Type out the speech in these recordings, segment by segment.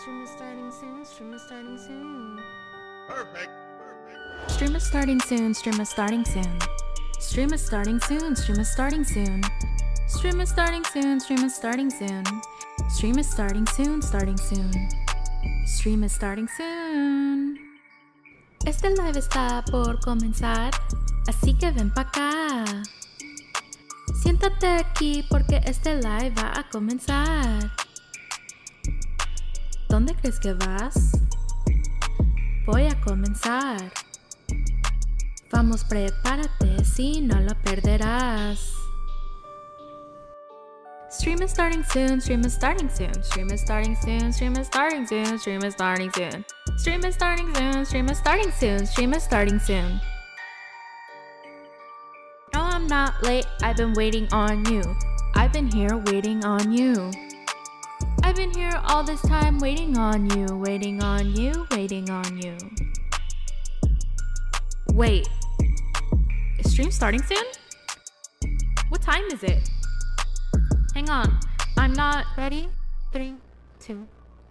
Stream is starting soon, stream is starting soon. Perfect. Stream is starting soon, stream is starting soon. Stream is starting soon, stream is starting soon. Stream is starting soon, stream is starting soon. Stream is starting soon, starting soon. Stream is starting soon. Este live está por comenzar, así que ven pa' acá. Siéntate aquí porque este live va a comenzar. ¿Dónde crees que vas? Voy a comenzar. Vamos, prepárate, si no lo perderás. Stream is starting soon, stream is starting soon, stream is starting soon, stream is starting soon, stream is starting soon. Stream is starting soon, stream is starting soon, stream is starting soon. No, I'm not late, I've been waiting on you. I've been here waiting on you. I've been here all this time waiting on you, waiting on you, waiting on you. Wait, is stream starting soon? What time is it? Hang on, I'm not ready. 3, 2,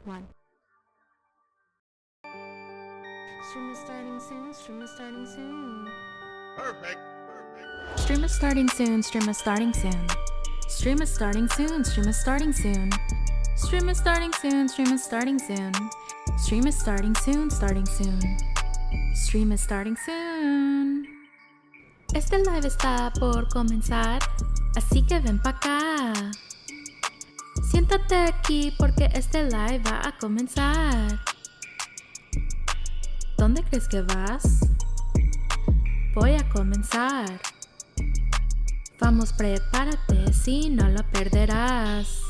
1. Stream is starting soon, stream is starting soon. Perfect. Stream is starting soon, stream is starting soon. Stream is starting soon, stream is starting soon. Stream is starting soon, stream is starting soon. Stream is starting soon, starting soon. Stream is starting soon. Este live está por comenzar, así que ven pa' acá. Siéntate aquí porque este live va a comenzar. ¿Dónde crees que vas? Voy a comenzar. Vamos, prepárate, si no lo perderás.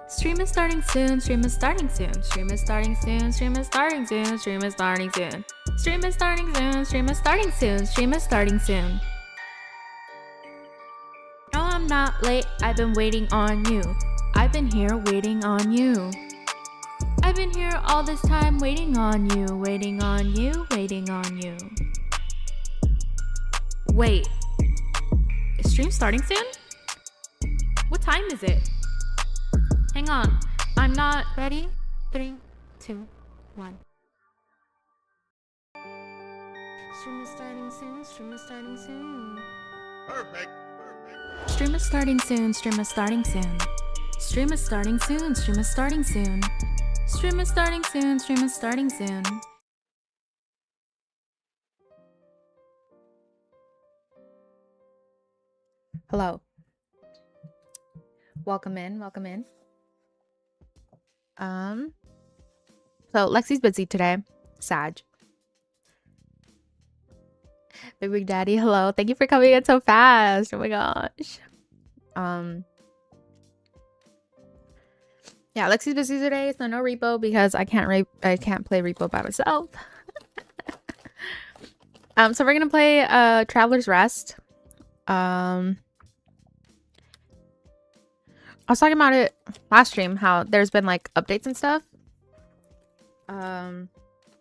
Stream is starting soon, stream is starting soon, stream is starting soon, stream is starting soon, stream is starting soon. Stream is starting soon, stream is starting soon, stream is starting soon. No, I'm not late, I've been waiting on you. I've been here waiting on you. I've been here all this time waiting on you, waiting on you, waiting on you. Wait, is stream starting soon? What time is it? Hang on, I'm not ready. 3, 2, 1. Stream is starting soon, stream is starting soon. Perfect. Stream is starting soon, stream is starting soon. Stream is starting soon, stream is starting soon. Stream is starting soon, stream is starting soon. Hello. Welcome in, welcome in. So Lexi's busy today. Sag. Big Daddy, hello. Thank you for coming in so fast. Oh my gosh. Yeah, Lexi's busy today, so no repo because I can't play repo by myself. So we're gonna play Traveler's Rest. I was talking about it last stream, how there's been like updates and stuff.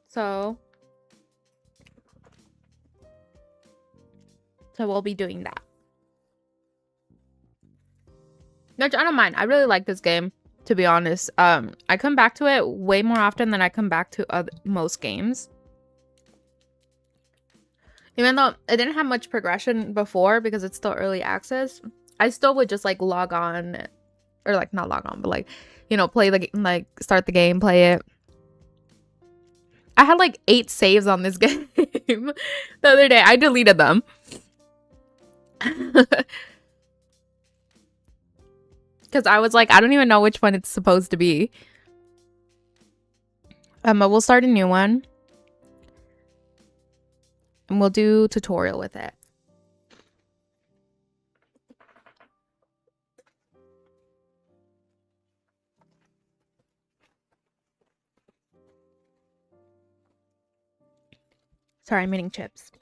So we'll be doing that. Which I don't mind. I really like this game, to be honest. I come back to it way more often than I come back to most games. Even though it didn't have much progression before because it's still early access, I still would just like log on, or like not log on, but like, you know, play the game, like start the game, play it. I had like 8 saves on this game the other day. I deleted them. Because I was like, I don't even know which one it's supposed to be. But we'll start a new one. And we'll do tutorial with it. Sorry, I'm eating chips.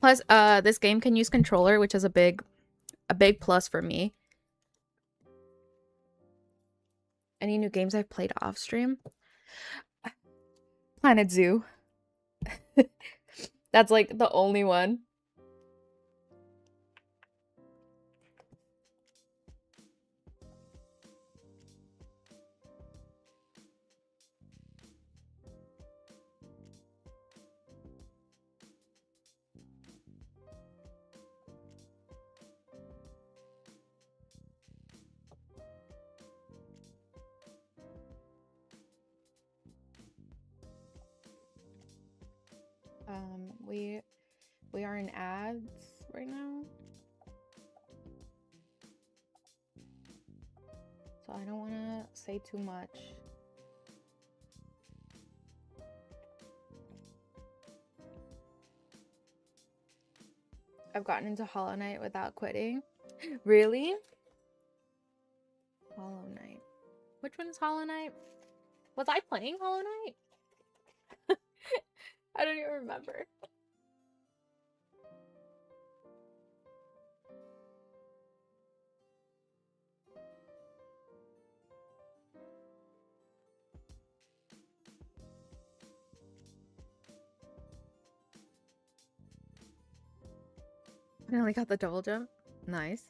Plus, this game can use controller, which is a big plus for me. Any new games I've played off stream? Planet Zoo. That's like the only one. We are in ads right now, so I don't want to say too much. I've gotten into Hollow Knight without quitting. Really? Hollow Knight. Which one's Hollow Knight? Was I playing Hollow Knight? I don't even remember. I only got the double jump. Nice.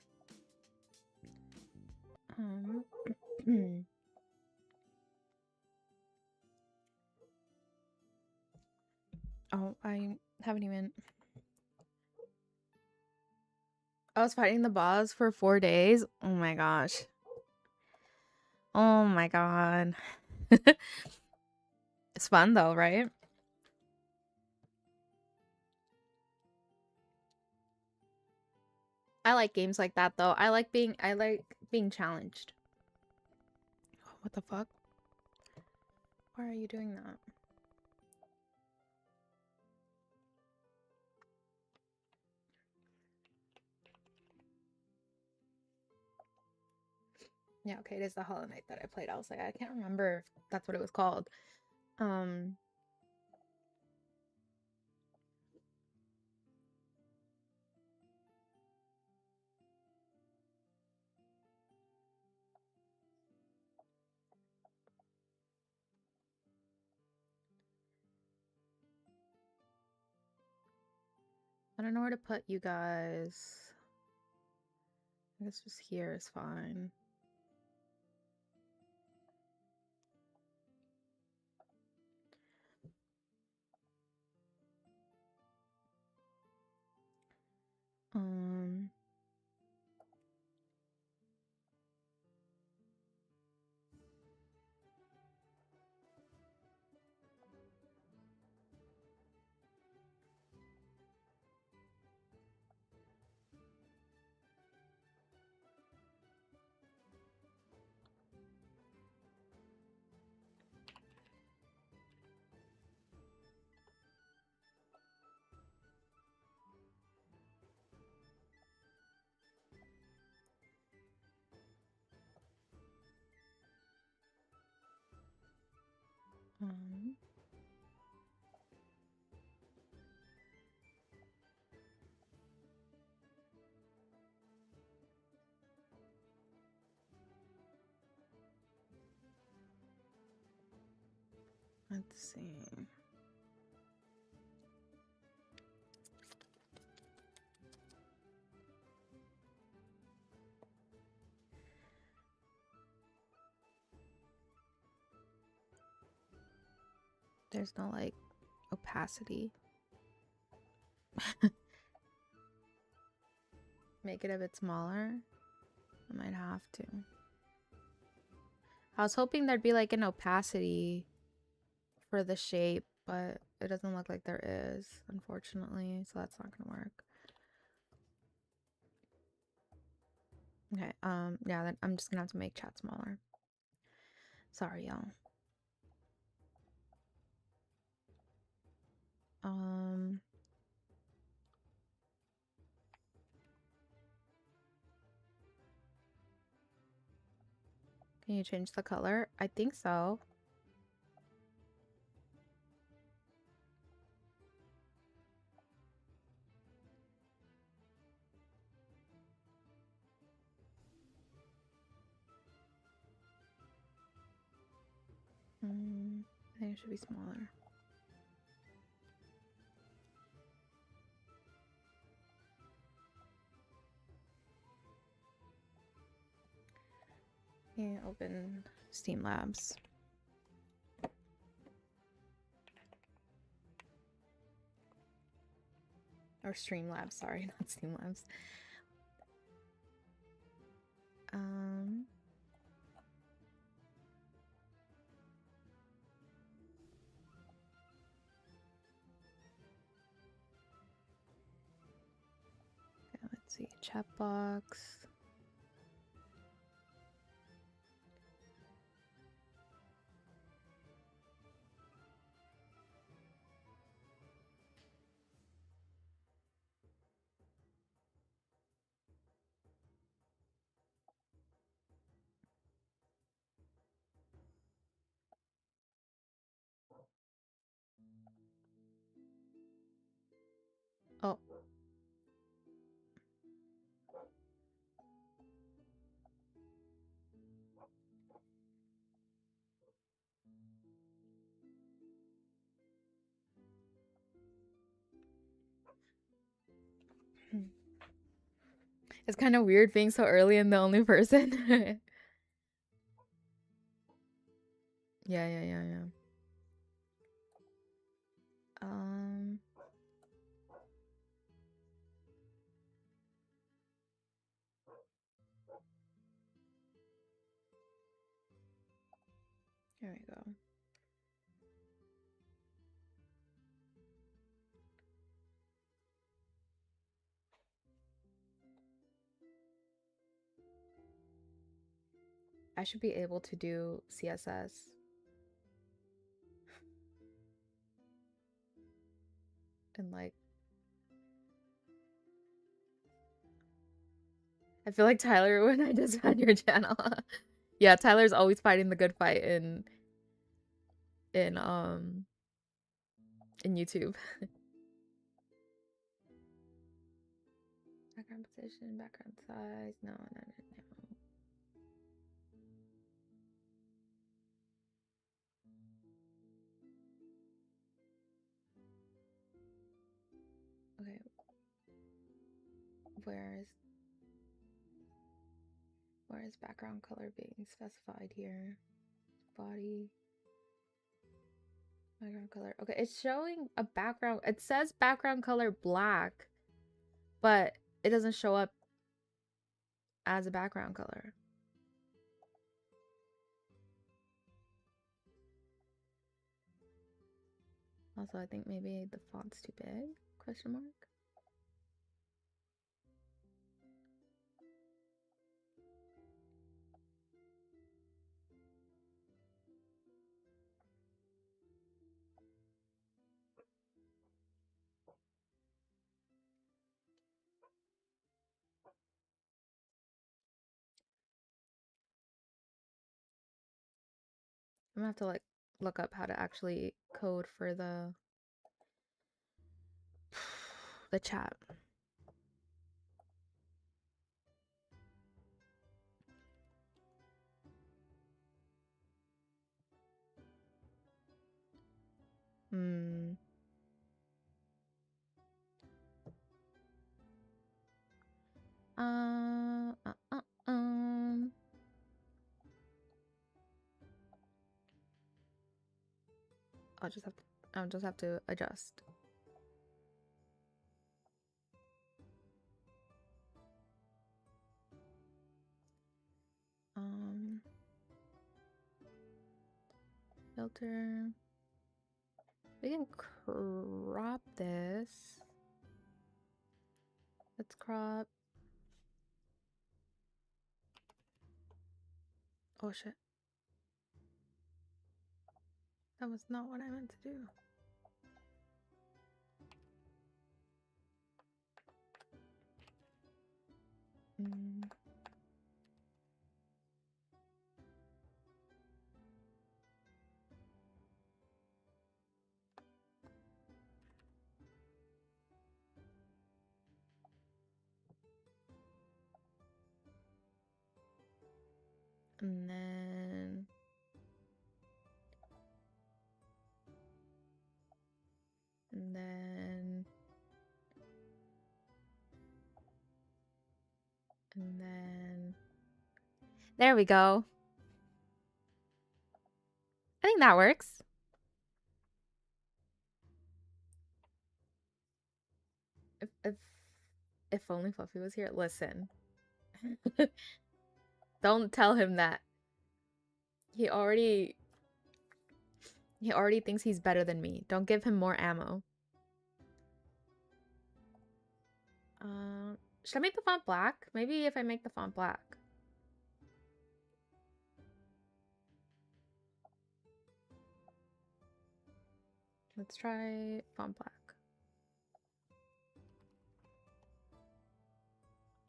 Oh, I haven't even. I was fighting the boss for 4 days. Oh my gosh. Oh my god. It's fun though, right? I like games like that though. I like being challenged. Oh, what the fuck? Why are you doing that? Yeah, okay, it is the Hollow Knight that I played. I was like, I can't remember if that's what it was called. I don't know where to put you guys. I guess just here is fine. Let's see. There's no like opacity. Make it a bit smaller. I might have to. I was hoping there'd be like an opacity for the shape, but it doesn't look like there is, unfortunately, so that's not gonna work. Okay, yeah, then I'm just gonna have to make chat smaller. Sorry, y'all. Can you change the color? I think so. I think it should be smaller. Yeah, open Steam Labs. Or Streamlabs, sorry, not Steam Labs. see, chat box. Oh. It's kind of weird being so early and the only person. Yeah. Um, Here we go. I should be able to do CSS. And like, I feel like Tyler when I just found your channel. Yeah, Tyler's always fighting the good fight in YouTube. Background position, background size. No. Okay. Where is background color being specified here? Body. Background color. Okay, it's showing a background. It says background color black, but it doesn't show up as a background color. Also, I think maybe the font's too big? Question mark. I'm gonna have to like look up how to actually code for the chat. I'll just have to adjust. Filter. We can crop this. Let's crop. Oh shit. That was not what I meant to do. And then there we go. I think that works. If only Fluffy was here. Listen. Don't tell him that. He already thinks he's better than me. Don't give him more ammo. Should I make the font black? Maybe if I make the font black. Let's try font black.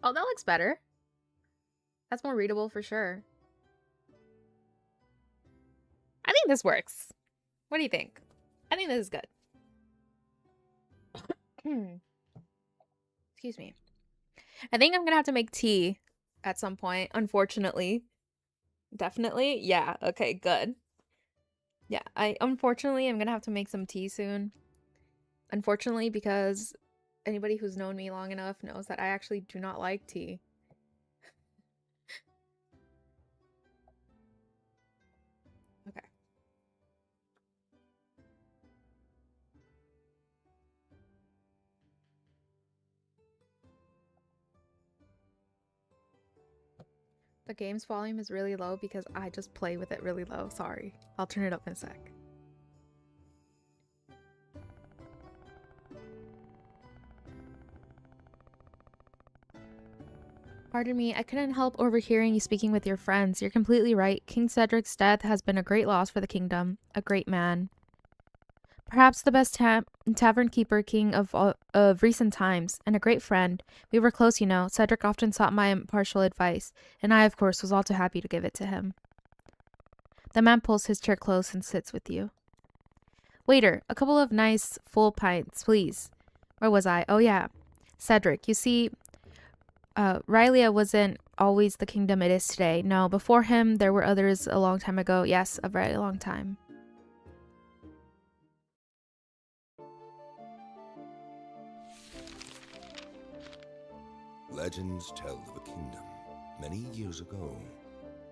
Oh, that looks better. That's more readable for sure. I think this works. What do you think? I think this is good. Excuse me. I think I'm gonna have to make tea at some point, unfortunately. Definitely? Yeah, okay, good. Yeah, unfortunately I'm gonna have to make some tea soon. Unfortunately, because anybody who's known me long enough knows that I actually do not like tea. Okay. The game's volume is really low because I just play with it really low. Sorry. I'll turn it up in a sec. Pardon me, I couldn't help overhearing you speaking with your friends. You're completely right. King Cedric's death has been a great loss for the kingdom. A great man. Perhaps the best tavern keeper king of recent times, and a great friend. We were close, you know. Cedric often sought my impartial advice, and I, of course, was all too happy to give it to him. The man pulls his chair close and sits with you. Waiter, a couple of nice, full pints, please. Where was I? Oh, yeah. Cedric, you see, Rylia wasn't always the kingdom it is today. No, before him, there were others a long time ago. Yes, a very long time. Legends tell of a kingdom many years ago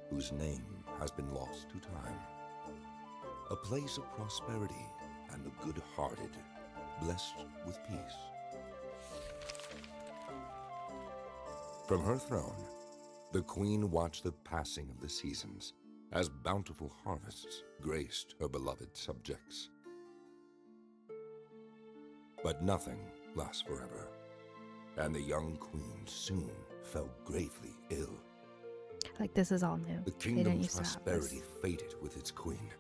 whose name has been lost to time. A place of prosperity and the good-hearted, blessed with peace. From her throne, the queen watched the passing of the seasons as bountiful harvests graced her beloved subjects. But nothing lasts forever, and the young queen soon fell gravely ill. Like, this is all new. The kingdom's prosperity faded with its queen,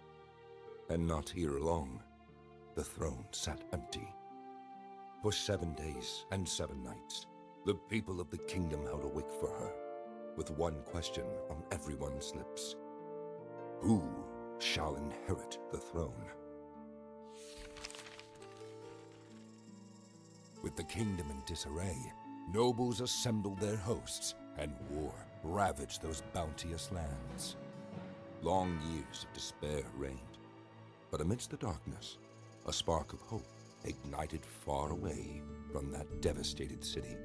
and not here long, the throne sat empty. For 7 days and 7 nights, the people of the kingdom held awake for her, with one question on everyone's lips. Who shall inherit the throne? With the kingdom in disarray, nobles assembled their hosts, and war ravaged those bounteous lands. Long years of despair reigned, but amidst the darkness, a spark of hope ignited far away from that devastated city.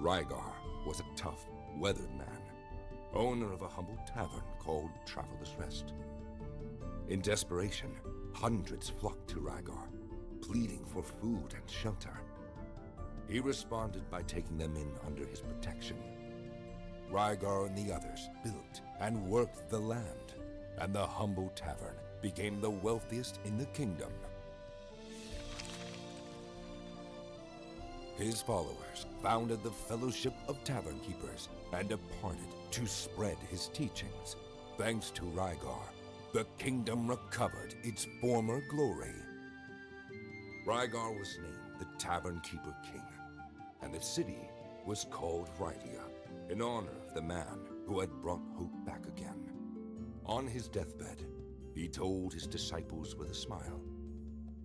Rygar was a tough, weathered man, owner of a humble tavern called Traveler's Rest. In desperation, hundreds flocked to Rygar, pleading for food and shelter. He responded by taking them in under his protection. Rygar and the others built and worked the land, and the humble tavern became the wealthiest in the kingdom. His followers founded the Fellowship of Tavern Keepers and departed to spread his teachings. Thanks to Rygar, the kingdom recovered its former glory. Rygar was named the Tavern Keeper King, and the city was called Rylia, in honor of the man who had brought hope back again. On his deathbed, he told his disciples with a smile,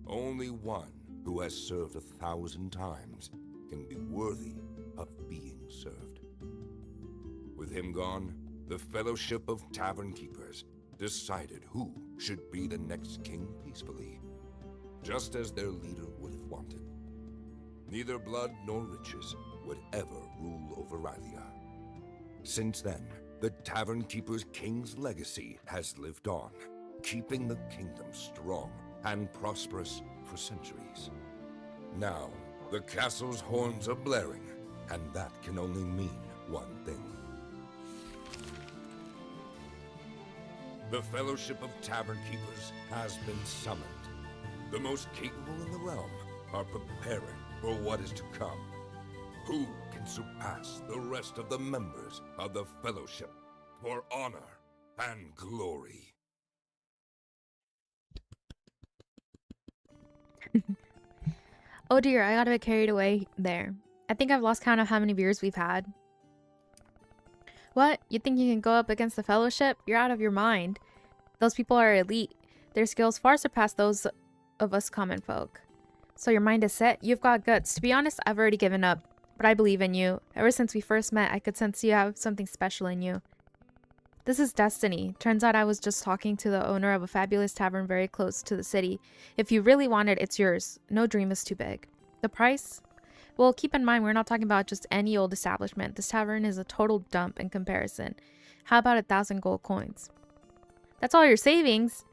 "Only one who has served 1,000 times can be worthy of being served." With him gone, the Fellowship of Tavern Keepers decided who should be the next king peacefully, just as their leader would have wanted. Neither blood nor riches would ever rule over Rylia. Since then, the Tavern Keeper's king's legacy has lived on, keeping the kingdom strong and prosperous for centuries. Now, the castle's horns are blaring, and that can only mean one thing. The Fellowship of Tavern Keepers has been summoned. The most capable in the realm are preparing for what is to come. Who can surpass the rest of the members of the Fellowship for honor and glory? Oh dear, I got a bit carried away there. I think I've lost count of how many beers we've had. What? You think you can go up against the Fellowship? You're out of your mind. Those people are elite. Their skills far surpass those of us common folk. So your mind is set? You've got guts. To be honest, I've already given up. But I believe in you. Ever since we first met, I could sense you have something special in you. This is destiny. Turns out I was just talking to the owner of a fabulous tavern very close to the city. If you really want it, it's yours. No dream is too big. The price? Well, keep in mind, we're not talking about just any old establishment. This tavern is a total dump in comparison. How about 1,000 gold coins? That's all your savings?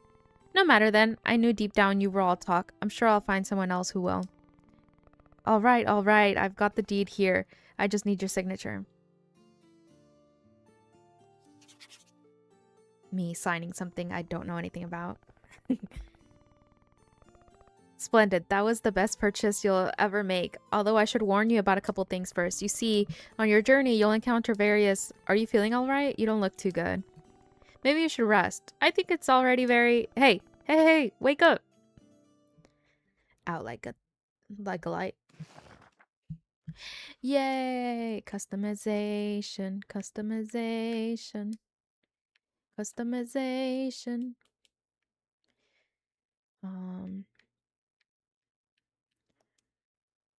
No matter then. I knew deep down you were all talk. I'm sure I'll find someone else who will. All right. I've got the deed here. I just need your signature. Me signing something I don't know anything about. Splendid. That was the best purchase you'll ever make. Although I should warn you about a couple things first. You see, on your journey, you'll encounter various... Are you feeling all right? You don't look too good. Maybe you should rest. I think it's already very... Hey, wake up. Out like a light. Yay! Customization.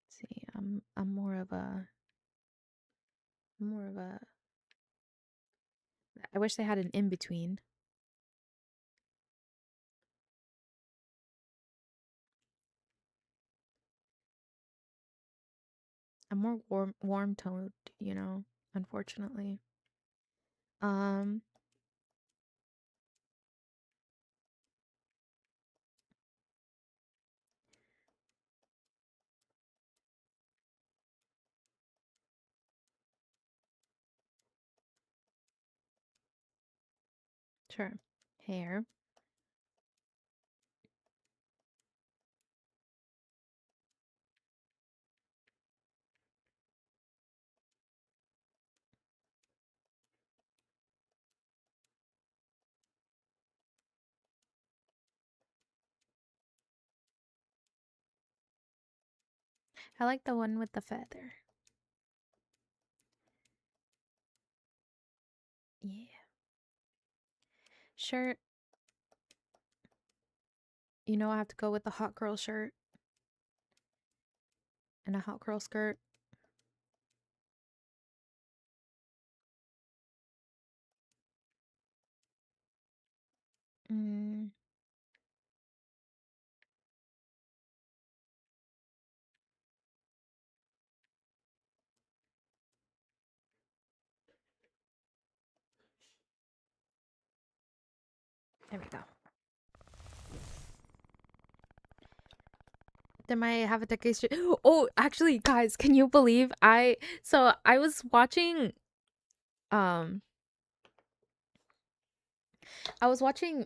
See, I'm more of a I wish they had an in between. I'm more warm toned, you know, unfortunately. Sure. Hair. I like the one with the feather. Yeah. Shirt. You know I have to go with the hot girl shirt. And a hot girl skirt. There we go. They might have a decade. Oh, actually, guys, can you believe I was watching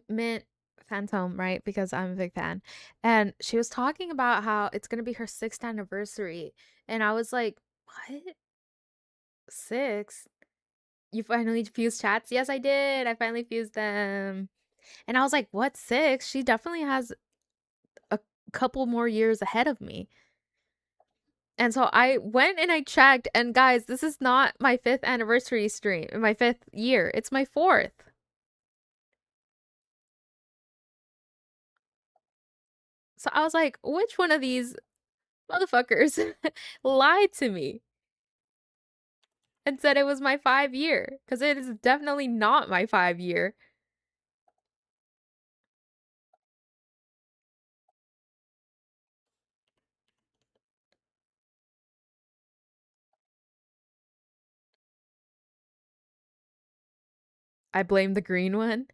Mint Phantom, right? Because I'm a big fan. And she was talking about how it's gonna be her 6th anniversary. And I was like, what? 6? You finally fused chats? Yes, I did. I finally fused them. And I was like, what, 6? She definitely has a couple more years ahead of me. And so I went and I checked, and guys, this is not my 5th anniversary stream, my 5th year. It's my 4th. So I was like, which one of these motherfuckers lied to me and said it was my 5-year? Because it is definitely not my 5-year. I blame the green one.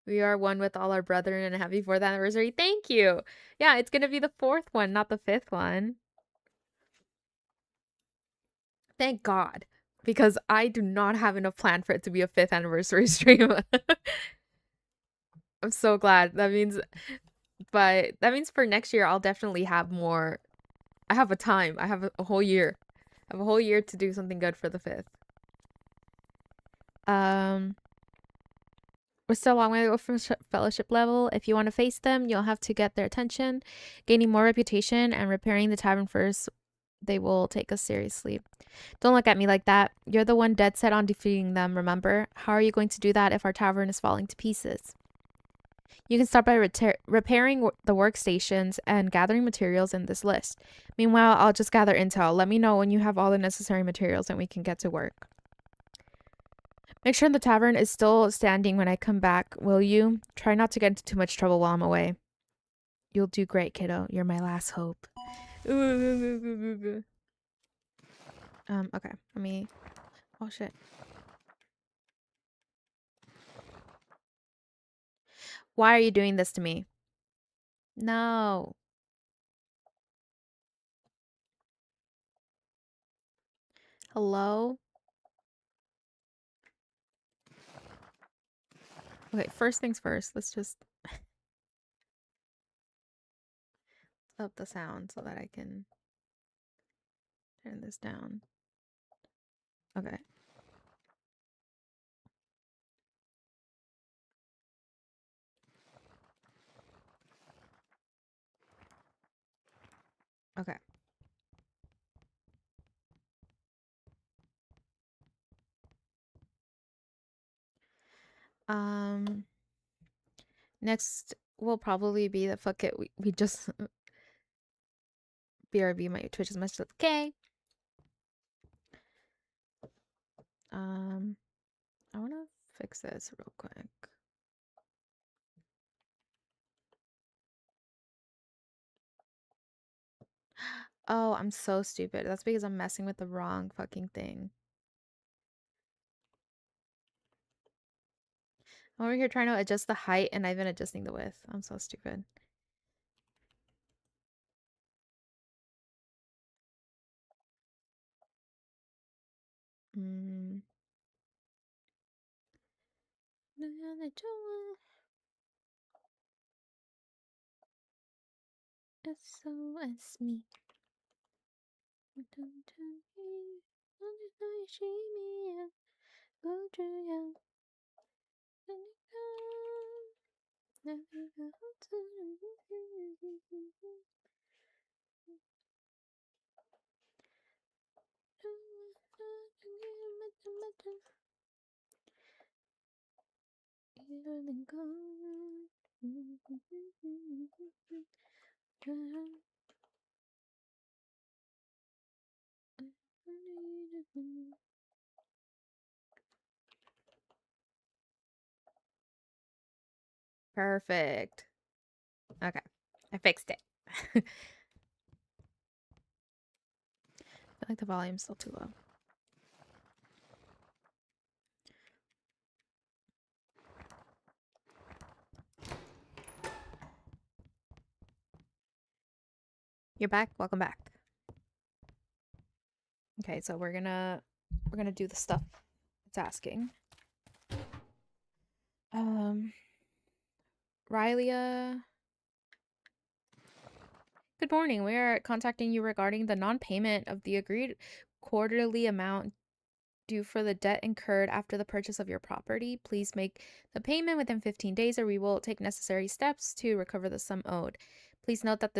We are one with all our brethren and happy 4th anniversary. Thank you. Yeah, it's gonna be the 4th one, not the 5th one. Thank God. Because I do not have enough plan for it to be a 5th anniversary stream. I'm so glad. That means for next year I'll definitely have more. I have a time. I have a whole year. I have a whole year to do something good for the 5th. We're still a long way to go from fellowship level. If you want to face them, you'll have to get their attention, gaining more reputation, and repairing the tavern first. They will take us seriously. Don't look at me like that. You're the one dead set on defeating them, remember? How are you going to do that if our tavern is falling to pieces? You can start by repairing the workstations and gathering materials in this list. Meanwhile, I'll just gather intel. Let me know when you have all the necessary materials and we can get to work. Make sure the tavern is still standing when I come back, will you? Try not to get into too much trouble while I'm away. You'll do great, kiddo. You're my last hope. Okay. Let me... Oh, shit. Why are you doing this to me? No. Hello? Okay, first things first. Let's just up the sound so that I can turn this down. Okay. Okay. Next will probably be the fuck it. We just BRB my Twitch as much as okay. I want to fix this real quick. Oh, I'm so stupid. That's because I'm messing with the wrong fucking thing. I'm over here trying to adjust the height and I've been adjusting the width. I'm so stupid. SOS me. Perfect. Okay. I fixed it. I feel like the volume's still too low. You're back. Welcome back. Okay, so we're gonna do the stuff it's asking. Rylia. Good morning. We are contacting you regarding the non-payment of the agreed quarterly amount due for the debt incurred after the purchase of your property. Please make the payment within 15 days or we will take necessary steps to recover the sum owed. Please note that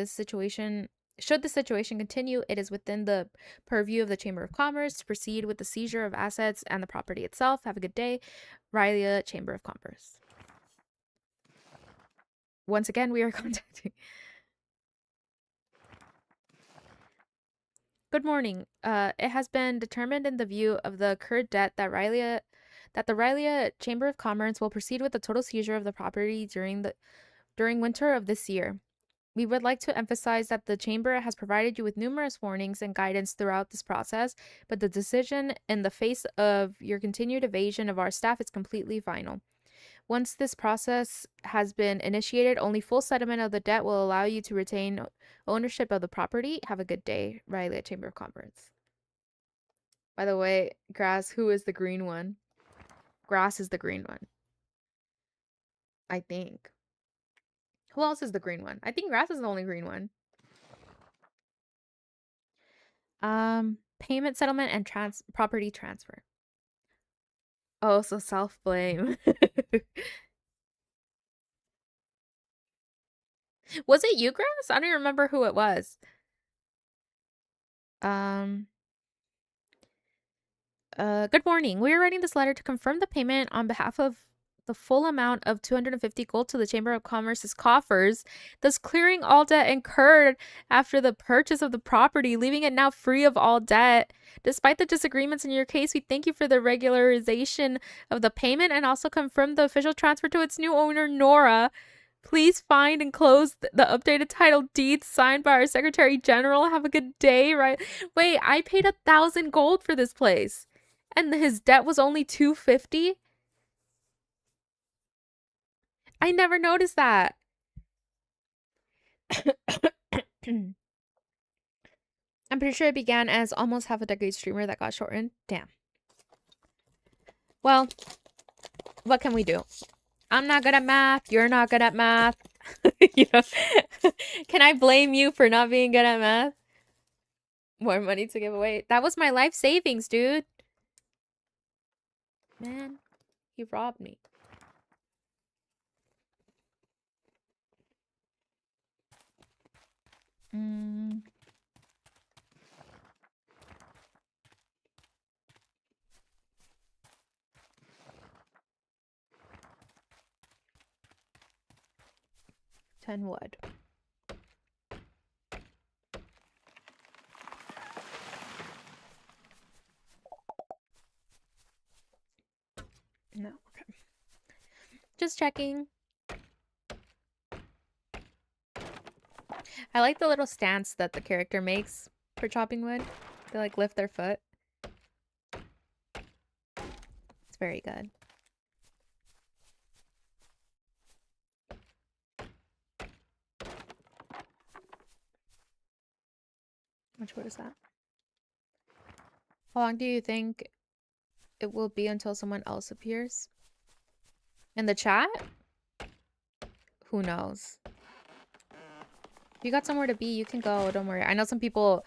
should the situation continue, it is within the purview of the Chamber of Commerce to proceed with the seizure of assets and the property itself. Have a good day. Rylia, Chamber of Commerce. Once again, we are contacting. Good morning. It has been determined in the view of the accrued debt that the Rylia Chamber of Commerce will proceed with the total seizure of the property during winter of this year. We would like to emphasize that the Chamber has provided you with numerous warnings and guidance throughout this process, but the decision in the face of your continued evasion of our staff is completely final. Once this process has been initiated, only full settlement of the debt will allow you to retain ownership of the property. Have a good day, Riley at Chamber of Commerce. By the way, Grass, who is the green one? Grass is the green one. I think. Who else is the green one? I think grass is the only green one. Payment settlement and property transfer. Oh, so self-blame. Was it you, Grass? I don't even remember who it was. Good morning. We are writing this letter to confirm the payment on behalf of the full amount of 250 gold to the Chamber of Commerce's coffers, thus clearing all debt incurred after the purchase of the property, leaving it now free of all debt. Despite the disagreements in your case, we thank you for the regularization of the payment and also confirm the official transfer to its new owner, Norah. Please find and close the updated title deeds signed by our Secretary General. Have a good day, right? Wait, I paid 1,000 gold for this place. And his debt was only 250? I never noticed that. I'm pretty sure it began as almost half a decade streamer that got shortened. Damn. Well, what can we do? I'm not good at math. You're not good at math. You know? Can I blame you for not being good at math? More money to give away. That was my life savings, dude. Man, he robbed me. Mm. Ten wood. No, okay. Just checking. I like the little stance that the character makes for chopping wood. They like lift their foot. It's very good. Which wood is that? How long do you think it will be until someone else appears? In the chat? Who knows? If you got somewhere to be, you can go. Don't worry. I know some people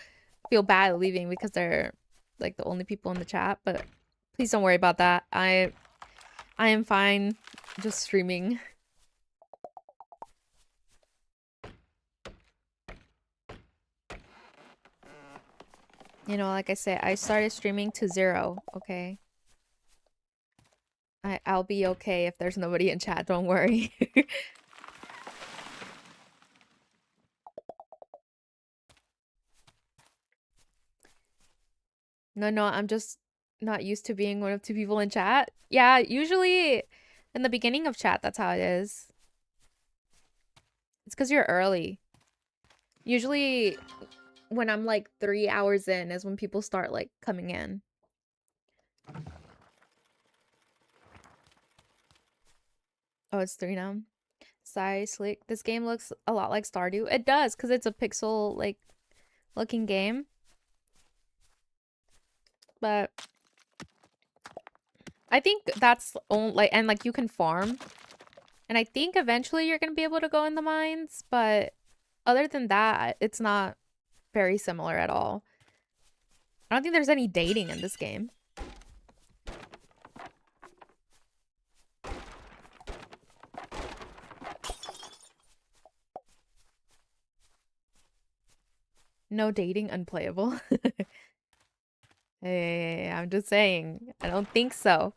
feel bad leaving because they're like the only people in the chat, but please don't worry about that. I am fine just streaming. You know, like I said, I started streaming to 0, okay? I'll be okay if there's nobody in chat, don't worry. No, I'm just not used to being one of 2 people in chat. Yeah, usually in the beginning of chat, that's how it is. It's because you're early. Usually when I'm like 3 hours in is when people start like coming in. Oh, it's 3 now. Sorry, Slick. This game looks a lot like Stardew. It does, because it's a pixel like looking game. But I think that's only like, and like you can farm. And I think eventually you're gonna be able to go in the mines, but other than that, it's not very similar at all. I don't think there's any dating in this game. No dating, unplayable. Hey, I'm just saying. I don't think so.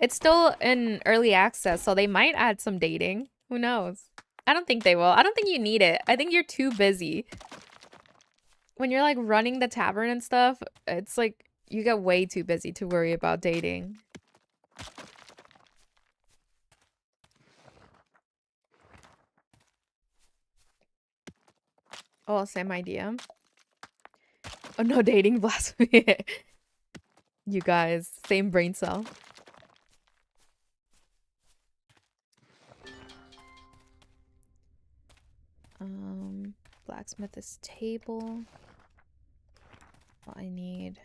It's still in early access, so they might add some dating. Who knows? I don't think they will. I don't think you need it. I think you're too busy. When you're like running the tavern and stuff, it's like you get way too busy to worry about dating. Oh, same idea. Oh, no dating, blasphemy. You guys, same brain cell. Blacksmith's table. What I need.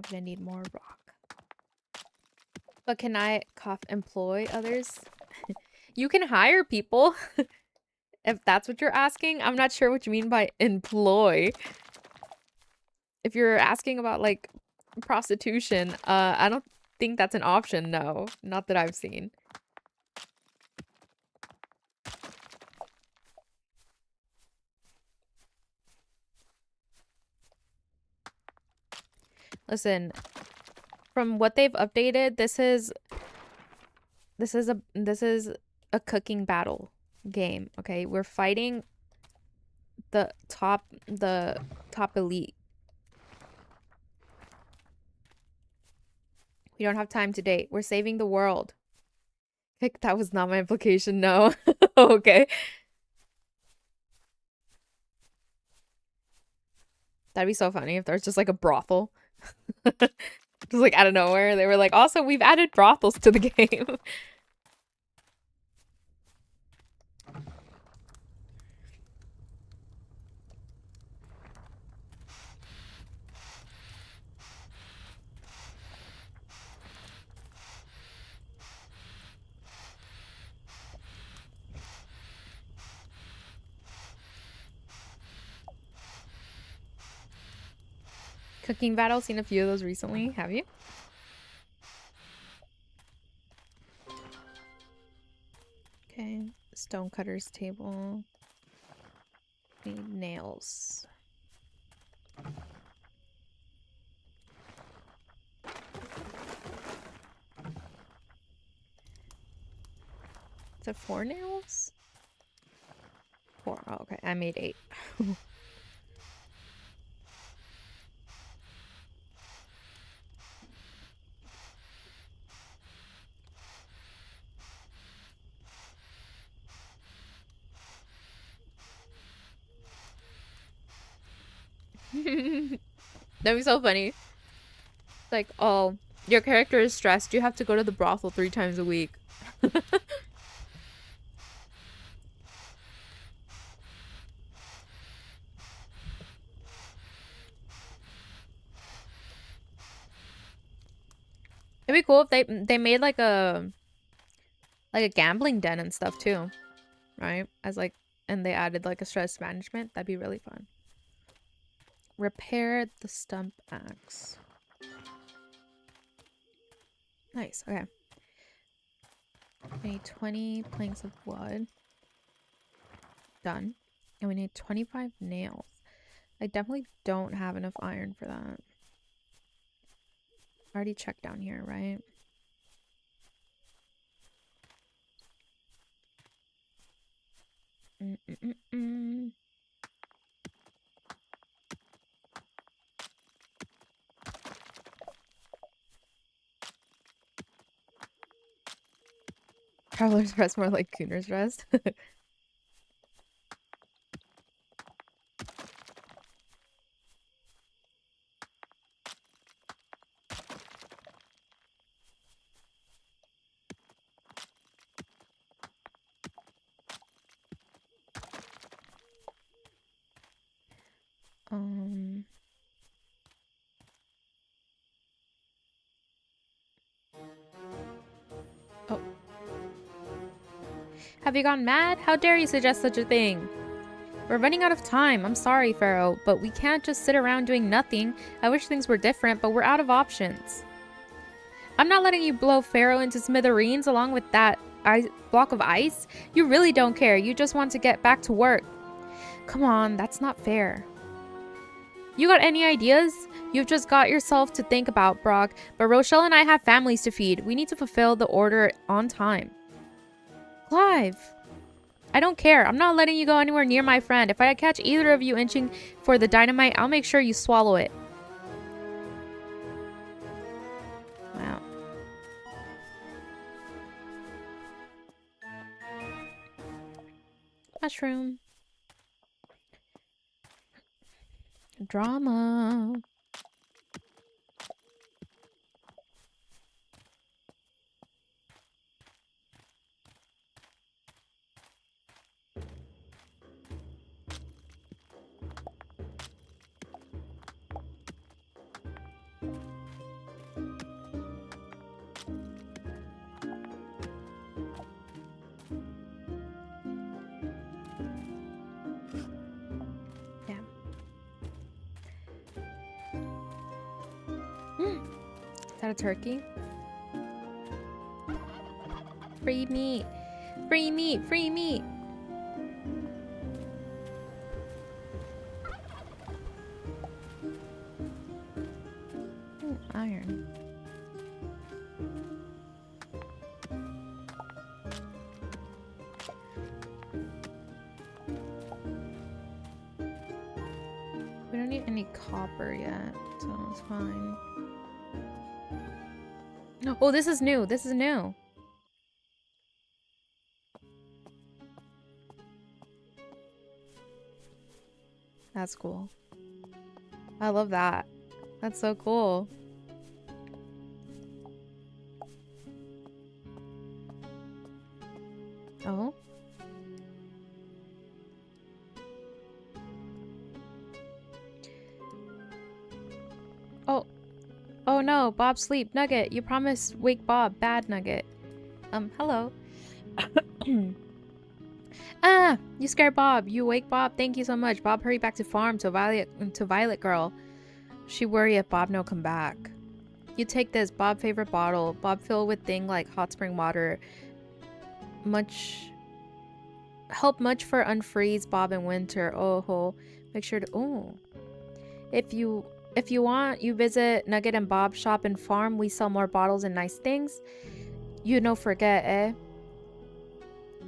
gonna need more rock. But can I employ others? You can hire people. If that's what you're asking. I'm not sure what you mean by employ. If you're asking about like prostitution, I don't think that's an option, no. Not that I've seen. Listen, from what they've updated, this is a cooking battle game, okay? We're fighting the top elite. We don't have time to date. We're saving the world. Like, that was not my implication, no. Okay. That'd be so funny if there's just like a brothel. Just like out of nowhere. They were like, also, we've added brothels to the game. Cooking battle, seen a few of those recently. Have you? Okay, stonecutter's table. Need nails. Is it 4 nails? 4. Oh, okay, I made 8. That'd be so funny. Like, oh, your character is stressed. You have to go to the brothel 3 times a week. It'd be cool if they made like a gambling den and stuff too, right? As like, and they added like a stress management. That'd be really fun. Repair the stump axe. Nice. Okay. We need 20 planks of wood. Done. And we need 25 nails. I definitely don't have enough iron for that. I already checked down here, right? Traveler's Rest more like Cooner's Rest. Oh. Have you gone mad? How dare you suggest such a thing? We're running out of time. I'm sorry, Pharaoh, but we can't just sit around doing nothing. I wish things were different, but we're out of options. I'm not letting you blow Pharaoh into smithereens along with that block of ice. You really don't care. You just want to get back to work. Come on, that's not fair. You got any ideas? You've just got yourself to think about, Brock. But Rochelle and I have families to feed. We need to fulfill the order on time. Clive, I don't care. I'm not letting you go anywhere near my friend. If I catch either of you inching for the dynamite, I'll make sure you swallow it. Wow. Mushroom. Drama. that a turkey? Free meat! Free meat! Free meat! Ooh, iron. We don't need any copper yet, so it's fine. Oh, this is new. This is new. That's cool. I love that. That's so cool. Oh. Oh. Oh no, Bob sleep. Nugget, you promised wake Bob. Bad Nugget. Hello. Ah, you scared Bob. You wake Bob. Thank you so much. Bob hurry back to farm to Violet girl. She worry if Bob no come back. You take this, Bob favorite bottle. Bob fill with thing like hot spring water. Help much for unfreeze Bob in winter. Oh ho. Make sure to If you want, you visit Nugget and Bob shop and farm. We sell more bottles and nice things. You no forget, eh?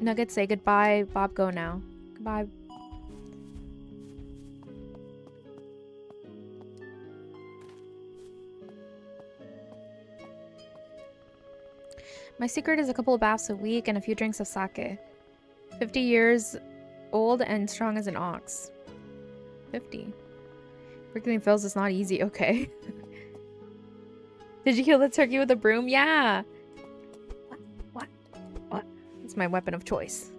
Nugget say goodbye. Bob go now. Goodbye. My secret is a couple of baths a week and a few drinks of sake. 50 years old and strong as an ox. 50. Prickling Phil's is not easy, okay. Did you kill the turkey with a broom? Yeah. What? It's my weapon of choice.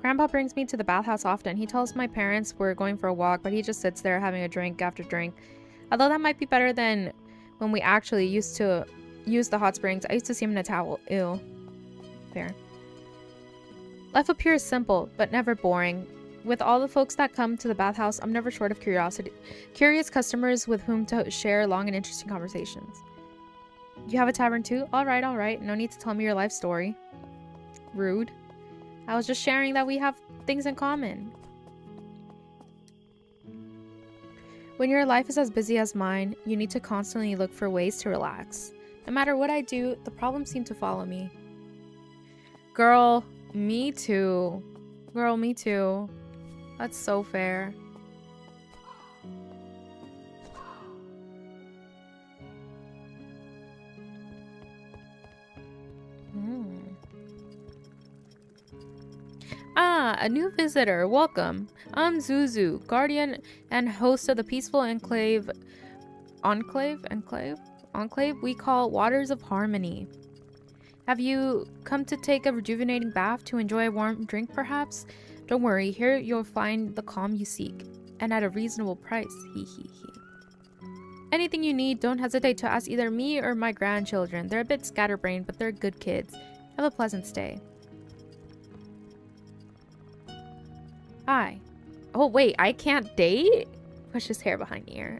Grandpa brings me to the bathhouse often. He tells my parents we're going for a walk, but he just sits there having a drink after drink. Although that might be better than when we actually used to use the hot springs. I used to see him in a towel. Ew. Fair. Life up here is simple, but never boring. With all the folks that come to the bathhouse, I'm never short of curious customers with whom to share long and interesting conversations. You have a tavern too? Alright. No need to tell me your life story. Rude. I was just sharing that we have things in common. When your life is as busy as mine, you need to constantly look for ways to relax. No matter what I do, the problems seem to follow me. Girl, me too. Girl, me too. That's so fair. Ah, a new visitor. Welcome. I'm Zuzu, guardian and host of the peaceful enclave we call Waters of Harmony. Have you come to take a rejuvenating bath to enjoy a warm drink perhaps? Don't worry, here you'll find the calm you seek, and at a reasonable price. Hee hee hee. Anything you need, don't hesitate to ask either me or my grandchildren. They're a bit scatterbrained, but they're good kids. Have a pleasant stay. Hi. Oh wait, I can't date? Push his hair behind ear.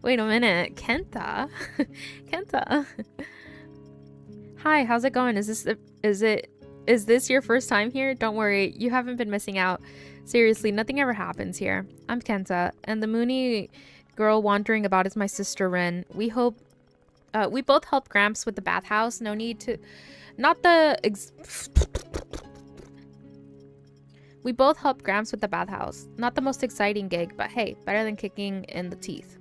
Wait a minute, Kenta. Kenta. Hi, how's it going? Is this your first time here? Don't worry, you haven't been missing out. Seriously, nothing ever happens here. I'm Kenta, and the moony girl wandering about is my sister Rin. We both help Gramps with the bathhouse. No need to... We both help Gramps with the bathhouse. Not the most exciting gig, but hey, better than kicking in the teeth.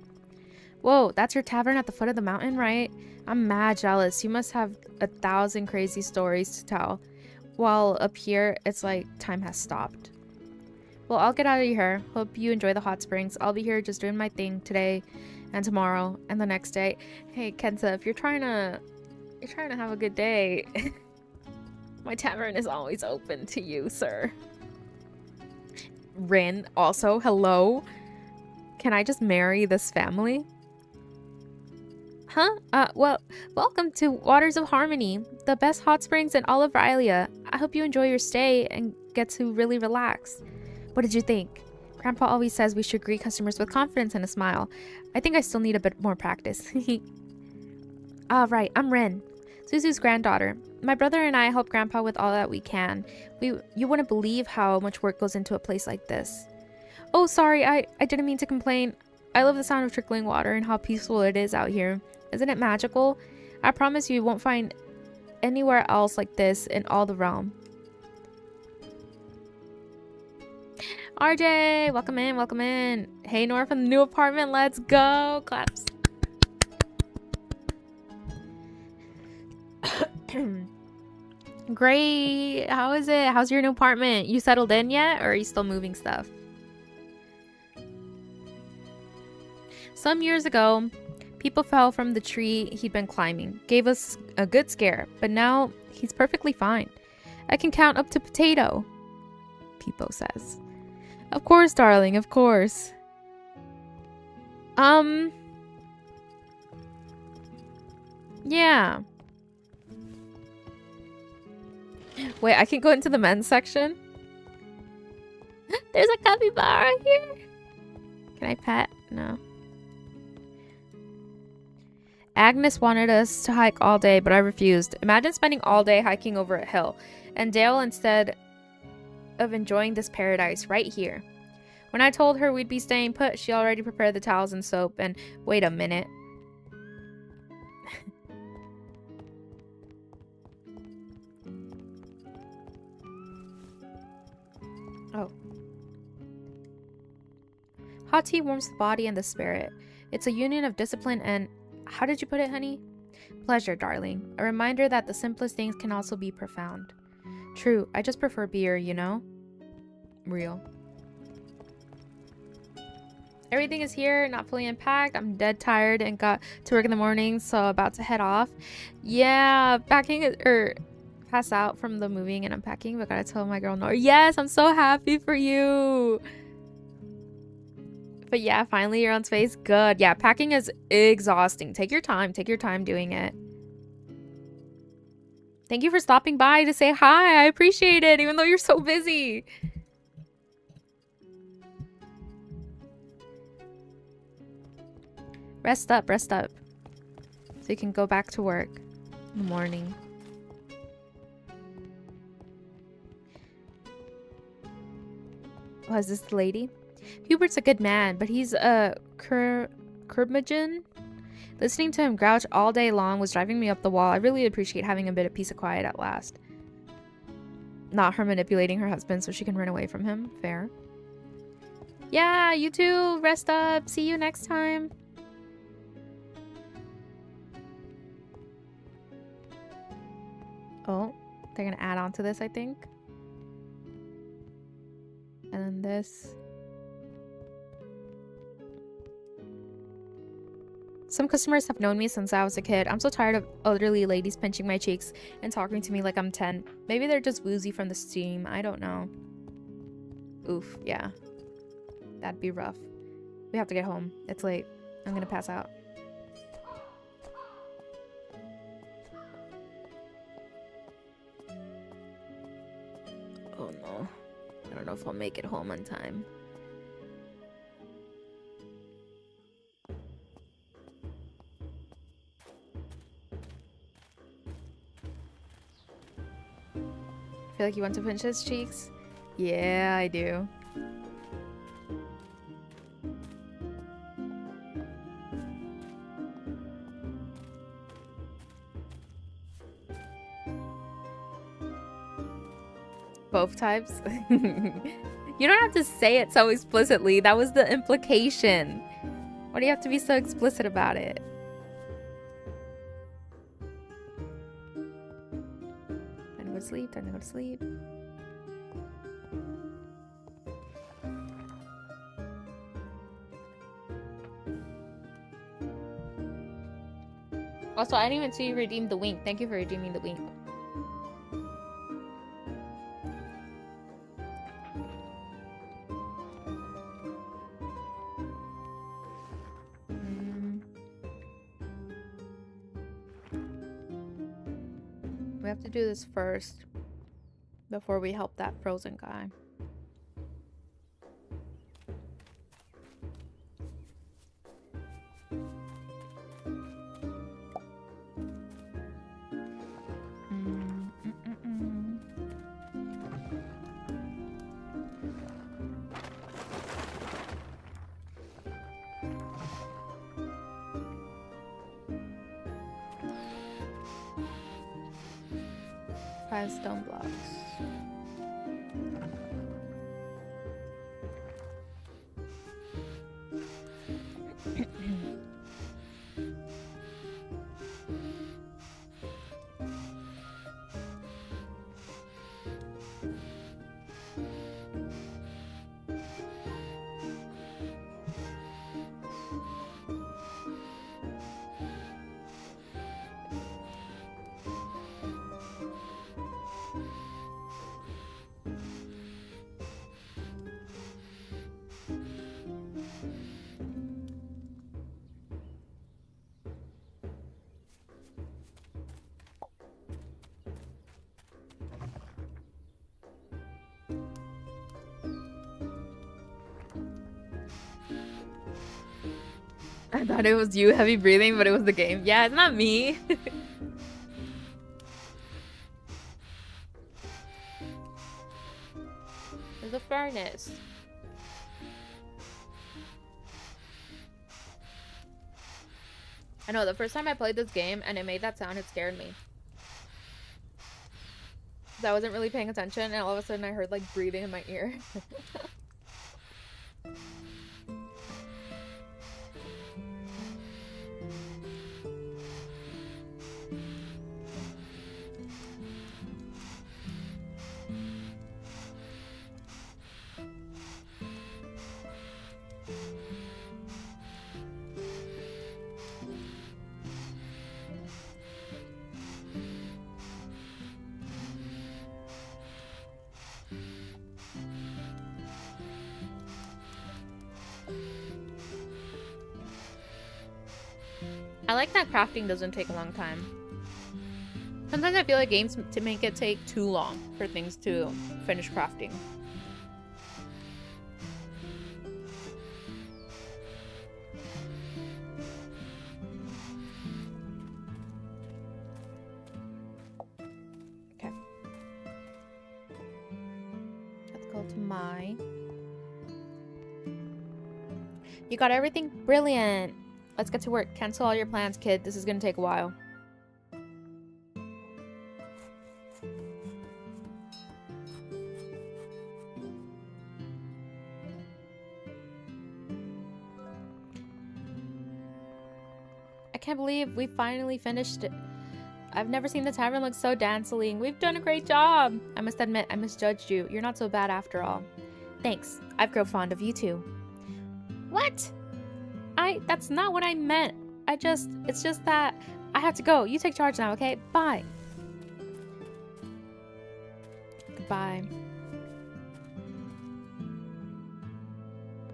Whoa, that's your tavern at the foot of the mountain, right? I'm mad jealous. You must have 1,000 crazy stories to tell. While up here, it's like time has stopped. Well, I'll get out of here. Hope you enjoy the hot springs. I'll be here just doing my thing today and tomorrow and the next day. Hey, Kenta, if you're trying to have a good day, my tavern is always open to you, sir. Rin, also, hello? Can I just marry this family? Huh? Well, welcome to Waters of Harmony, the best hot springs in all of Rylea. I hope you enjoy your stay and get to really relax. What did you think? Grandpa always says we should greet customers with confidence and a smile. I think I still need a bit more practice. Right, I'm Rin, Zuzu's granddaughter. My brother and I help Grandpa with all that we can. You wouldn't believe how much work goes into a place like this. Oh, sorry, I didn't mean to complain. I love the sound of trickling water and how peaceful it is out here. Isn't it magical? I promise you won't find anywhere else like this in all the realm. RJ, welcome in, welcome in. Hey, Norah from the new apartment, let's go. Claps. Great. How is it? How's your new apartment? You settled in yet, or are you still moving stuff? Some years ago, people fell from the tree he'd been climbing. Gave us a good scare, but now he's perfectly fine. I can count up to potato, Peepo says. Of course, darling, of course. Yeah. Wait, I can go into the men's section? There's a capybara here. Can I pet? No. Agnes wanted us to hike all day, but I refused. Imagine spending all day hiking over a hill, and Dale instead of enjoying this paradise right here. When I told her we'd be staying put, she already prepared the towels and soap, and wait a minute. Oh. Hot tea warms the body and the spirit. It's a union of discipline and... How did you put it, honey? Pleasure, darling. A reminder that the simplest things can also be profound. True, I just prefer beer, you know? Real. Everything is here, not fully unpacked. I'm dead tired and got to work in the morning, so about to head off. Yeah, pass out from the moving and unpacking, but gotta tell my girl Norah. Yes, I'm so happy for you. But yeah, finally you're on space. Good. Yeah, packing is exhausting. Take your time. Take your time doing it. Thank you for stopping by to say hi. I appreciate it, even though you're so busy. Rest up, rest up. So you can go back to work in the morning. Oh, is this the lady? Hubert's a good man, but he's a curmudgeon. Listening to him grouch all day long was driving me up the wall. I really appreciate having a bit of peace and quiet at last. Not her manipulating her husband so she can run away from him. Fair. Yeah, you too. Rest up. See you next time. Oh, they're gonna add on to this, I think. And then this. Some customers have known me since I was a kid. I'm so tired of elderly ladies pinching my cheeks and talking to me like I'm 10. Maybe they're just woozy from the steam. I don't know. Oof, yeah. That'd be rough. We have to get home. It's late. I'm gonna pass out. Oh no. I don't know if I'll make it home on time. Feel like you want to pinch his cheeks? Yeah, I do. Both types? You don't have to say it so explicitly. That was the implication. Why do you have to be so explicit about it? Time to go to sleep. Time to go to sleep. Also, I didn't even see you redeem the wink. Thank you for redeeming the wink. We have to do this first before we help that frozen guy. 5 stone blocks. I thought it was you heavy breathing, but it was the game. Yeah, it's not me. There's a furnace. I know, the first time I played this game and it made that sound, it scared me. 'Cause I wasn't really paying attention and all of a sudden I heard like breathing in my ear. I like that crafting doesn't take a long time. Sometimes I feel like games to make it take too long for things to finish crafting. Okay. Let's go to my... You got everything? Brilliant! Let's get to work. Cancel all your plans, kid. This is gonna take a while. I can't believe we finally finished it. I've never seen the tavern look so dazzling. We've done a great job. I must admit, I misjudged you. You're not so bad after all. Thanks. I've grown fond of you too. What? That's not what I meant. It's just that I have to go. You take charge now, okay? Bye. Goodbye.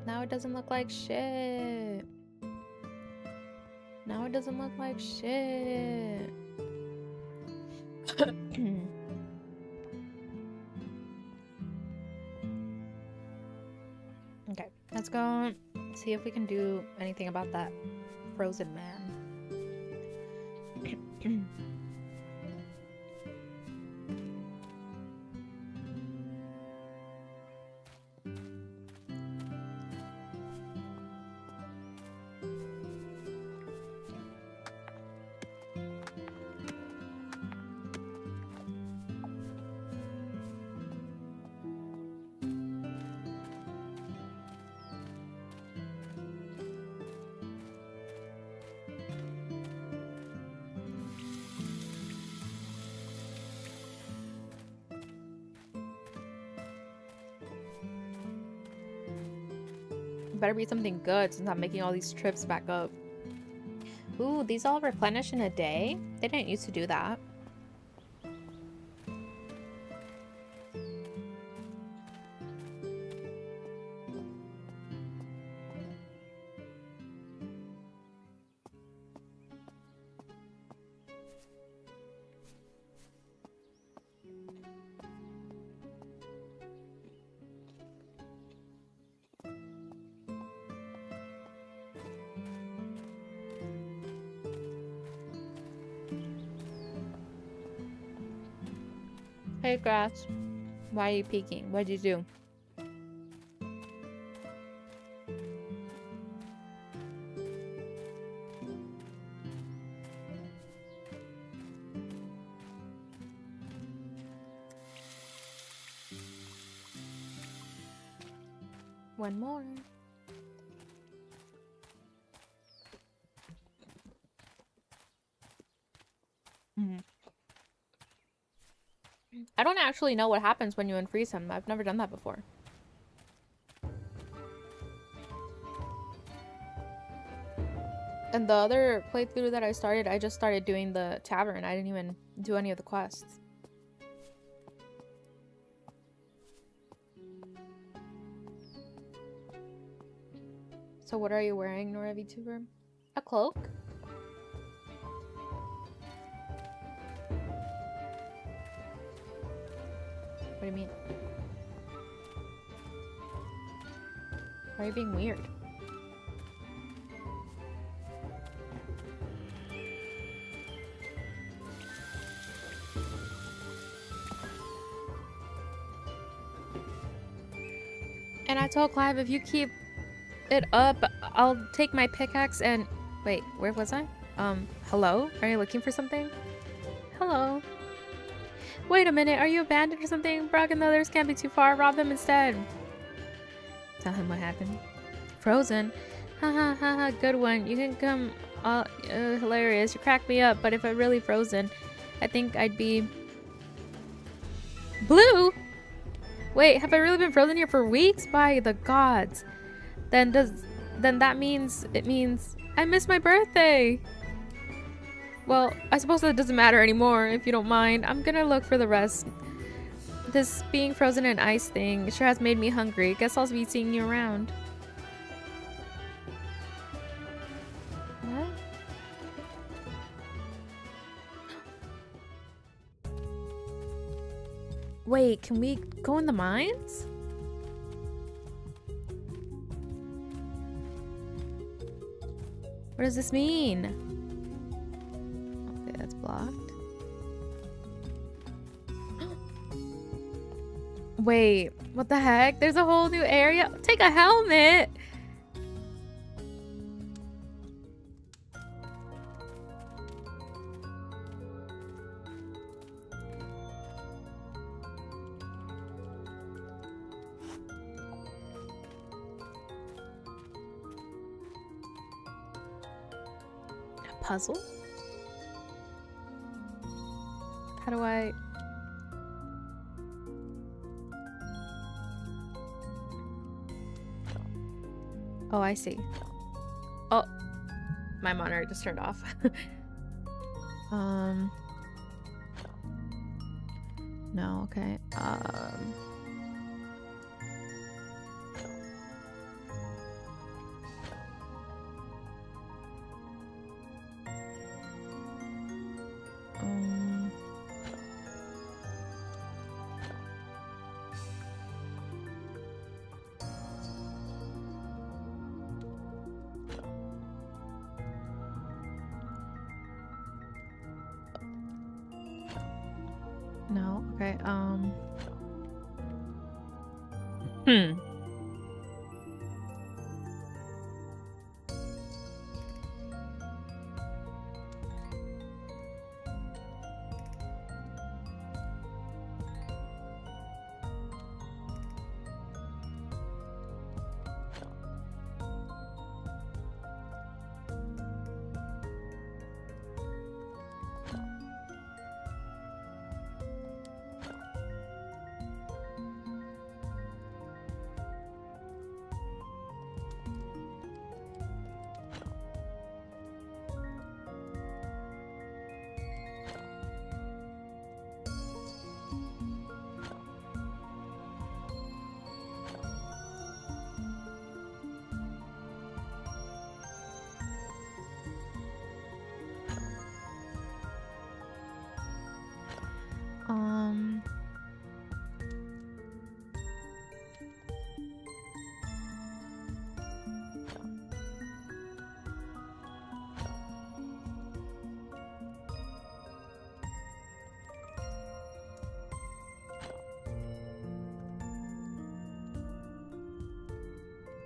Now it doesn't look like shit. Now it doesn't look like shit. Okay, let's go see if we can do anything about that frozen man. Better be something good since I'm making all these trips back up. Ooh, these all replenish in a day? They didn't used to do that. Hey, Grass. Why are you peeking? What'd you do? One more. I don't actually know what happens when you unfreeze him. I've never done that before. And the other playthrough that I started, I just started doing the tavern. I didn't even do any of the quests. So what are you wearing, Norah VTuber? A cloak? What do you mean? Why are you being weird? And I told Clive, if you keep it up, I'll take my pickaxe and... Wait, where was I? Hello? Are you looking for something? Hello? Wait a minute, are you abandoned or something? Brock and the others can't be too far. Rob them instead. Tell him what happened. Frozen? Ha ha ha ha, good one. You can come... hilarious. You cracked me up, but if I really frozen, I think I'd be... Blue? Wait, have I really been frozen here for weeks? By the gods. Then that means... It means... I missed my birthday! Well, I suppose that doesn't matter anymore, if you don't mind. I'm gonna look for the rest. This being frozen in ice thing sure has made me hungry. Guess I'll be seeing you around. What? Wait, can we go in the mines? What does this mean? Okay, that's blocked. Wait, what the heck? There's a whole new area. Take a helmet. Puzzle? How do I... Oh, I see. Oh, my monitor just turned off. No, okay. No, okay,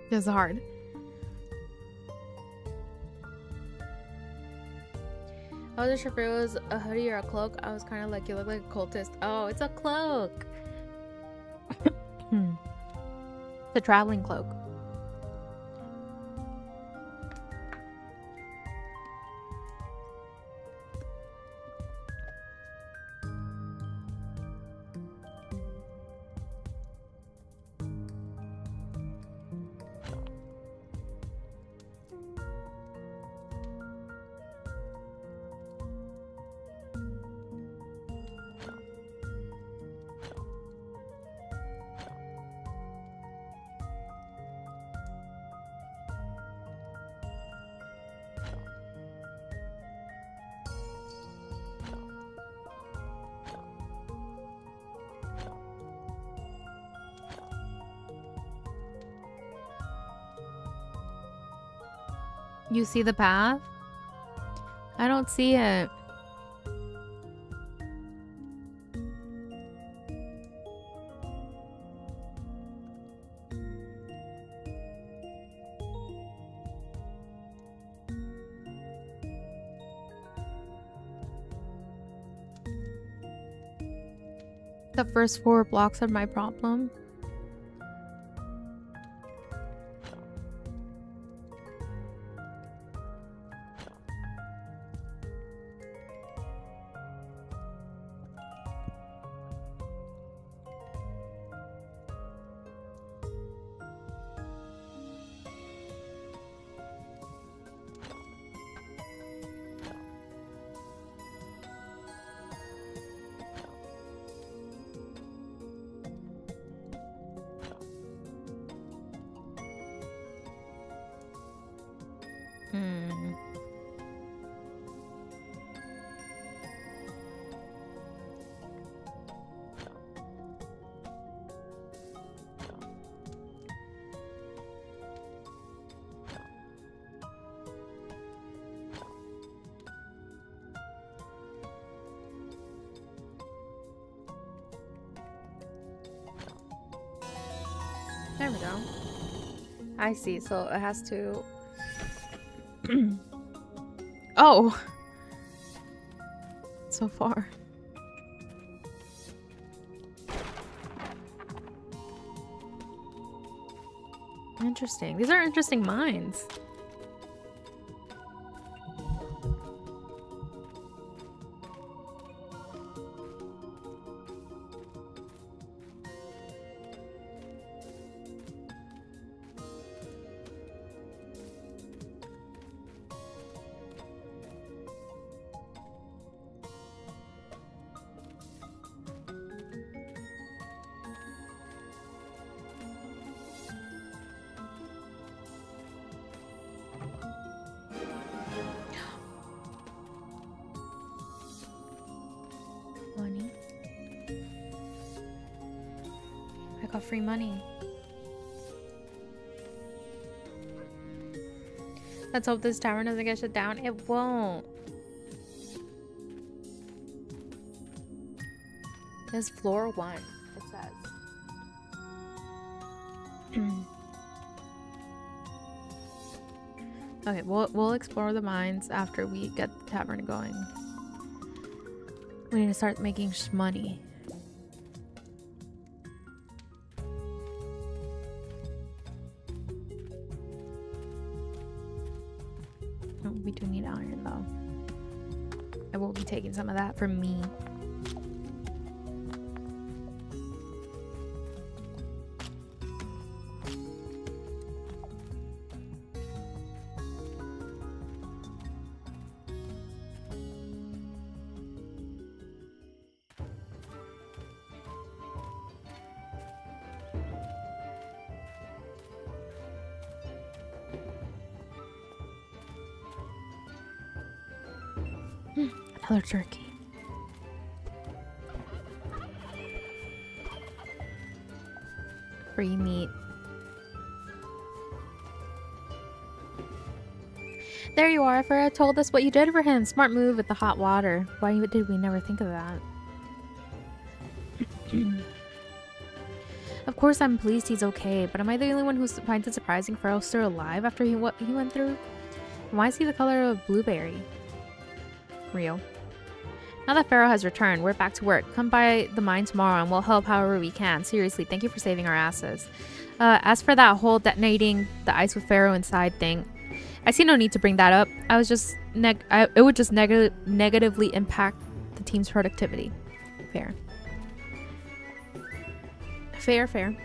This is hard. I wasn't sure if it was a hoodie or a cloak. I was kind of like, you look like a cultist. Oh, it's a cloak. The traveling cloak. You see the path? I don't see it. The first 4 blocks are my problem. There we go. I see, so it has to... Oh! So far. Interesting. These are interesting mines. Money. I got free money. Let's hope this tavern doesn't get shut down. It won't. This is floor 1, it says. Okay, we'll explore the mines after we get the tavern going. We need to start making money. Oh, we do need iron though. I will be taking some of that for me. Another turkey. Free meat. There you are. Farah told us what you did for him. Smart move with the hot water. Why did we never think of that? Of course I'm pleased he's okay, but am I the only one who finds it surprising Farrell's still alive after what he went through? And why is he the color of blueberry? Real. Now that Pharaoh has returned, we're back to work. Come by the mine tomorrow and we'll help however we can. Seriously, thank you for saving our asses. As for that whole detonating the ice with Pharaoh inside thing, I see no need to bring that up. I was just it would just negatively impact the team's productivity. Fair. Fair.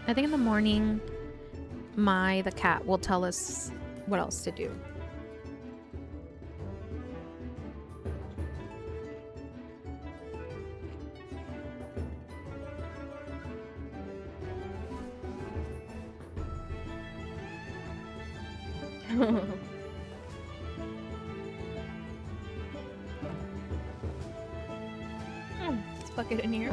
I think in the morning, the cat will tell us what else to do. Let's fuck it in here.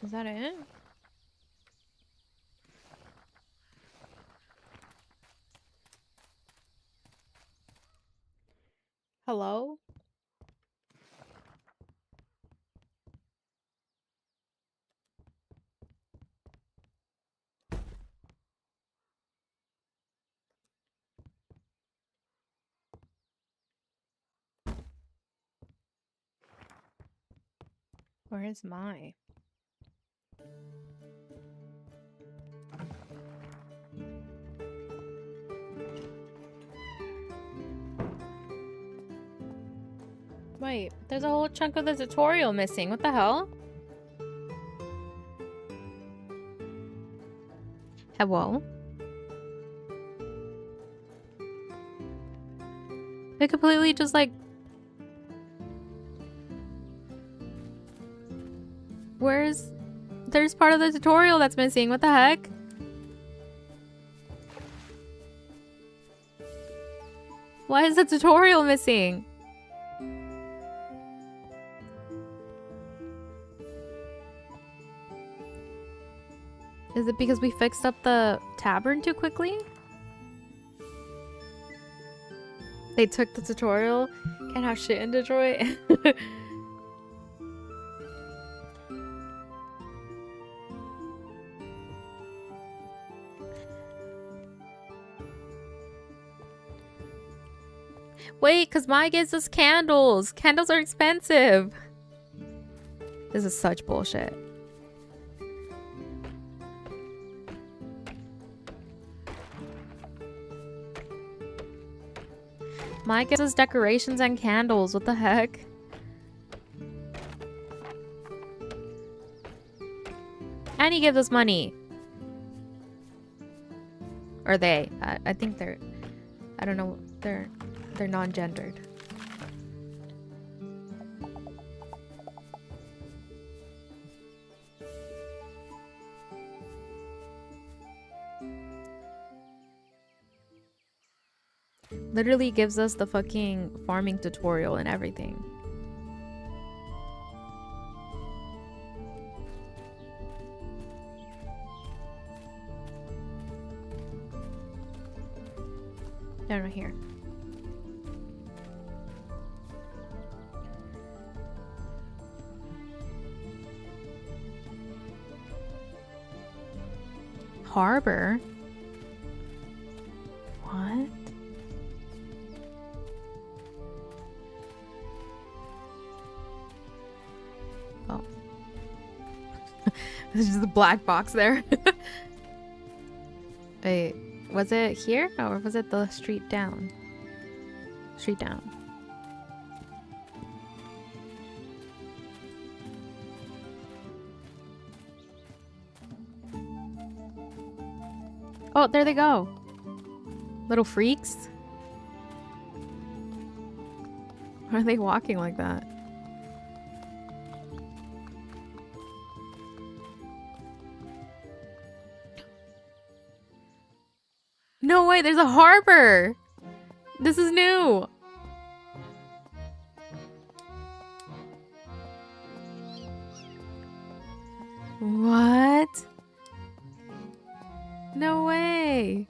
Is that it? Hello? Where is my? Wait, there's a whole chunk of the tutorial missing. What the hell? Hello? They completely just like... There's part of the tutorial that's missing. What the heck? Why is the tutorial missing? Is it because we fixed up the tavern too quickly? They took the tutorial. Can't have shit in Detroit. Wait, because Maya gives us candles. Candles are expensive. This is such bullshit. Maya gives us decorations and candles. What the heck? And he gives us money. Or they. I think they're... I don't know. They're non-gendered. Literally gives us the fucking farming tutorial and everything. No, right here. Harbor? What? Oh. There's just a black box there. Wait, was it here? Or was it the street down? Street down. Oh, there they go. Little freaks. Why are they walking like that? No way, there's a harbor. This is new. What? No way.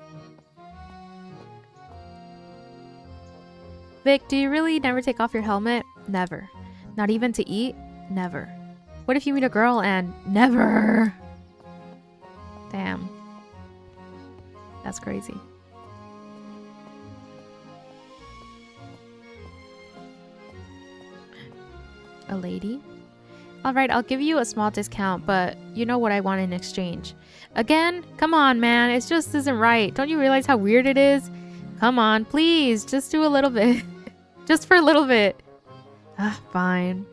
Vic, do you really never take off your helmet? Never. Not even to eat? Never. What if you meet a girl and never? Damn. That's crazy. A lady? Alright, I'll give you a small discount, but you know what I want in exchange. Again? Come on, man. It just isn't right. Don't you realize how weird it is? Come on, please. Just do a little bit. Just for a little bit. Ah, fine.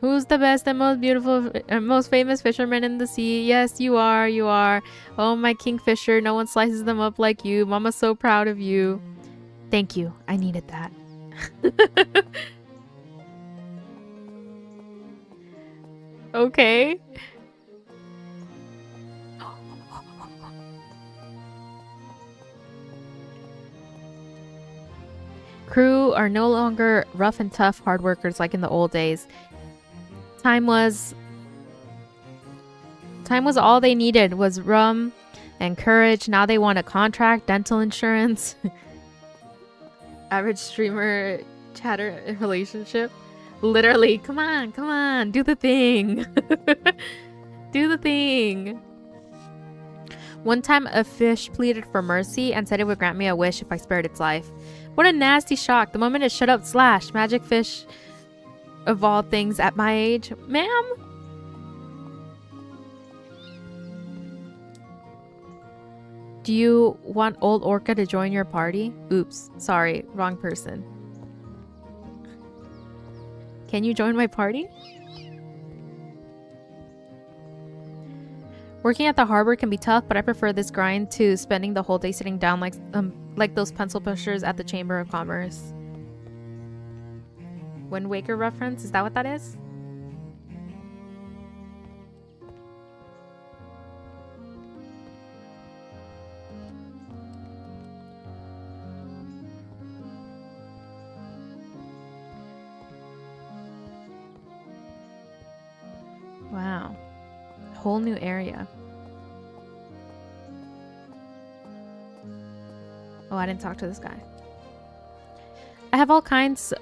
Who's the best and most beautiful, most famous fisherman in the sea? Yes, you are. You are. Oh, my kingfisher. No one slices them up like you. Mama's so proud of you. Thank you. I needed that. Okay. Crew are no longer rough and tough hard workers like in the old days. Time was all they needed was rum and courage. Now they want a contract, dental insurance. Average streamer chatter relationship. Literally, come on, do the thing. Do the thing. One time a fish pleaded for mercy and said it would grant me a wish if I spared its life. What a nasty shock. The moment it shut up, slash, magic fish of all things at my age. Ma'am? Do you want old Orca to join your party? Oops, sorry, wrong person. Can you join my party? Working at the harbor can be tough, but I prefer this grind to spending the whole day sitting down like those pencil pushers at the Chamber of Commerce. Wind Waker reference? Is that what that is? Wow. Whole new area. Oh, I didn't talk to this guy. I have all kinds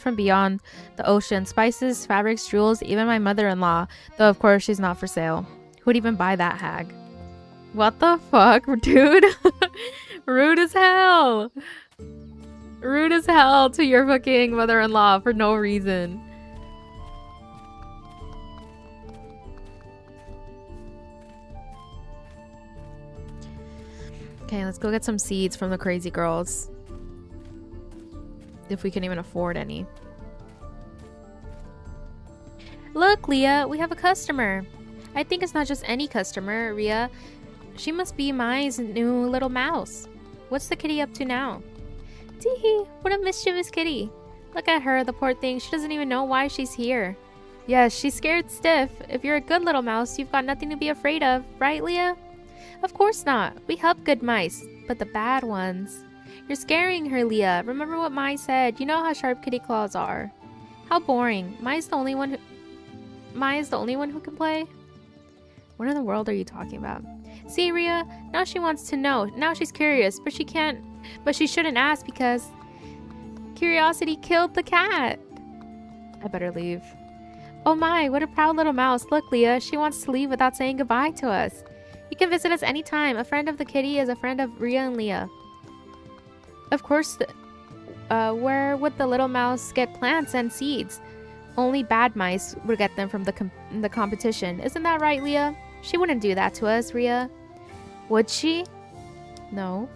from beyond the ocean. Spices, fabrics, jewels, even my mother-in-law. Though, of course, she's not for sale. Who'd even buy that hag? What the fuck, dude? Rude as hell. Rude as hell to your fucking mother-in-law for no reason. Okay, let's go get some seeds from the crazy girls. If we can even afford any. Look, Leah, we have a customer. I think it's not just any customer, Rhea. She must be Mai's new little mouse. What's the kitty up to now? Teehee, what a mischievous kitty. Look at her, the poor thing. She doesn't even know why she's here. Yes, she's scared stiff. If you're a good little mouse, you've got nothing to be afraid of. Right, Leah? Of course not. We help good mice, but the bad ones. You're scaring her, Leah. Remember what Mai said. You know how sharp kitty claws are. How boring. Mai is the only one who can play? What in the world are you talking about? See, Rhea, now she wants to know. Now she's curious, but she shouldn't ask because curiosity killed the cat. I better leave. Oh my, what a proud little mouse. Look, Leah, she wants to leave without saying goodbye to us. You can visit us anytime. A friend of the kitty is a friend of Rhea and Leah. Of course, where would the little mouse get plants and seeds? Only bad mice would get them from the competition. Isn't that right, Leah? She wouldn't do that to us, Rhea. Would she? No.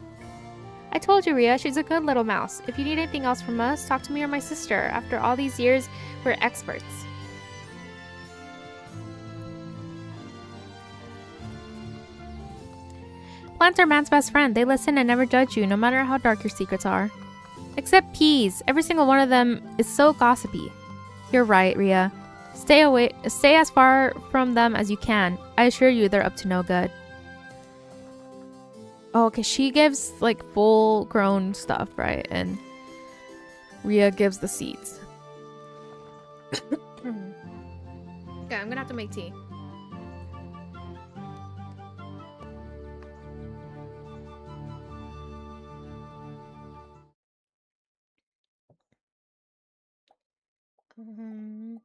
I told you, Rhea, she's a good little mouse. If you need anything else from us, talk to me or my sister. After all these years, we're experts. Plants are man's best friend. They listen and never judge you, no matter how dark your secrets are. Except peas. Every single one of them is so gossipy. You're right, Rhea. Stay as far from them as you can. I assure you they're up to no good. Oh, okay, she gives like full grown stuff, right? And Rhea gives the seeds. Okay, I'm gonna have to make tea. Um,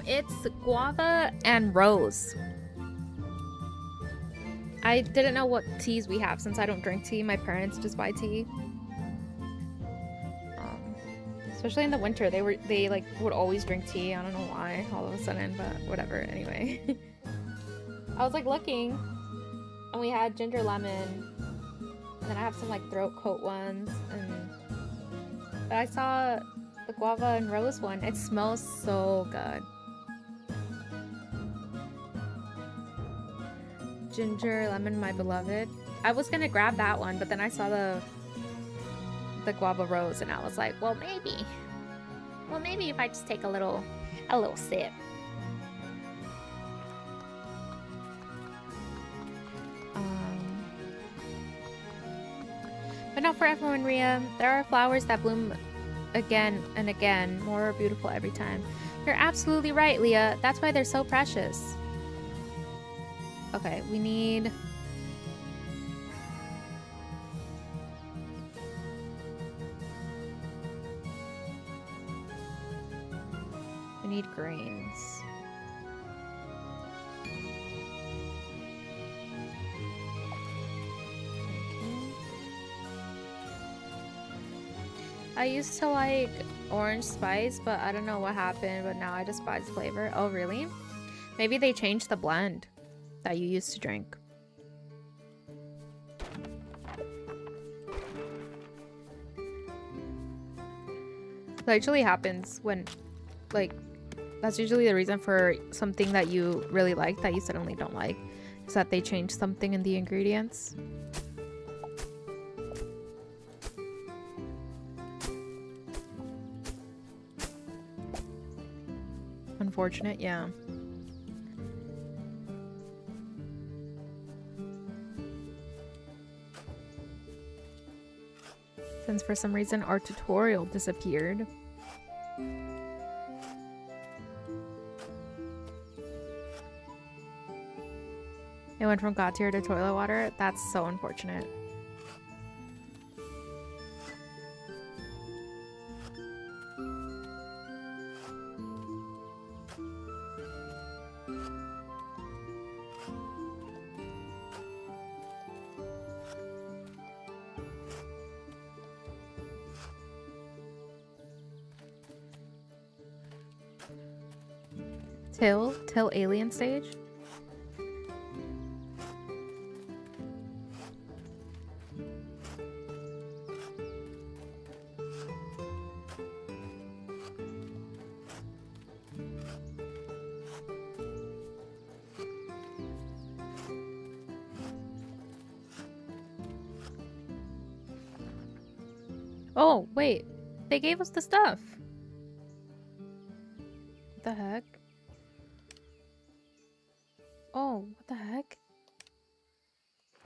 It's guava and rose. I didn't know what teas we have since I don't drink tea. My parents just buy tea. Especially in the winter, they like would always drink tea. I don't know why all of a sudden, but whatever. Anyway, I was like looking, and we had ginger lemon, and then I have some like throat coat ones, but I saw the guava and rose one. It smells so good. Ginger lemon, my beloved. I was gonna grab that one, but then I saw the guava rose, and I was like, well, maybe if I just take a little sip. But not for everyone, Ria. There are flowers that bloom again and again, more beautiful every time. You're absolutely right, Leah. That's why they're so precious. Okay, we need... We need grains. I used to like orange spice, but I don't know what happened, but now I despise flavor. Oh, really? Maybe they changed the blend that you used to drink. That usually happens when, like, that's usually the reason for something that you really like that you suddenly don't like, is that they change something in the ingredients. Unfortunate, yeah. Since for some reason our tutorial disappeared. It went from God tier to toilet water. That's so unfortunate. Till alien stage? Oh, wait. They gave us the stuff. What the heck? Oh, what the heck?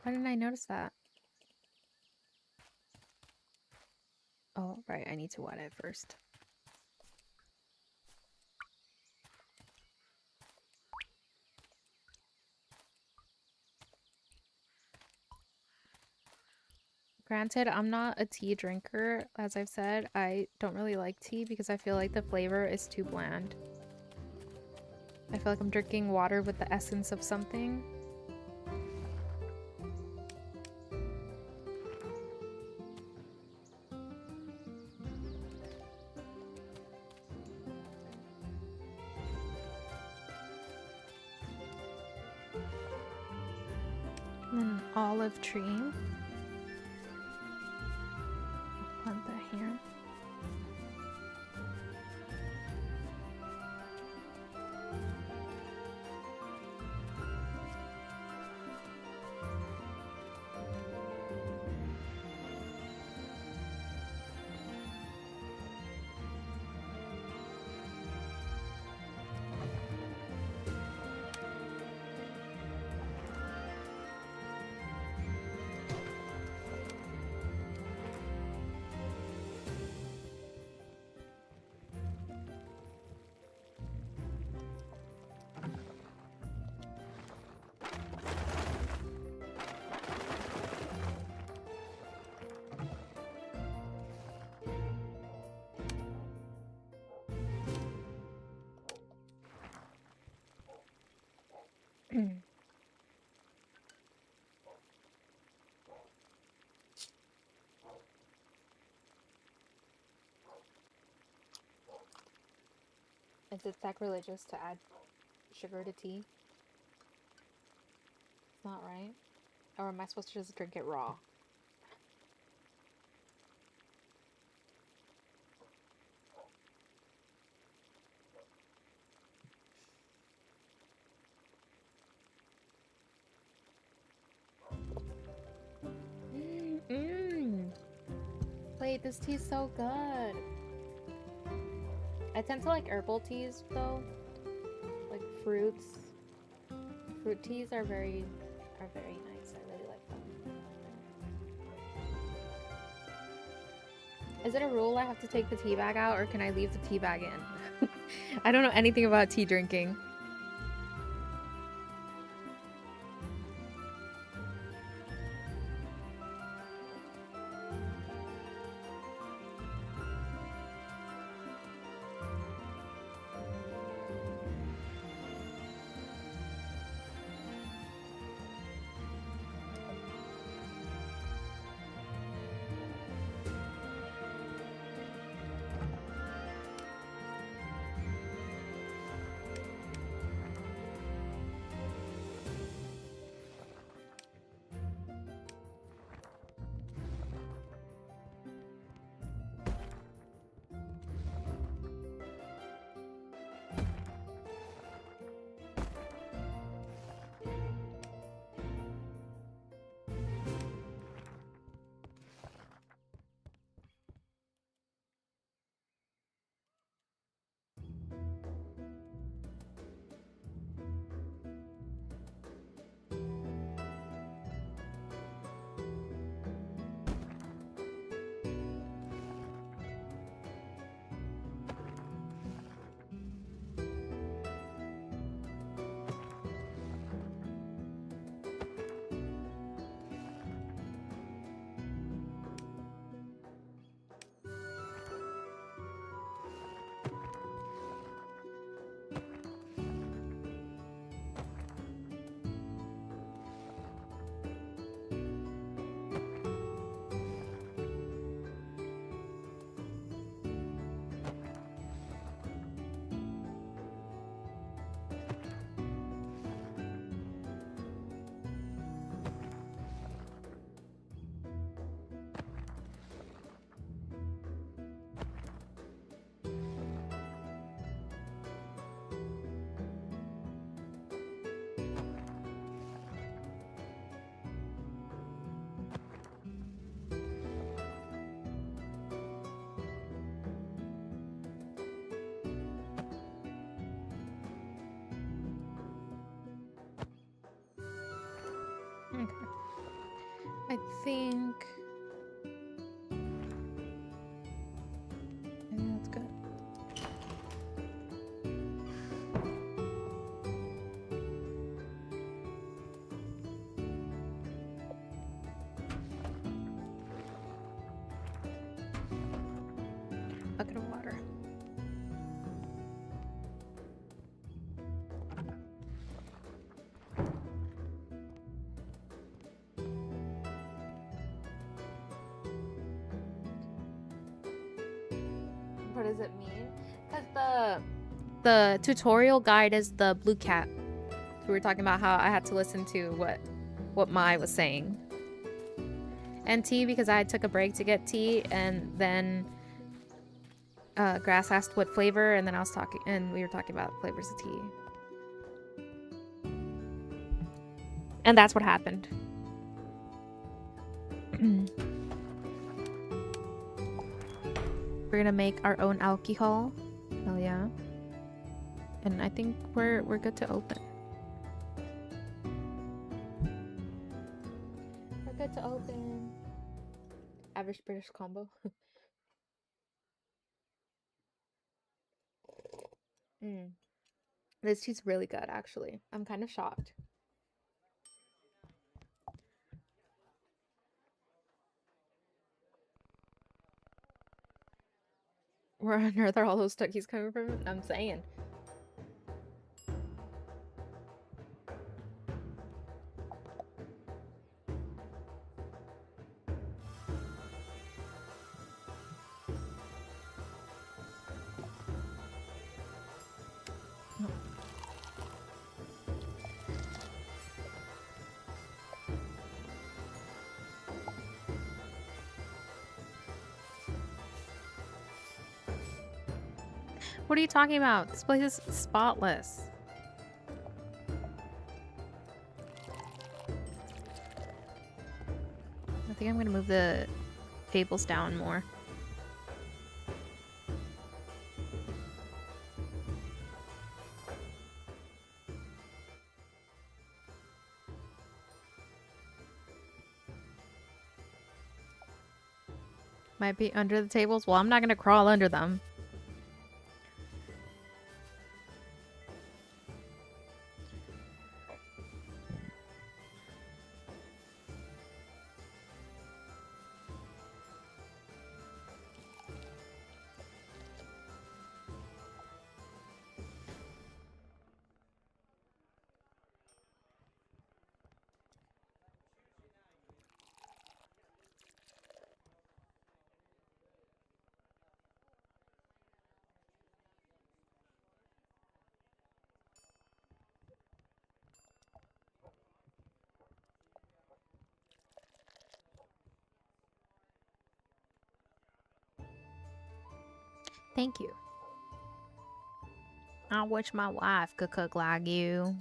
Why didn't I notice that? Oh, right. I need to wet it first. Granted, I'm not a tea drinker. As I've said, I don't really like tea because I feel like the flavor is too bland. I feel like I'm drinking water with the essence of something. An olive tree. Plant that here. Is it sacrilegious to add sugar to tea? It's not, right? Or am I supposed to just drink it raw? Mmm. Wait, this tea is so good. I tend to like herbal teas though. Like fruits. Fruit teas are very nice. I really like them. Is it a rule I have to take the tea bag out, or can I leave the tea bag in? I don't know anything about tea drinking. Okay. I think... yeah, that's good. Bucket of water. What does it mean? Because the tutorial guide is the blue cat. So we were talking about how I had to listen to what Mai was saying. And tea because I took a break to get tea, and then Grass asked what flavor, and then I was talking, and we were talking about flavors of tea. And that's what happened. We're gonna make our own alcohol. Hell yeah. And I think we're good to open. We're good to open. Average British combo. This tea's really good, actually. I'm kind of shocked. Where on earth are all those cookies coming from? I'm saying. What are you talking about? This place is spotless. I think I'm gonna move the tables down more. Might be under the tables. Well, I'm not gonna crawl under them. Thank you. I wish my wife could cook like you.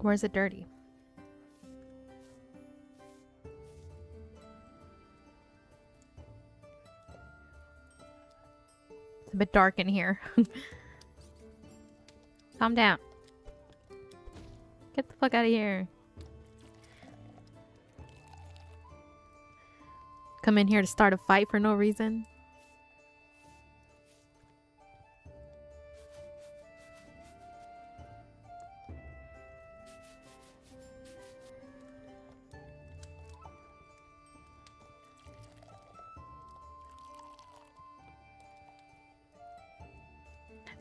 Where's it dirty? It's a bit dark in here. Calm down. Get the fuck out of here. Come in here to start a fight for no reason.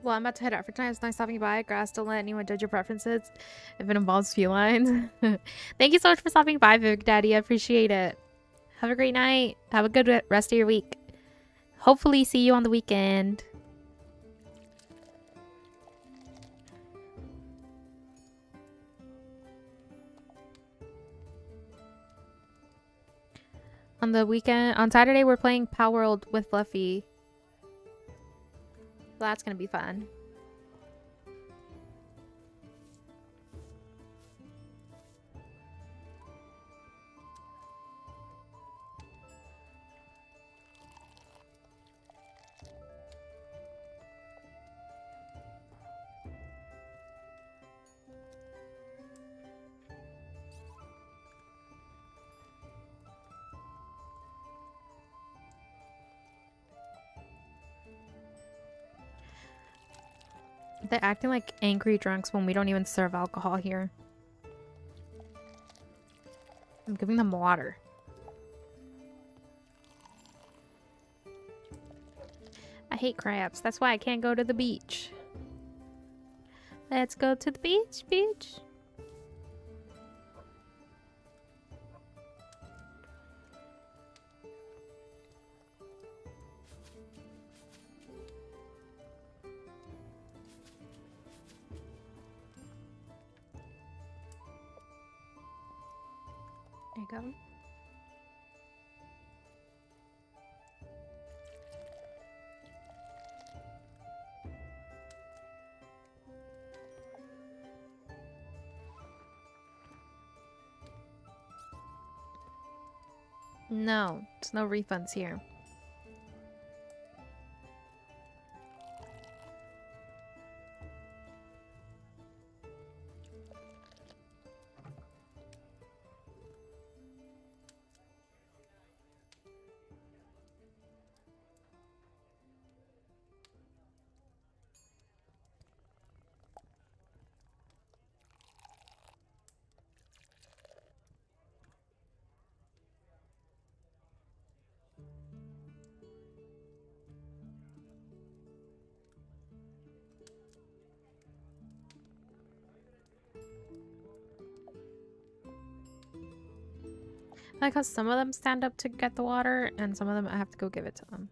Well, I'm about to head out for tonight. It's nice stopping by. Grass, don't let anyone judge your preferences if it involves felines. Thank you so much for stopping by, Vivic Daddy. I appreciate it. Have a great night. Have a good rest of your week. Hopefully see you on the weekend. On the weekend, on Saturday, we're playing Power World with Fluffy. That's gonna be fun. They're acting like angry drunks when we don't even serve alcohol here. I'm giving them water. I hate crabs. That's why I can't go to the beach. Let's go to the beach, beach. There you go. No, there's no refunds here. I like how some of them stand up to get the water, and some of them I have to go give it to them.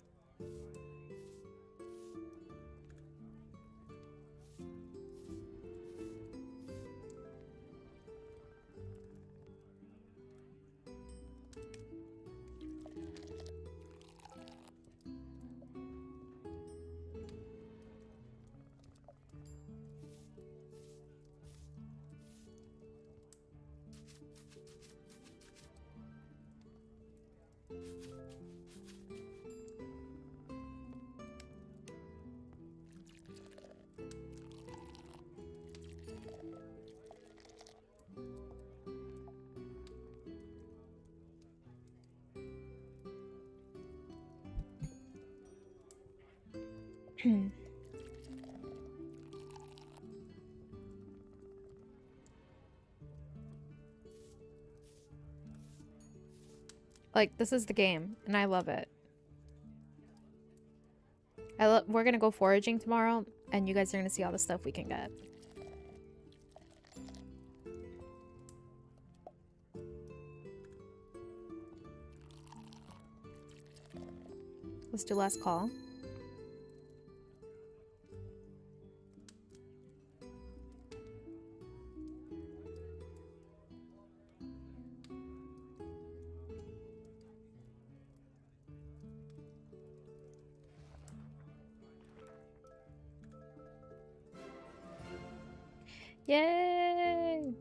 Like, this is the game, and I love it. We're gonna go foraging tomorrow, and you guys are gonna see all the stuff we can get. Let's do last call. Yay!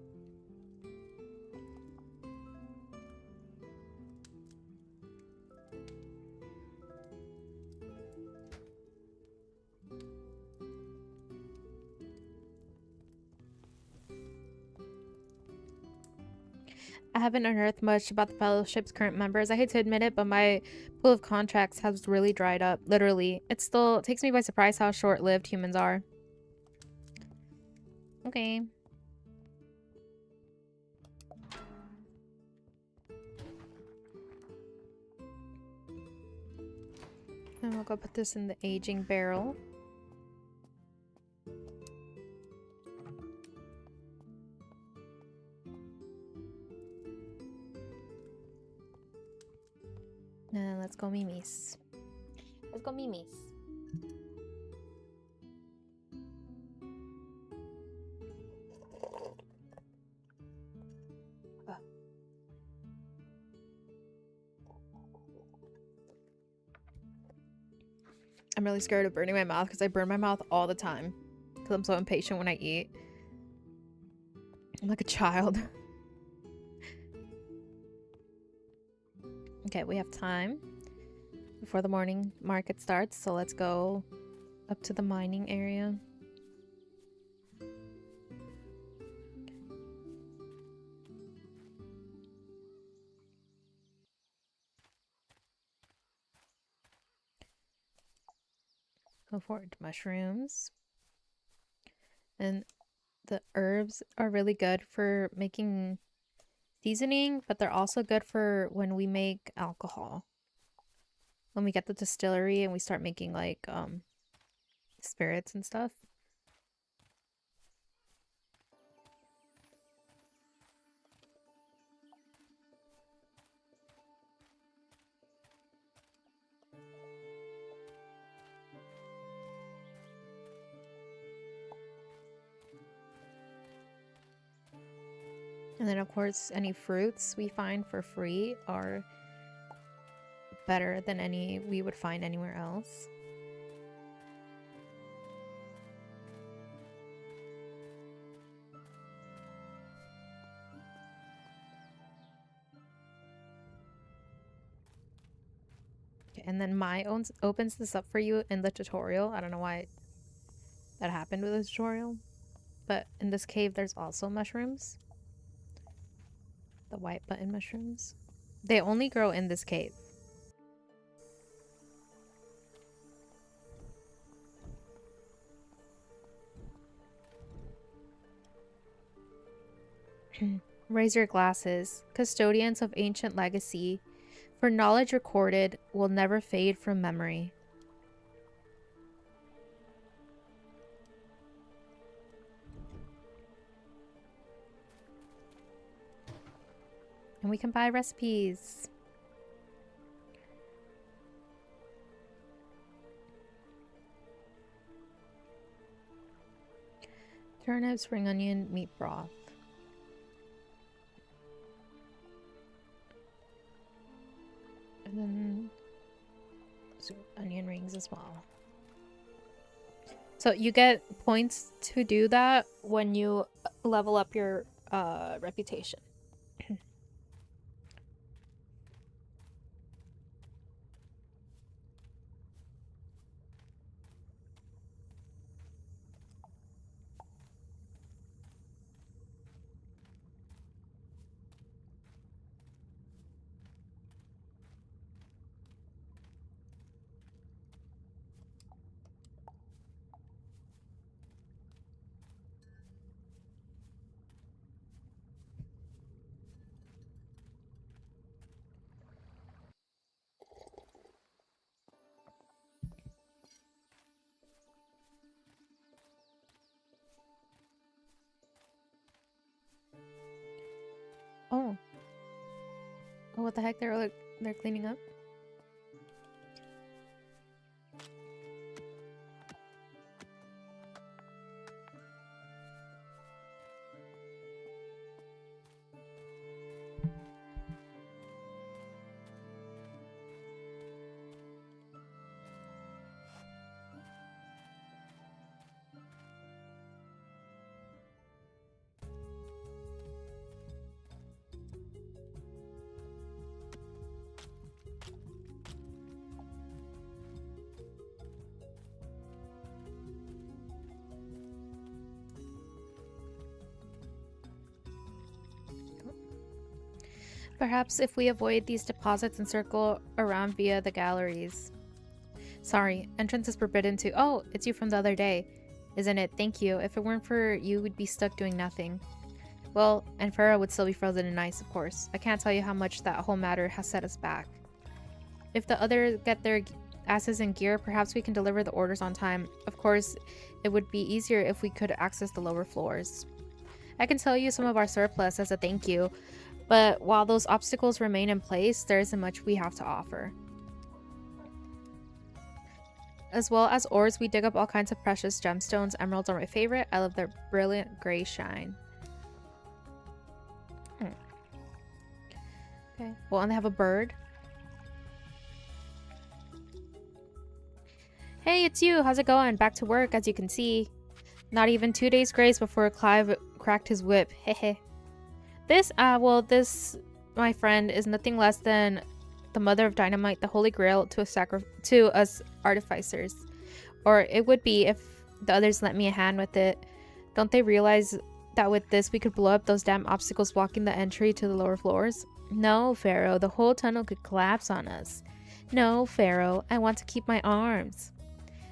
I haven't unearthed much about the fellowship's current members. I hate to admit it, but my pool of contracts has really dried up. Literally. It still takes me by surprise how short-lived humans are. Okay. And we'll go put this in the aging barrel. And let's go mimis. Let's go mimis. I'm really scared of burning my mouth because I burn my mouth all the time because I'm so impatient when I eat. I'm like a child. Okay, we have time before the morning market starts, so let's go up to the mining area. Go forward to mushrooms. And the herbs are really good for making seasoning, but they're also good for when we make alcohol. When we get the distillery and we start making like spirits and stuff. And then of course any fruits we find for free are better than any we would find anywhere else. Okay, and then my opens this up for you in the tutorial. I don't know why that happened with the tutorial, but in this cave there's also mushrooms. The white button mushrooms. They only grow in this cave. Raise your glasses, custodians of ancient legacy, for knowledge recorded will never fade from memory. And we can buy recipes. Turnip, spring onion, meat broth. And then onion rings as well. So you get points to do that when you level up your reputation. Oh. Oh, what the heck? They're cleaning up? Perhaps if we avoid these deposits and circle around via the galleries. Sorry, entrance is forbidden to— Oh, it's you from the other day, isn't it? Thank you. If it weren't for you, we'd be stuck doing nothing. Well, and Farah would still be frozen in ice, of course. I can't tell you how much that whole matter has set us back. If the others get their asses in gear, perhaps we can deliver the orders on time. Of course, it would be easier if we could access the lower floors. I can sell you some of our surplus as a thank you, but while those obstacles remain in place, there isn't much we have to offer. As well as ores, we dig up all kinds of precious gemstones. Emeralds are my favorite. I love their brilliant gray shine. Okay. Well, and they have a bird. Hey, it's you. How's it going? Back to work, as you can see. Not even 2 days grace before Clive cracked his whip. Hehe. This, my friend, is nothing less than the mother of dynamite, the holy grail to us artificers. Or it would be if the others lent me a hand with it. Don't they realize that with this we could blow up those damn obstacles blocking the entry to the lower floors? No, Pharaoh, the whole tunnel could collapse on us. No, Pharaoh, I want to keep my arms.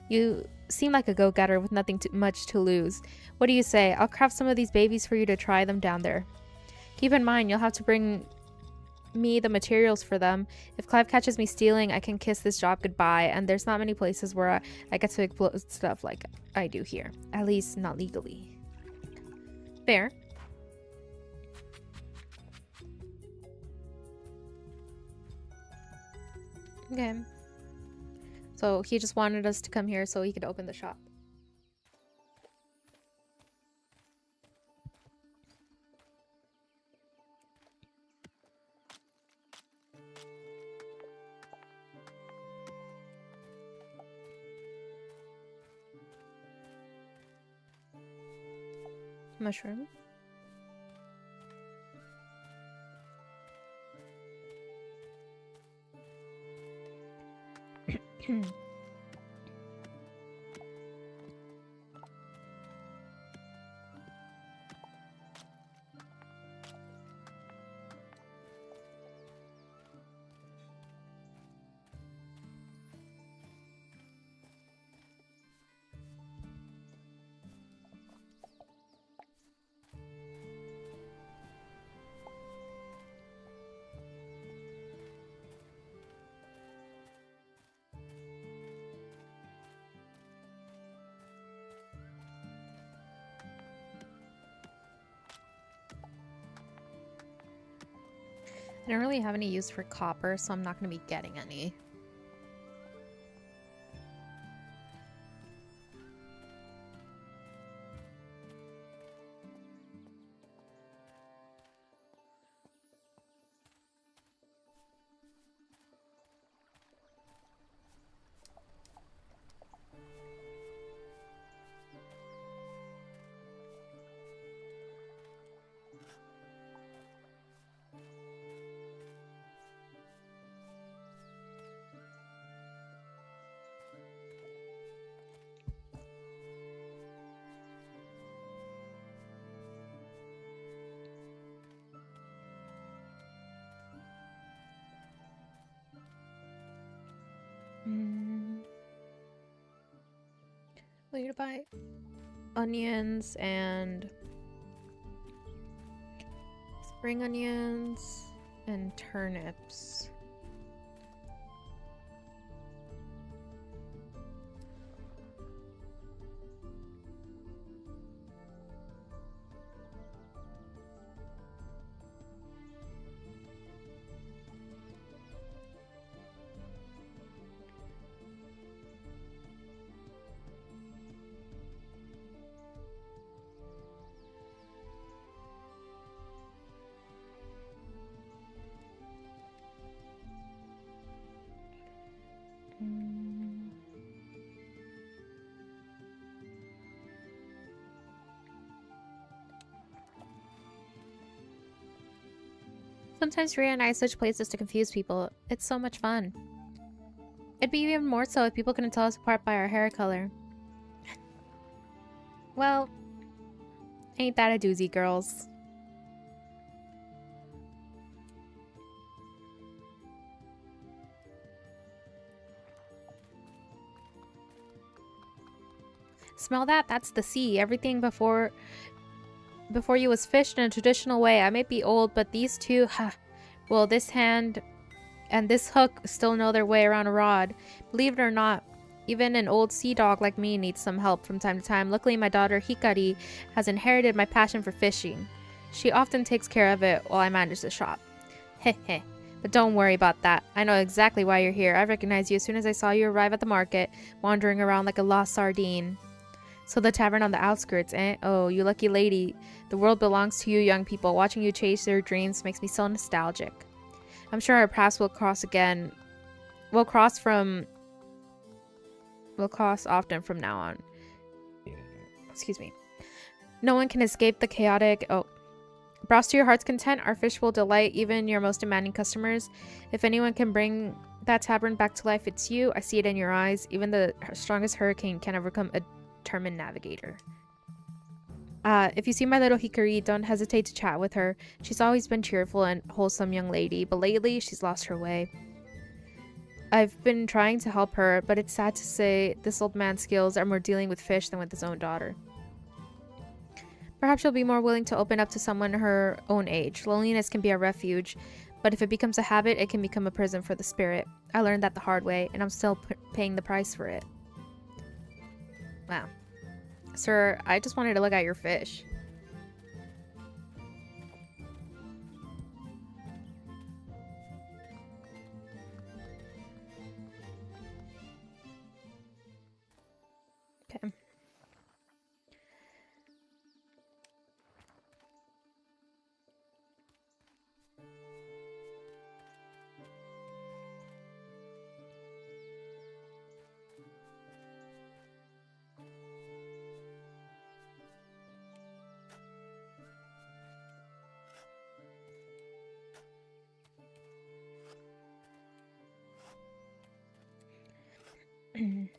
You seem like a go-getter with nothing much to lose. What do you say? I'll craft some of these babies for you to try them down there. Keep in mind, you'll have to bring me the materials for them. If Clive catches me stealing, I can kiss this job goodbye, and there's not many places where I get to explode stuff like I do here. At least, not legally. Fair. Okay. So he just wanted us to come here so he could open the shop. Mushroom. I don't really have any use for copper, so I'm not going to be getting any. Well, you to buy onions and spring onions and turnips. Sometimes Rhea and I switch places to confuse people. It's so much fun. It'd be even more so if people couldn't tell us apart by our hair color. Well, ain't that a doozy, girls? Smell that? That's the sea. Everything before you was fished in a traditional way. I may be old, but these two, well, this hand and this hook still know their way around a rod. Believe it or not, even an old sea dog like me needs some help from time to time. Luckily, my daughter Hikari has inherited my passion for fishing. She often takes care of it while I manage the shop. Heh heh. But don't worry about that. I know exactly why you're here. I recognized you as soon as I saw you arrive at the market, wandering around like a lost sardine. So the tavern on the outskirts, eh? Oh, you lucky lady. The world belongs to you young people. Watching you chase their dreams makes me so nostalgic. I'm sure our paths will cross again. We'll cross often from now on. Excuse me. No one can escape the chaotic... Oh. Browse to your heart's content. Our fish will delight even your most demanding customers. If anyone can bring that tavern back to life, it's you. I see it in your eyes. Even the strongest hurricane can overcome a determined navigator. If you see my little Hikari, don't hesitate to chat with her. She's always been cheerful and wholesome young lady, but lately she's lost her way. I've been trying to help her, but it's sad to say this old man's skills are more dealing with fish than with his own daughter. Perhaps she'll be more willing to open up to someone her own age. Loneliness can be a refuge, but if it becomes a habit, it can become a prison for the spirit. I learned that the hard way, and I'm still paying the price for it. Wow. Sir, I just wanted to look at your fish. Okay.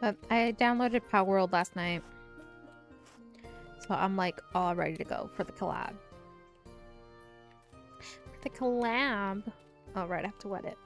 But I downloaded Power World last night. So I'm like all ready to go for the collab. For the collab. Oh, right, I have to wet it.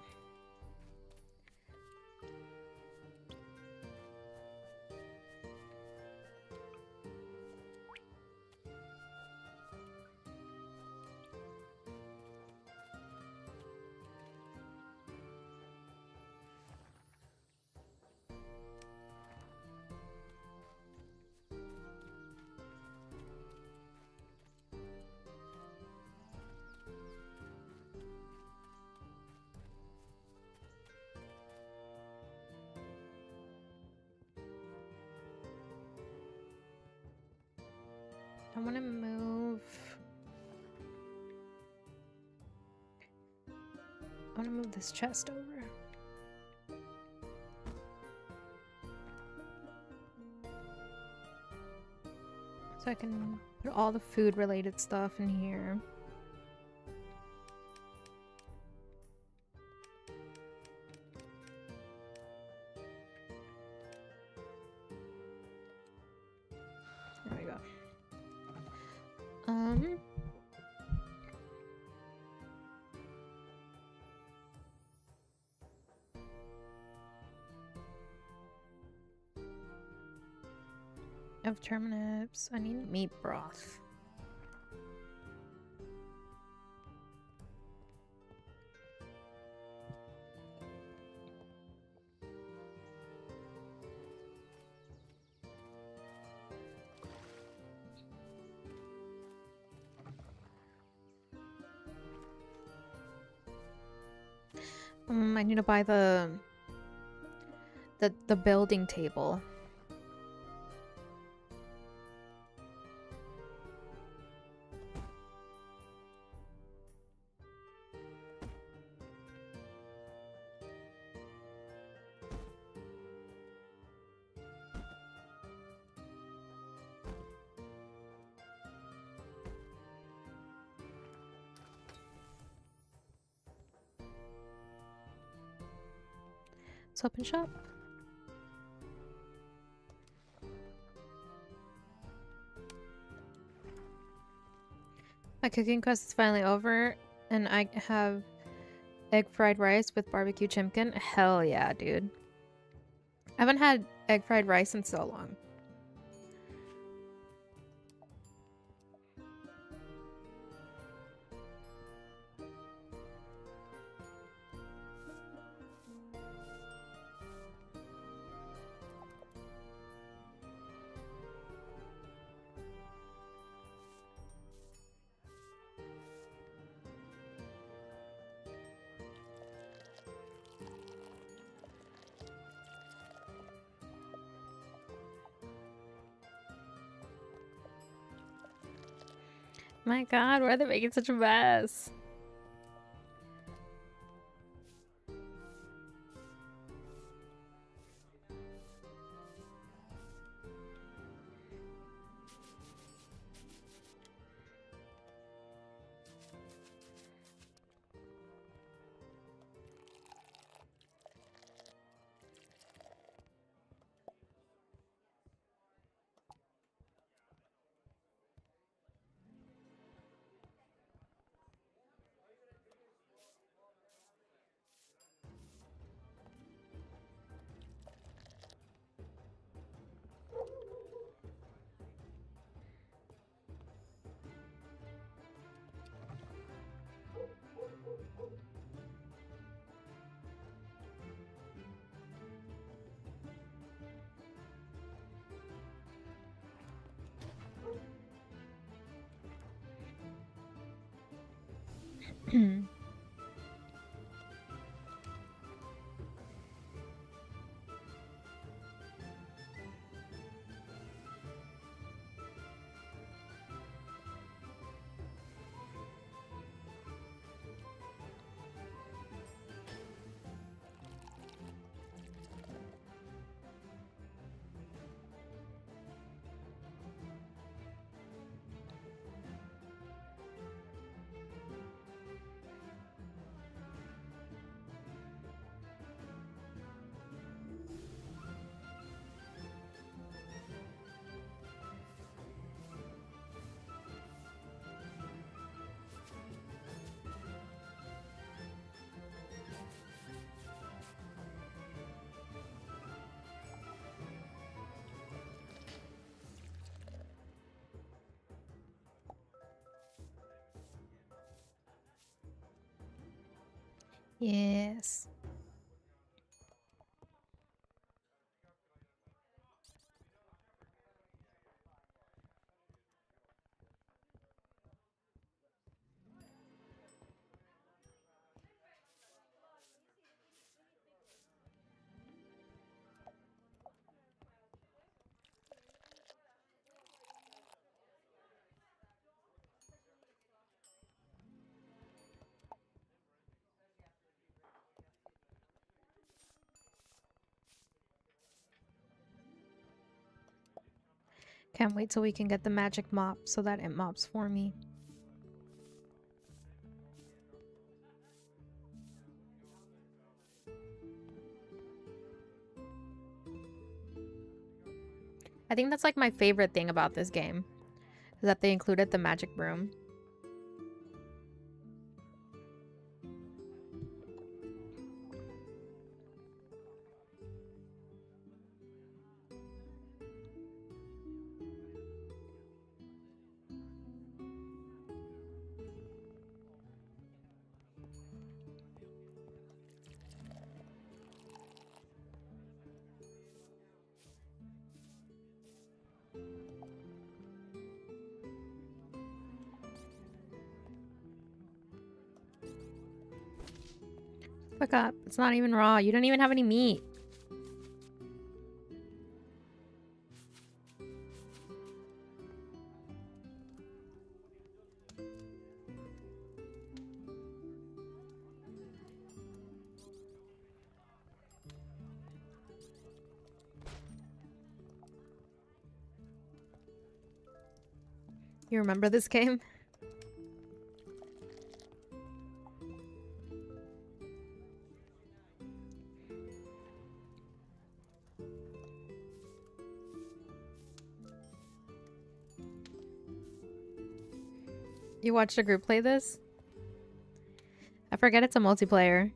I want to move. I want to move this chest over. So I can put all the food related stuff in here. There we go. Of turnips. I need meat broth. I need to buy the building table. Let's open shop. My cooking quest is finally over, and I have egg fried rice with barbecue chimkin. Hell yeah, dude. I haven't had egg fried rice in so long. My god, why are they making such a mess? Yes. Can't wait till we can get the magic mop so that it mops for me. I think that's like my favorite thing about this game, is that they included the magic broom. Fuck up. It's not even raw. You don't even have any meat. You remember this game? You watched a group play this? I forget it's a multiplayer.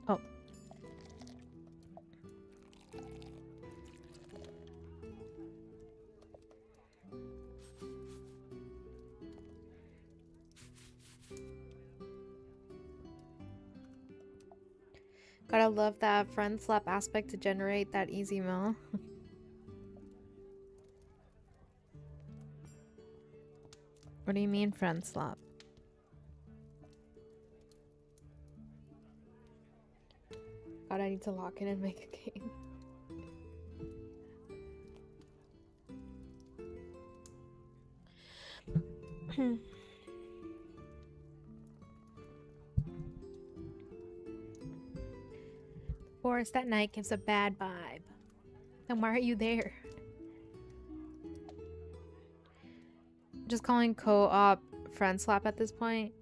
Oh. Gotta love that friend slap aspect to generate that easy mill. What do you mean friend slap? God, I need to lock in and make a game. Forest at night gives a bad vibe. Then why are you there? Just calling co-op friend slap at this point.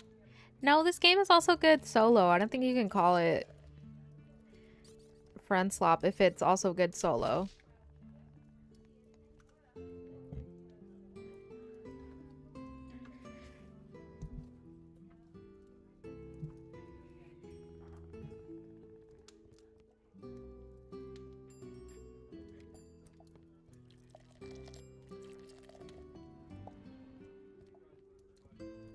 No, this game is also good solo. I don't think you can call it friend slap if it's also good solo.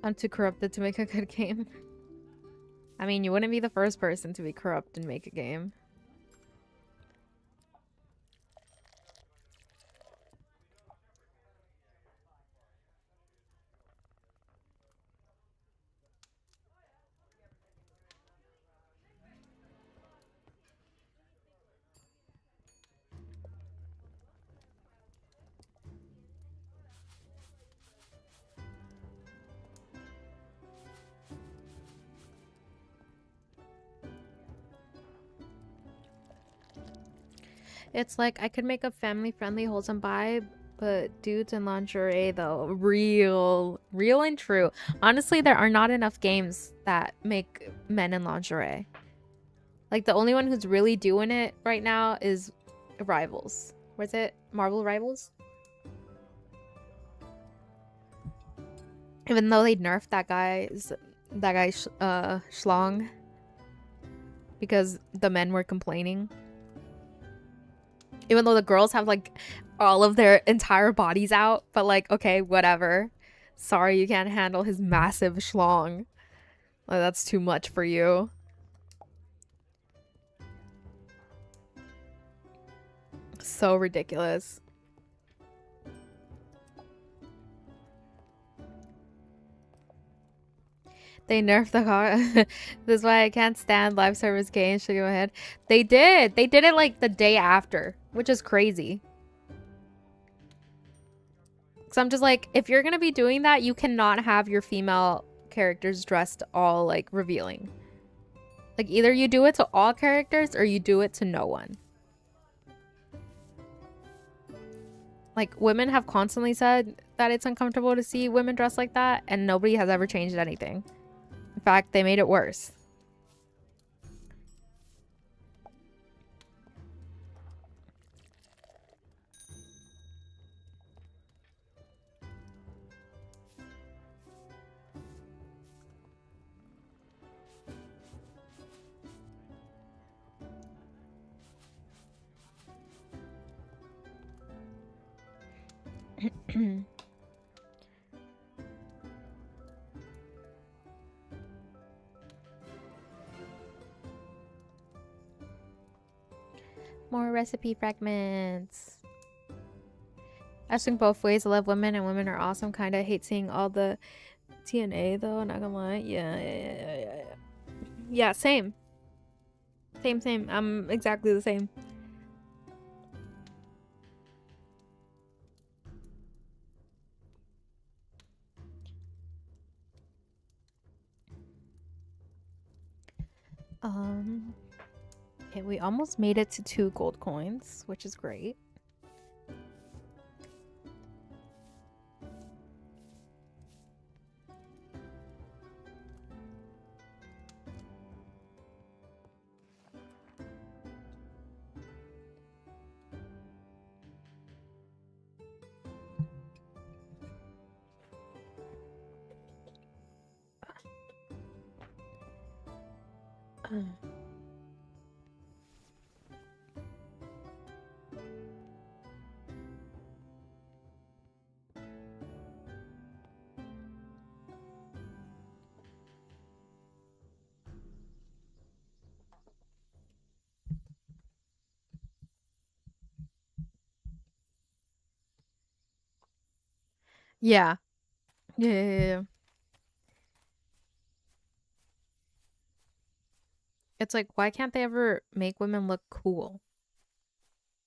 I'm too corrupted to make a good game. I mean, you wouldn't be the first person to be corrupt and make a game. It's like I could make a family-friendly, wholesome vibe, but dudes in lingerie though, real and true. Honestly, there are not enough games that make men in lingerie. Like the only one who's really doing it right now is Rivals. Was it Marvel Rivals? Even though they nerfed that guy Schlong because the men were complaining. Even though the girls have like all of their entire bodies out, but like, okay, whatever. Sorry, you can't handle his massive schlong. Like, that's too much for you. So ridiculous. They nerfed the car. This is why I can't stand live service games. Should go ahead. They did. They did it like the day after, which is crazy. So I'm just like, if you're gonna be doing that, you cannot have your female characters dressed all like revealing. Like either you do it to all characters or you do it to no one. Like women have constantly said that it's uncomfortable to see women dressed like that, and nobody has ever changed anything. In fact, they made it worse. More recipe fragments. I swing both ways. I love women and women are awesome. Kinda hate seeing all the TNA though, not gonna lie. Yeah, same. Same. I'm exactly the same. Okay, we almost made it to 2 gold coins, which is great. Yeah. Yeah. It's like, why can't they ever make women look cool?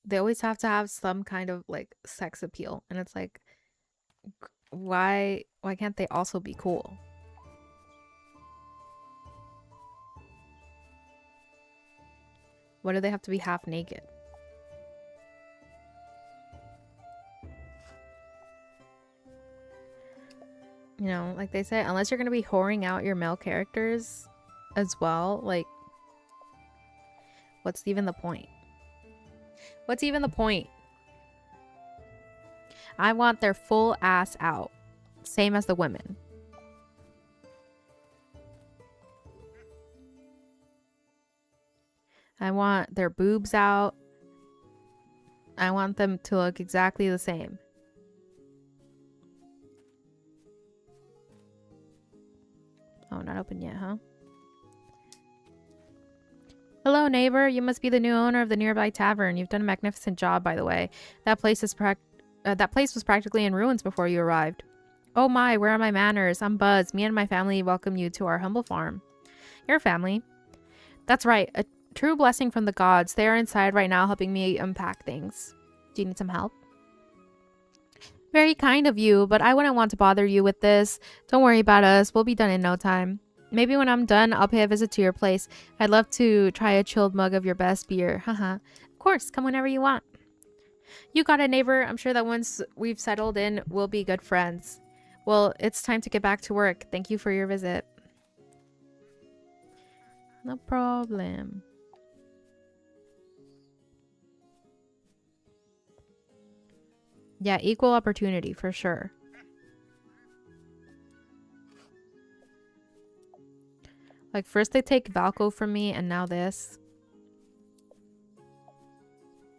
They always have to have some kind of like sex appeal, and it's like, why can't they also be cool? Why do they have to be half naked? You know, like they say, unless you're gonna be whoring out your male characters as well, like, what's even the point? What's even the point? I want their full ass out. Same as the women. I want their boobs out. I want them to look exactly the same. Oh, not open yet, huh? Hello, neighbor. You must be the new owner of the nearby tavern. You've done a magnificent job, by the way. That place was practically in ruins before you arrived. Oh my, where are my manners? I'm Buzz. Me and my family welcome you to our humble farm. Your family? That's right. A true blessing from the gods. They are inside right now helping me unpack things. Do you need some help? Very kind of you, but I wouldn't want to bother you with this. Don't worry about us. We'll be done in no time. Maybe when I'm done, I'll pay a visit to your place. I'd love to try a chilled mug of your best beer. Haha. Of course, come whenever you want. You got it, neighbor. I'm sure that once we've settled in, we'll be good friends. Well, it's time to get back to work. Thank you for your visit. No problem. Yeah, equal opportunity for sure. Like, first they take Valko from me, and now this.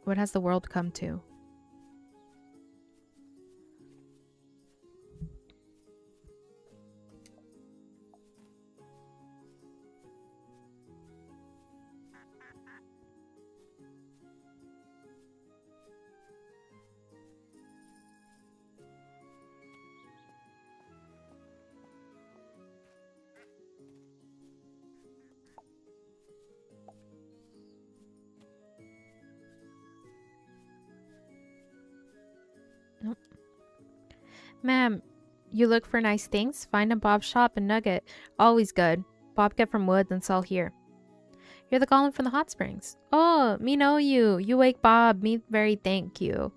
What has the world come to? Ma'am, you look for nice things? Find a Bob shop and Nugget. Always good. Bob get from woods and sell here. You're the golem from the hot springs. Oh, me know you. You wake Bob. Me very thank you.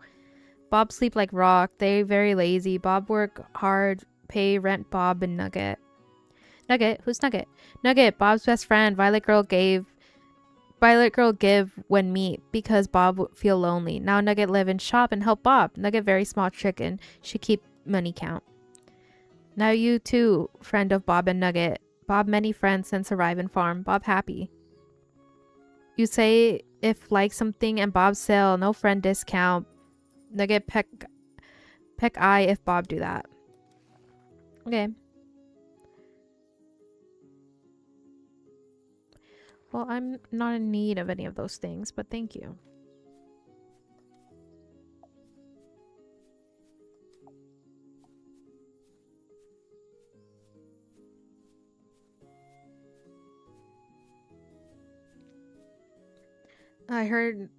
Bob sleep like rock. They very lazy. Bob work hard. Pay rent Bob and Nugget. Nugget? Who's Nugget? Nugget, Bob's best friend. Violet Girl give when meet because Bob would feel lonely. Now Nugget live in shop and help Bob. Nugget very small chicken. She keep money count. Now you too, friend of Bob and Nugget. Bob many friends since arriving farm. Bob happy. You say if like something and Bob sell, no friend discount. Nugget peck eye if Bob do that. Okay. Well, I'm not in need of any of those things, but thank you. I heard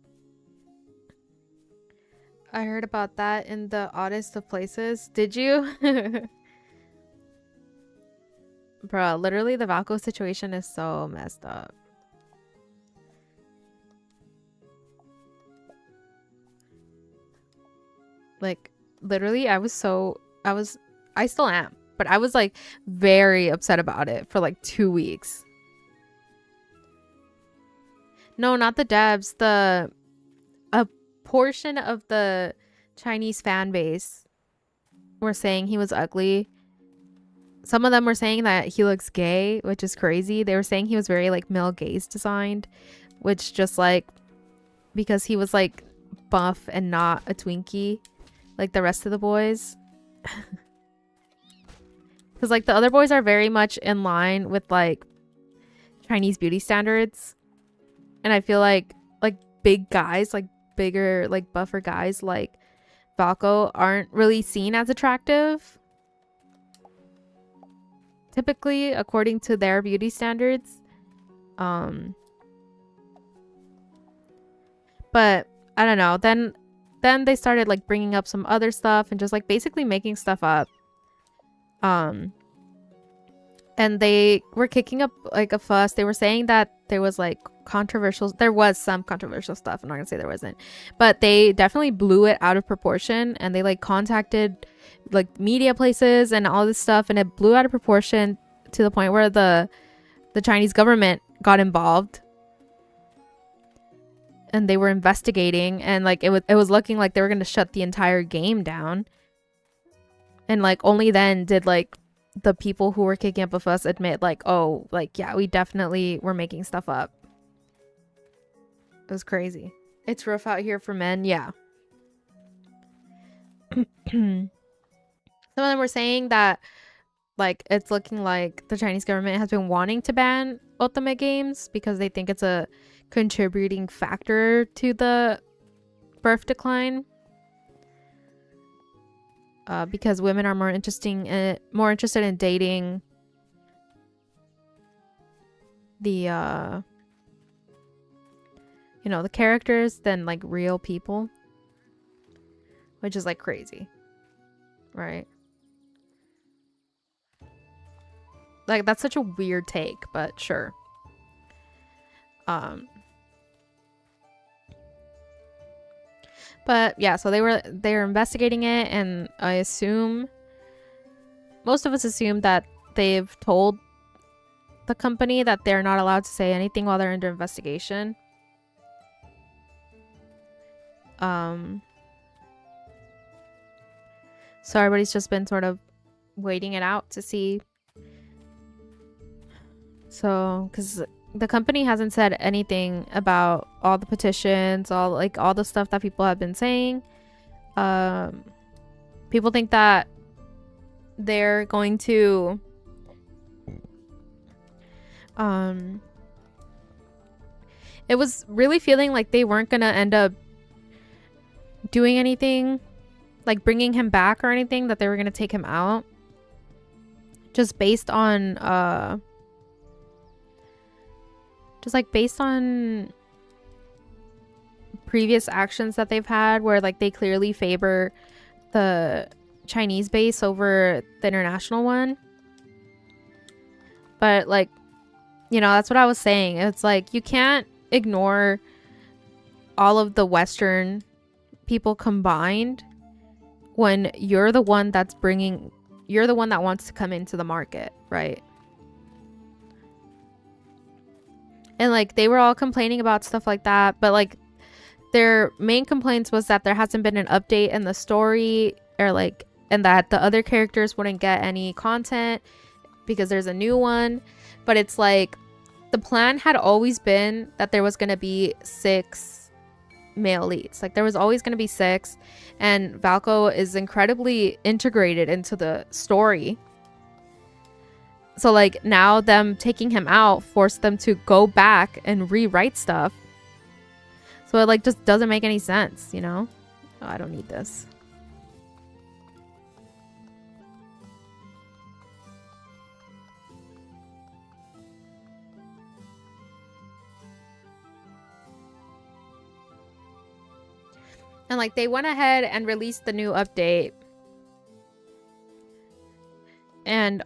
about that in the oddest of places. Did you? Bro, literally the Valko situation is so messed up. Like, literally, I still am, but I was like very upset about it for like 2 weeks. No, not the devs. A portion of the Chinese fan base were saying he was ugly. Some of them were saying that he looks gay, which is crazy. They were saying he was very like male gaze designed, which just like because he was like buff and not a Twinkie like the rest of the boys. Because like the other boys are very much in line with like Chinese beauty standards. And I feel like big guys, like bigger, like buffer guys like Valko aren't really seen as attractive. Typically, according to their beauty standards. But I don't know. Then they started like bringing up some other stuff and just like basically making stuff up. And they were kicking up like a fuss. They were saying that there was some controversial stuff. I'm not gonna say there wasn't, but they definitely blew it out of proportion, and they like contacted like media places and all this stuff, and it blew out of proportion to the point where the Chinese government got involved, and they were investigating, and like it was looking like they were gonna shut the entire game down. And like only then did like the people who were kicking up a fuss admit like, oh, like yeah, we definitely were making stuff up. It was crazy. It's rough out here for men. Yeah. Some of them were saying that like it's looking like the Chinese government has been wanting to ban ultimate games because they think it's a contributing factor to the birth decline. Because women are more interested in dating the the characters than like real people, which is like crazy, right? Like that's such a weird take, but sure. But yeah, so they were investigating it, and I assume most of us assume that they've told the company that they're not allowed to say anything while they're under investigation. So everybody's just been sort of waiting it out to see So, because the company hasn't said anything about all the petitions, all the stuff that people have been saying. People think that they're going to it was really feeling like they weren't gonna end up doing anything, like bringing him back or anything, that they were gonna take him out just based on previous actions that they've had, where like they clearly favor the Chinese base over the international one. But like, you know, that's what I was saying. It's like you can't ignore all of the Western people combined when you're the one that wants to come into the market, right? And like they were all complaining about stuff like that, but like their main complaints was that there hasn't been an update in the story, or like, and that the other characters wouldn't get any content because there's a new one. But it's like the plan had always been that there was going to be 6 male leads. Like there was always going to be 6, and Valko is incredibly integrated into the story. So like now them taking him out forced them to go back and rewrite stuff. So it like just doesn't make any sense, you know? Oh, I don't need this. And like they went ahead and released the new update. And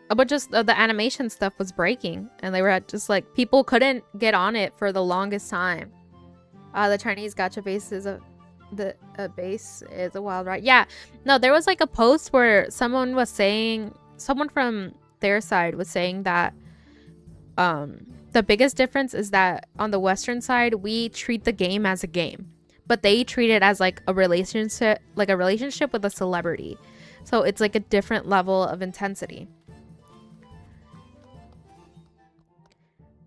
but just the animation stuff was breaking, and they were just like, people couldn't get on it for the longest time. The Chinese gacha base is a wild ride. Yeah, no, there was like a post where someone from their side was saying that the biggest difference is that on the Western side we treat the game as a game, but they treat it as like a relationship with a celebrity. So it's like a different level of intensity.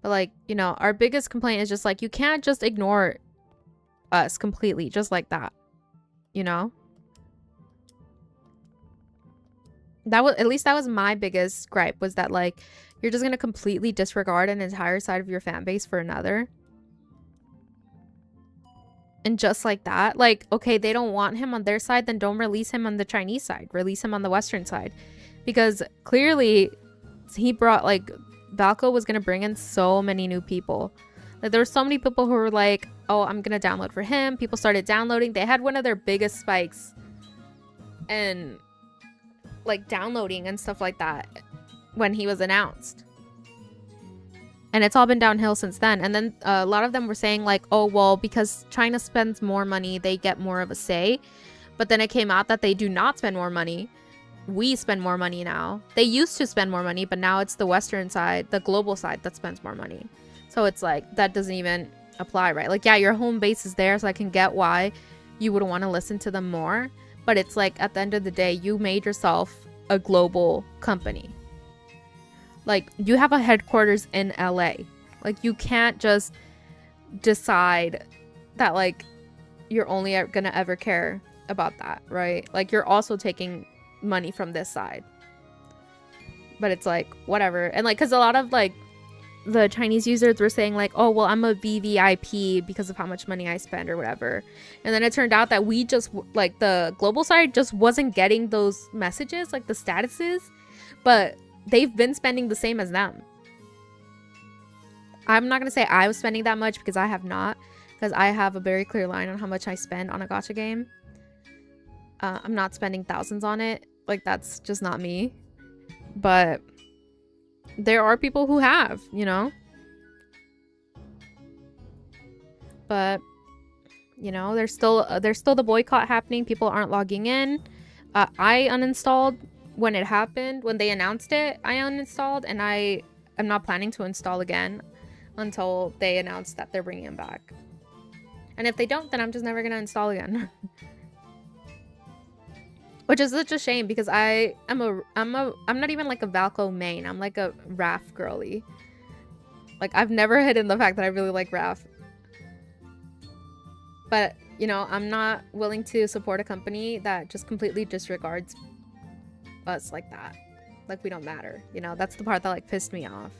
But like, you know, our biggest complaint is just like, you can't just ignore us completely just like that, you know? That was my biggest gripe, was that like you're just gonna completely disregard an entire side of your fan base for another. And just like that, like, okay, they don't want him on their side, then don't release him on the Chinese side, release him on the Western side. Because clearly he brought, like, Valko was gonna bring in so many new people. Like there were so many people who were like, oh, I'm gonna download for him. People started downloading. They had one of their biggest spikes and like downloading and stuff like that when he was announced. And it's all been downhill since then. And then a lot of them were saying like, oh, well, because China spends more money, they get more of a say. But then it came out that they do not spend more money. We spend more money now. They used to spend more money, but now it's the Western side, the global side, that spends more money. So it's like, that doesn't even apply, right? Like, yeah, your home base is there, so I can get why you would want to listen to them more. But it's like, at the end of the day, you made yourself a global company. Like, you have a headquarters in LA. Like, you can't just decide that, like, you're only gonna ever care about that, right? Like, you're also taking money from this side. But it's like, whatever. And like, because a lot of like the Chinese users were saying like, oh, well, I'm a VVIP because of how much money I spend or whatever. And then it turned out that we just, like, the global side just wasn't getting those messages, like the statuses, but they've been spending the same as them. I'm not gonna say I was spending that much, because I have not, because I have a very clear line on how much I spend on a gacha game. I'm not spending thousands on it. Like, that's just not me. But there are people who have, you know? But, you know, there's still the boycott happening. People aren't logging in. I uninstalled when it happened. When they announced it, I uninstalled. And I am not planning to install again until they announce that they're bringing him back. And if they don't, then I'm just never going to install again. Which is such a shame because I'm not even like a Valco main. I'm like a Raph girly. Like I've never hidden the fact that I really like Raph. But, you know, I'm not willing to support a company that just completely disregards us like that. Like we don't matter. You know, that's the part that like pissed me off.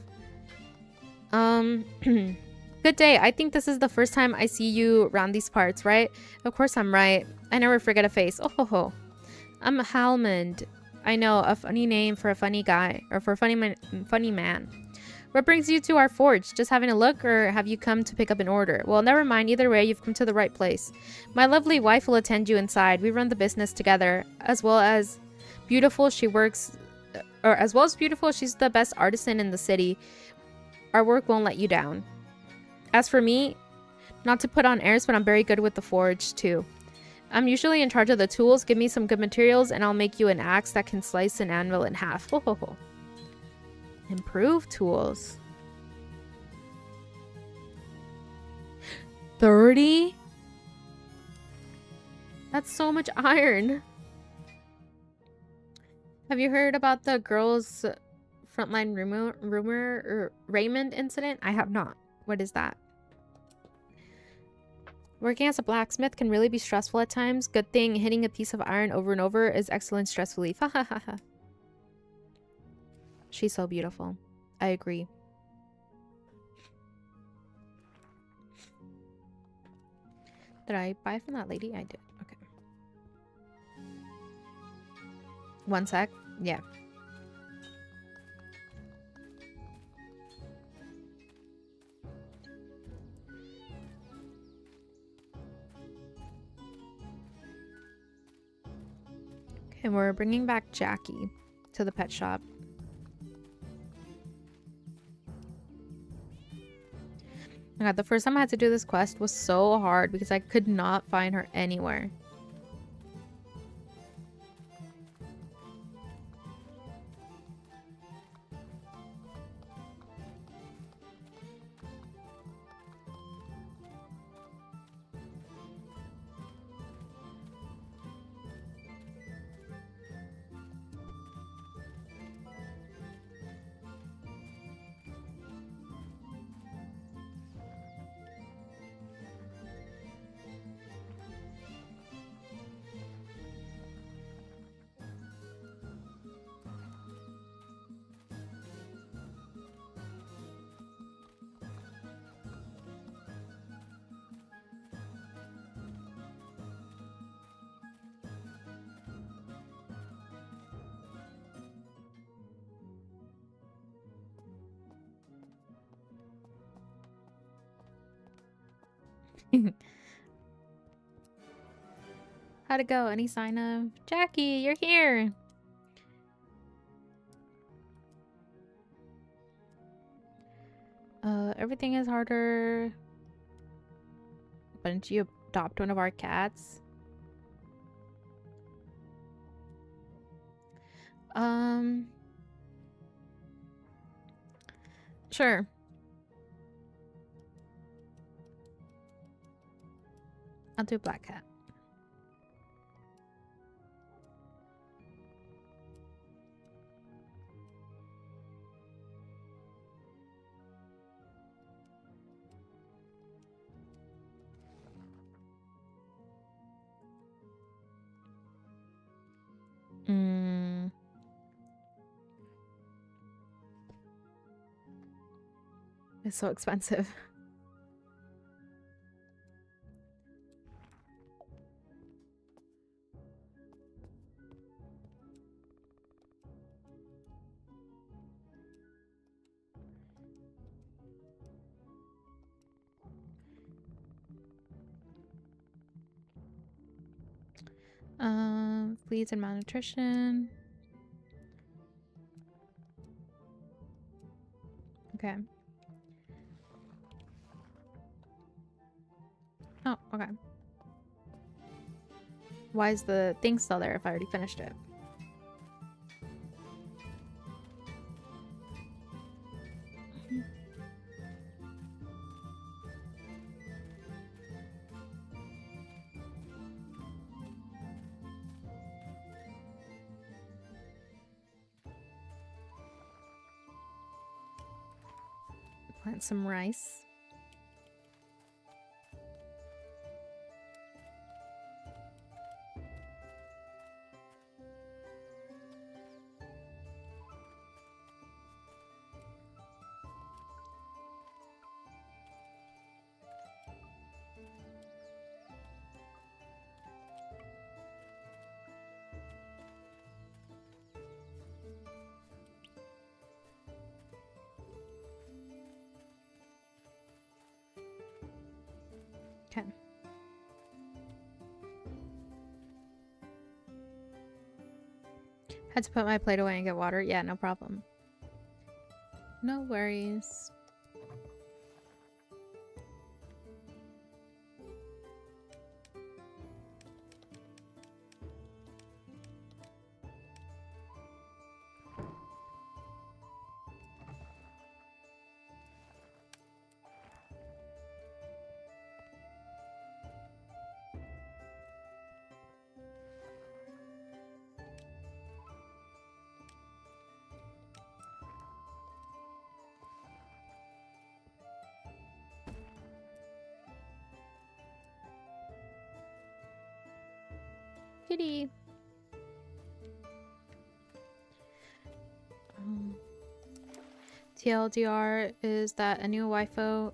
Good day. I think this is the first time I see you around these parts, right? Of course I'm right. I never forget a face. Oh ho ho. I'm Halmond. I know, a funny name for a funny guy, or for a funny man. What brings you to our forge? Just having a look, or have you come to pick up an order? Well, never mind. Either way, you've come to the right place. My lovely wife will attend you inside. We run the business together. As well as beautiful, she's the best artisan in the city. Our work won't let you down. As for me, not to put on airs, but I'm very good with the forge, too. I'm usually in charge of the tools. Give me some good materials and I'll make you an axe that can slice an anvil in half. Ho ho ho. Improved tools. 30? That's so much iron. Have you heard about the girls' frontline rumor or Raymond incident? I have not. What is that? Working as a blacksmith can really be stressful at times. Good thing hitting a piece of iron over and over is excellent stress relief. Ha ha ha ha. She's so beautiful. I agree. Did I buy from that lady? I did. Okay. One sec. Yeah. Okay, we're bringing back Jackie to the pet shop. Oh my god, the first time I had to do this quest was so hard because I could not find her anywhere. How'd it go? Any sign of Jackie? You're here. Everything is harder. Why don't you adopt one of our cats? Sure. I'll do black cat. It's so expensive. Fleas and malnutrition. Okay. Oh, okay. Why is the thing still there if I already finished it? plant some rice. Okay. Had to put my plate away and get water. Yeah, no problem. No worries. Kitty. TLDR is that a new waifu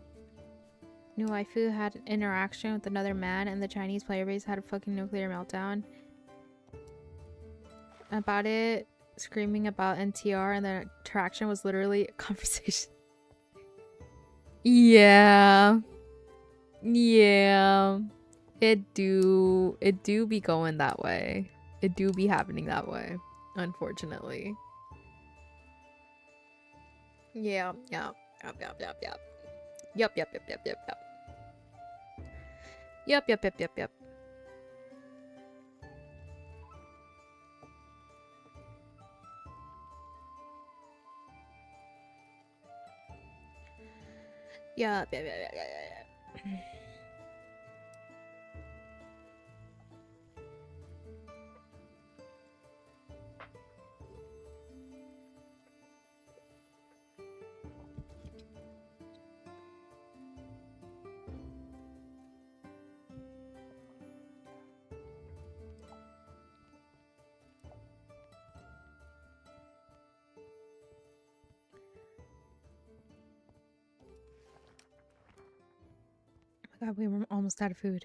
had an interaction with another man and the Chinese player base had a fucking nuclear meltdown about it, screaming about NTR, and the interaction was literally a conversation. Yeah. Yeah. It do be going that way. It do be happening that way, unfortunately. Yeah. Yup. Yeah. Oh my god, we were almost out of food.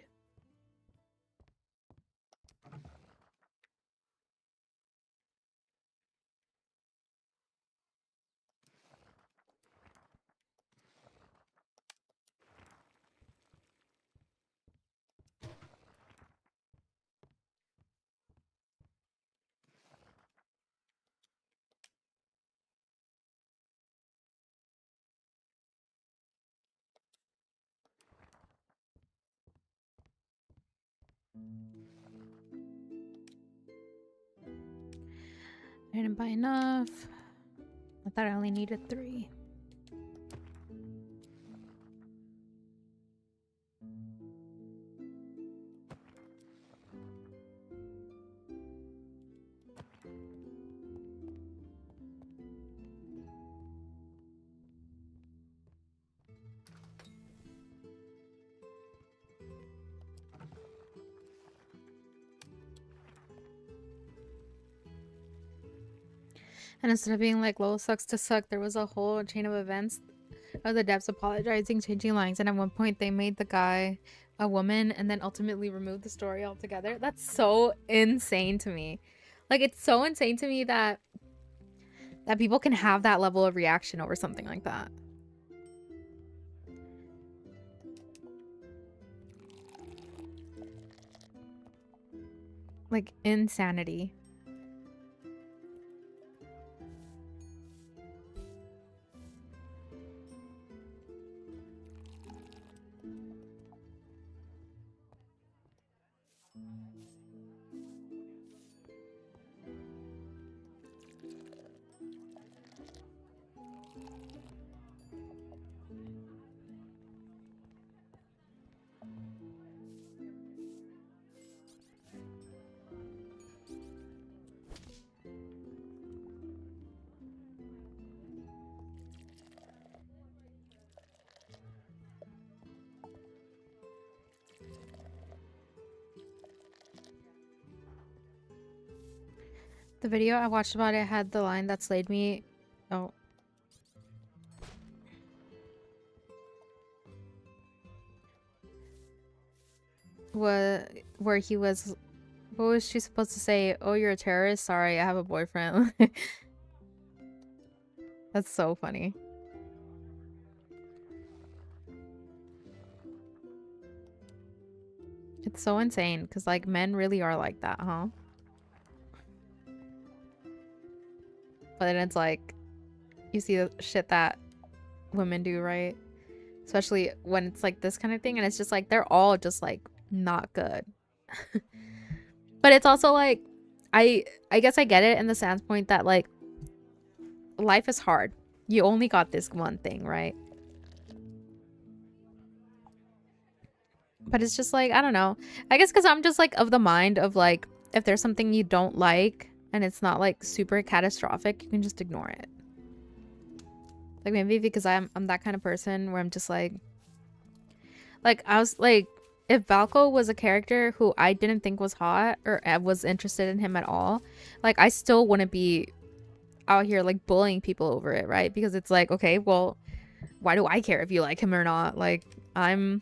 I didn't buy enough. I thought I only needed 3. And instead of being like, lol, sucks to suck, there was a whole chain of events of the devs apologizing, changing lines, and at one point they made the guy a woman and then ultimately removed the story altogether. That's so insane to me. Like, it's so insane to me that people can have that level of reaction over something like that. Like, insanity. The video I watched about it had the line that slayed me. Oh. Where he was, what was she supposed to say? Oh, you're a terrorist? Sorry, I have a boyfriend. That's so funny. It's so insane because like men really are like that, huh? But then it's like you see the shit that women do, right? Especially when it's like this kind of thing and it's just like they're all just like not good. But it's also like I guess I get it in the standpoint that like life is hard. You only got this one thing, right? But it's just like, I don't know. I guess because I'm just like of the mind of like, if there's something you don't like and it's not like super catastrophic, you can just ignore it. Like maybe because I'm that kind of person where I'm just like I was like, if Valko was a character who I didn't think was hot or I was interested in him at all, like I still wouldn't be out here like bullying people over it, right? Because it's like, okay, well, why do I care if you like him or not? Like I'm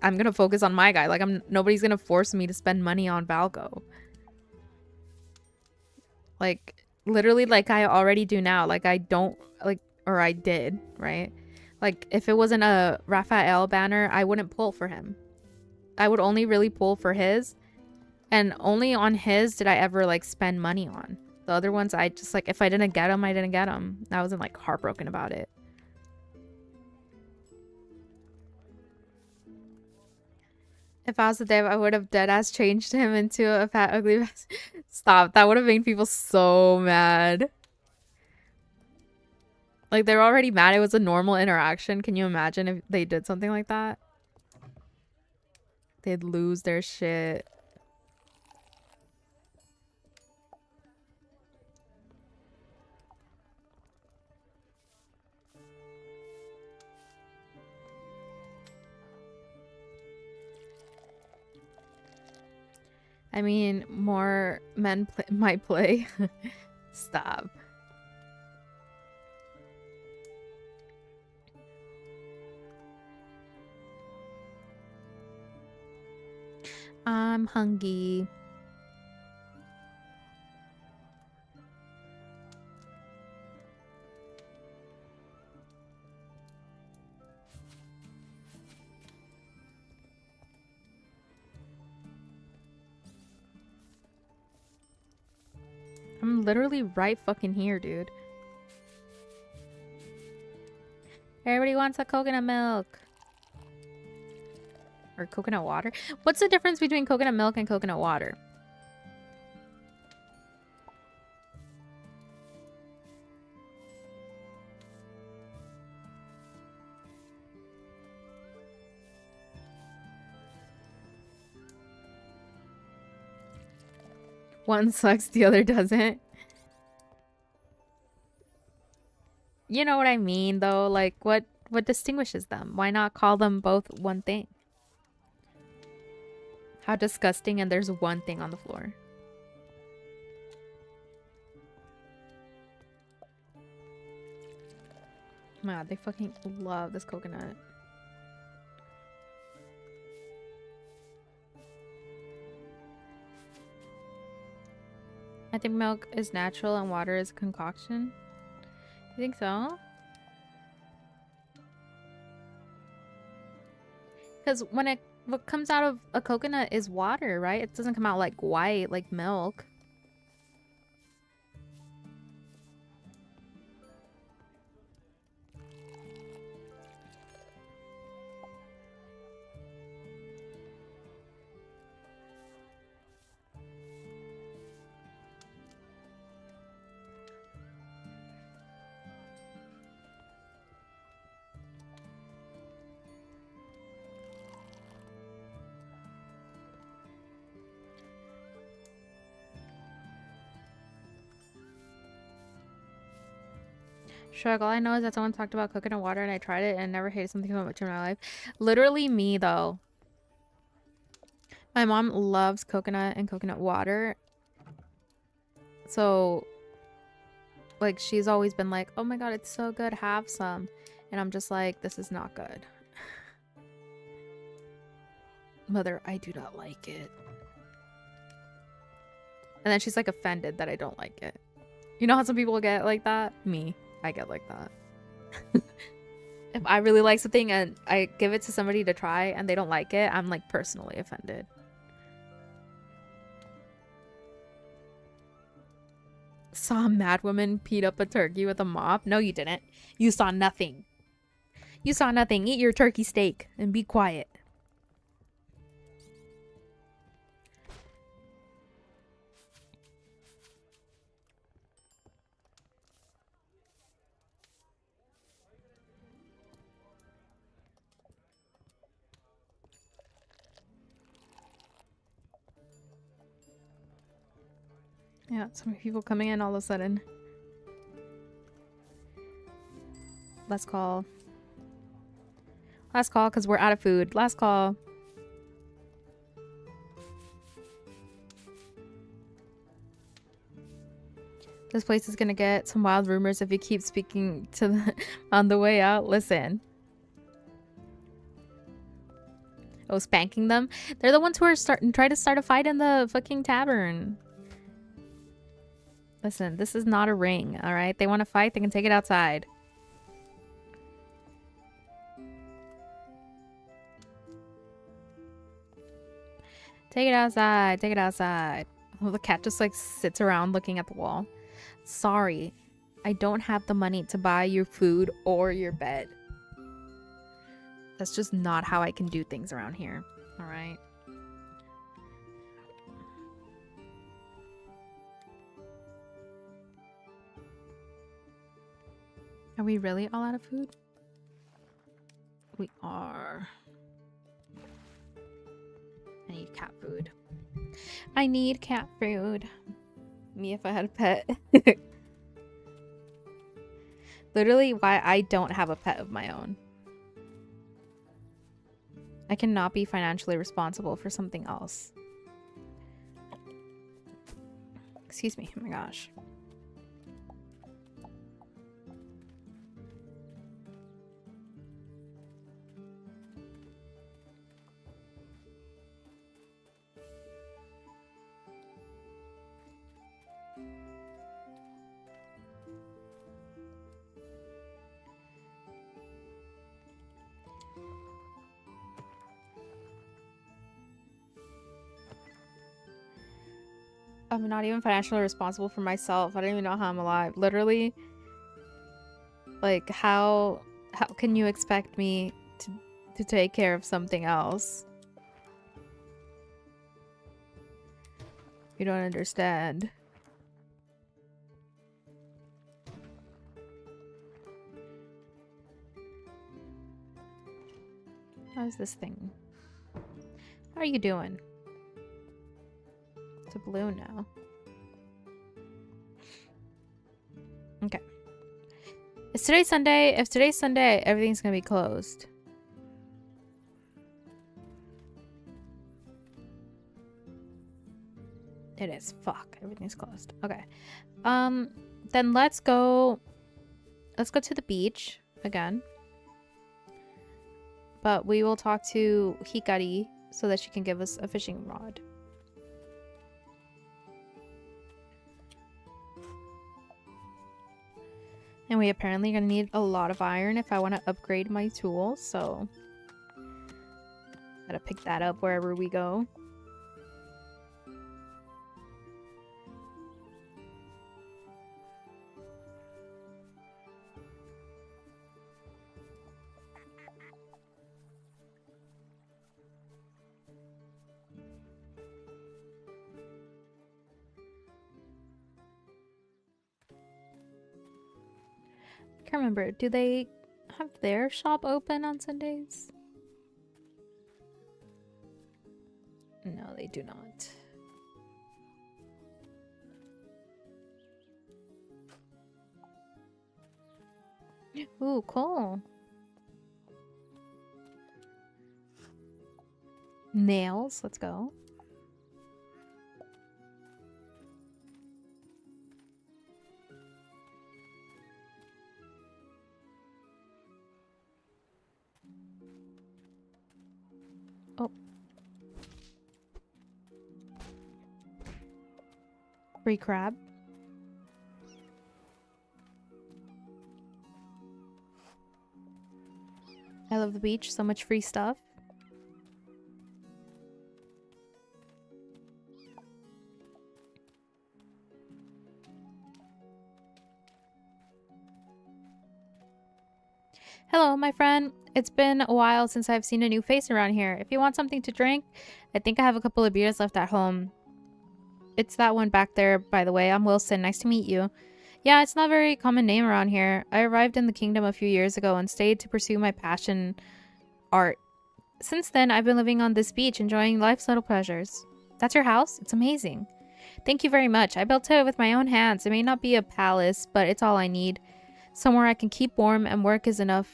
gonna focus on my guy. Like nobody's gonna force me to spend money on Valko. Like literally like I already do now. Like I don't like, or I did, right? Like if it wasn't a Raphael banner, I wouldn't pull for him. I would only really pull for his, and only on his did I ever like spend money on. The other ones I just like, if I didn't get them, I didn't get them. I wasn't like heartbroken about it. If I was a dev, I would have deadass changed him into a fat, ugly bastard. Stop. That would have made people so mad. Like, they're already mad. It was a normal interaction. Can you imagine if they did something like that? They'd lose their shit. I mean, more men might play. Stop. I'm hungry. I'm literally right fucking here, dude. Everybody wants a coconut milk. Or coconut water? What's the difference between coconut milk and coconut water? One sucks, the other doesn't. You know what I mean, though? Like, what distinguishes them? Why not call them both one thing? How disgusting, and there's one thing on the floor. Oh my god, they fucking love this coconut. I think milk is natural and water is a concoction. You think so? Because what comes out of a coconut is water, right? It doesn't come out like white, like milk. Shrug, all I know is that someone talked about coconut water and I tried it and never hated something so much in my life. Literally me, though. My mom loves coconut and coconut water. So, like, she's always been like, oh my god, it's so good, have some. And I'm just like, this is not good. Mother, I do not like it. And then she's like offended that I don't like it. You know how some people get like that? Me, I get like that. If I really like something and I give it to somebody to try and they don't like it, I'm like personally offended. Saw a mad woman beat up a turkey with a mop? No, you didn't. You saw nothing. You saw nothing. Eat your turkey steak and be quiet. Yeah, so many people coming in all of a sudden. Last call. Last call because we're out of food. Last call. This place is gonna get some wild rumors if you keep speaking to the on the way out. Listen. Oh, spanking them? They're the ones who are try to start a fight in the fucking tavern. Listen, this is not a ring, alright? They want to fight, they can take it outside. Take it outside, take it outside. Oh, the cat just like sits around looking at the wall. Sorry, I don't have the money to buy your food or your bed. That's just not how I can do things around here, alright? Are we really all out of food? We are. I need cat food. I need cat food. Me if I had a pet. Literally why I don't have a pet of my own. I cannot be financially responsible for something else. Excuse me. Oh my gosh. I'm not even financially responsible for myself. I don't even know how I'm alive. Literally, like, how can you expect me to take care of something else? You don't understand. How's this thing? How are you doing? It's a balloon now. Okay. Is today Sunday? If today's Sunday, everything's gonna be closed. It is. Fuck. Everything's closed. Okay. Then let's go to the beach again. But we will talk to Hikari so that she can give us a fishing rod. And we apparently are gonna need a lot of iron if I want to upgrade my tools, so gotta pick that up wherever we go. Can't remember. Do they have their shop open on Sundays? No, they do not. Ooh, cool. Nails. Let's go. Free crab. I love the beach. So much free stuff. Hello, my friend. It's been a while since I've seen a new face around here. If you want something to drink, I think I have a couple of beers left at home. It's that one back there, by the way. I'm Wilson. Nice to meet you. Yeah, it's not a very common name around here. I arrived in the kingdom a few years ago and stayed to pursue my passion, art. Since then, I've been living on this beach, enjoying life's little pleasures. That's your house? It's amazing. Thank you very much. I built it with my own hands. It may not be a palace, but it's all I need. Somewhere I can keep warm and work is enough.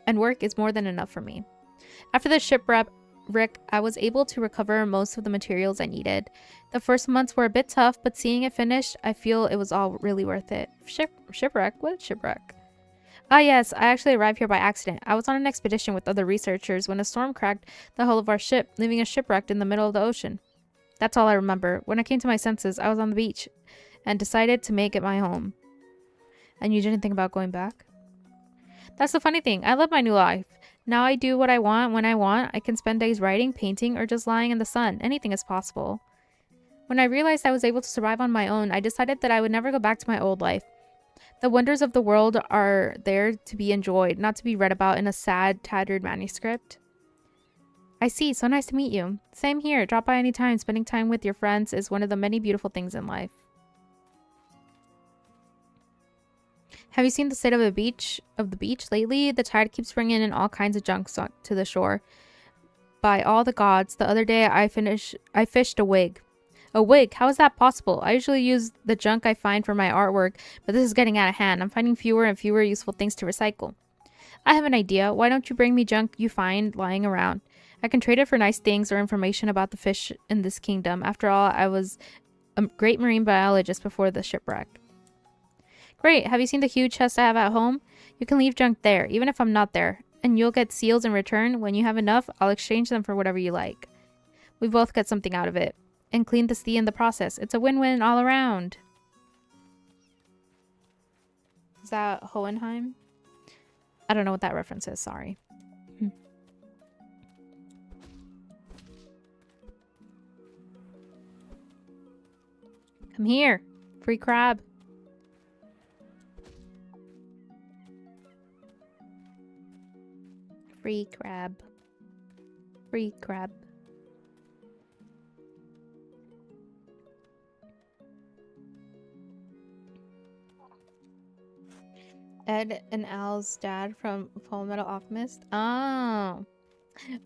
And work is more than enough for me. After the shipwreck, I was able to recover most of the materials I needed. The first months were a bit tough, but seeing it finished, I feel it was all really worth it. Shipwreck? What shipwreck? Ah yes, I actually arrived here by accident. I was on an expedition with other researchers when a storm cracked the hull of our ship, leaving us shipwrecked in the middle of the ocean. That's all I remember. When I came to my senses, I was on the beach and decided to make it my home. And you didn't think about going back? That's the funny thing. I love my new life. Now I do what I want when I want. I can spend days writing, painting, or just lying in the sun. Anything is possible. When I realized I was able to survive on my own, I decided that I would never go back to my old life. The wonders of the world are there to be enjoyed, not to be read about in a sad, tattered manuscript. I see. So nice to meet you. Same here. Drop by anytime. Spending time with your friends is one of the many beautiful things in life. Have you seen the state of the beach lately? The tide keeps bringing in all kinds of junk to the shore. By all the gods, the other day I fished a wig. A wig? How is that possible? I usually use the junk I find for my artwork, but this is getting out of hand. I'm finding fewer and fewer useful things to recycle. I have an idea. Why don't you bring me junk you find lying around? I can trade it for nice things or information about the fish in this kingdom. After all, I was a great marine biologist before the shipwreck. Great. Have you seen the huge chest I have at home? You can leave junk there, even if I'm not there. And you'll get seals in return. When you have enough, I'll exchange them for whatever you like. We both get something out of it. And clean the sea in the process. It's a win-win all around. Is that Hohenheim? I don't know what that reference is. Sorry. Come here. Free crab. Free crab. Free crab. Ed and Al's dad from Full Metal Alchemist. Oh.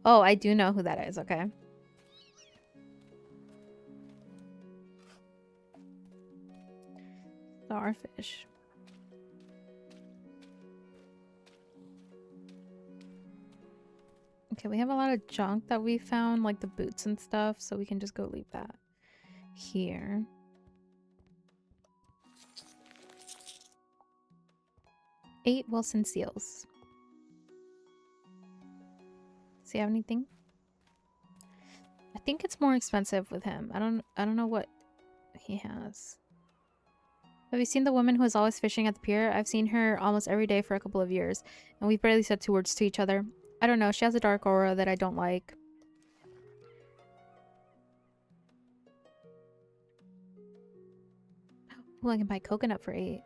Oh, I do know who that is. Okay. Starfish. Okay, we have a lot of junk that we found, like the boots and stuff, so we can just go leave that here. Eight Wilson seals. Does he have anything? I think it's more expensive with him. I don't know what he has. Have you seen the woman who is always fishing at the pier? I've seen her almost every day for a couple of years, and we've barely said 2 words to each other. I don't know, she has a dark aura that I don't like. Oh, I can buy coconut for 8.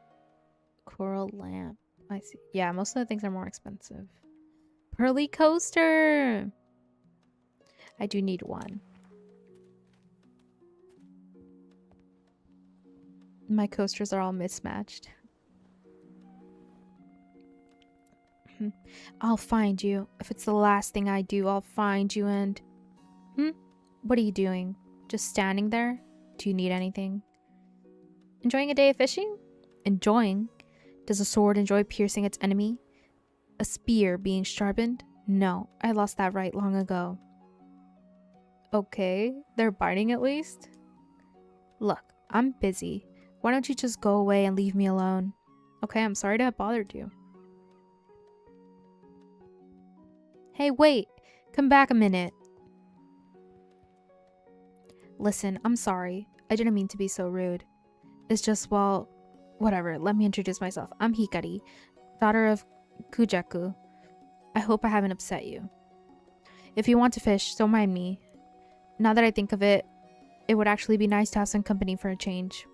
Coral lamp. I see. Yeah, most of the things are more expensive. Pearly coaster! I do need one. My coasters are all mismatched. I'll find you. If it's the last thing I do, I'll find you and... What are you doing? Just standing there? Do you need anything? Enjoying a day of fishing? Enjoying? Does a sword enjoy piercing its enemy? A spear being sharpened? No, I lost that right long ago. Okay, they're biting at least? Look, I'm busy. Why don't you just go away and leave me alone? Okay, I'm sorry to have bothered you. Hey, wait! Come back a minute. Listen, I'm sorry. I didn't mean to be so rude. It's just, well, whatever. Let me introduce myself. I'm Hikari, daughter of Kujaku. I hope I haven't upset you. If you want to fish, don't mind me. Now that I think of it, it would actually be nice to have some company for a change.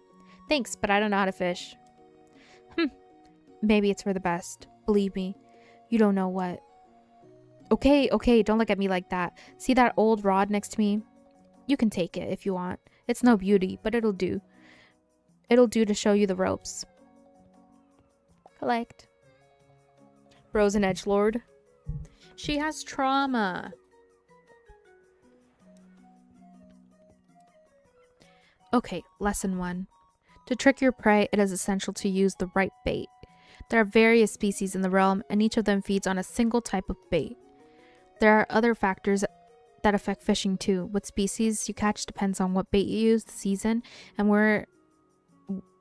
Thanks, but I don't know how to fish. Maybe it's for the best. Believe me, you don't know what. Okay, don't look at me like that. See that old rod next to me? You can take it if you want. It's no beauty, but it'll do. It'll do to show you the ropes. Collect. Bro's an edgelord. She has trauma. Okay, lesson 1. To trick your prey, it is essential to use the right bait. There are various species in the realm, and each of them feeds on a single type of bait. There are other factors that affect fishing too. What species you catch depends on what bait you use, the season, and we're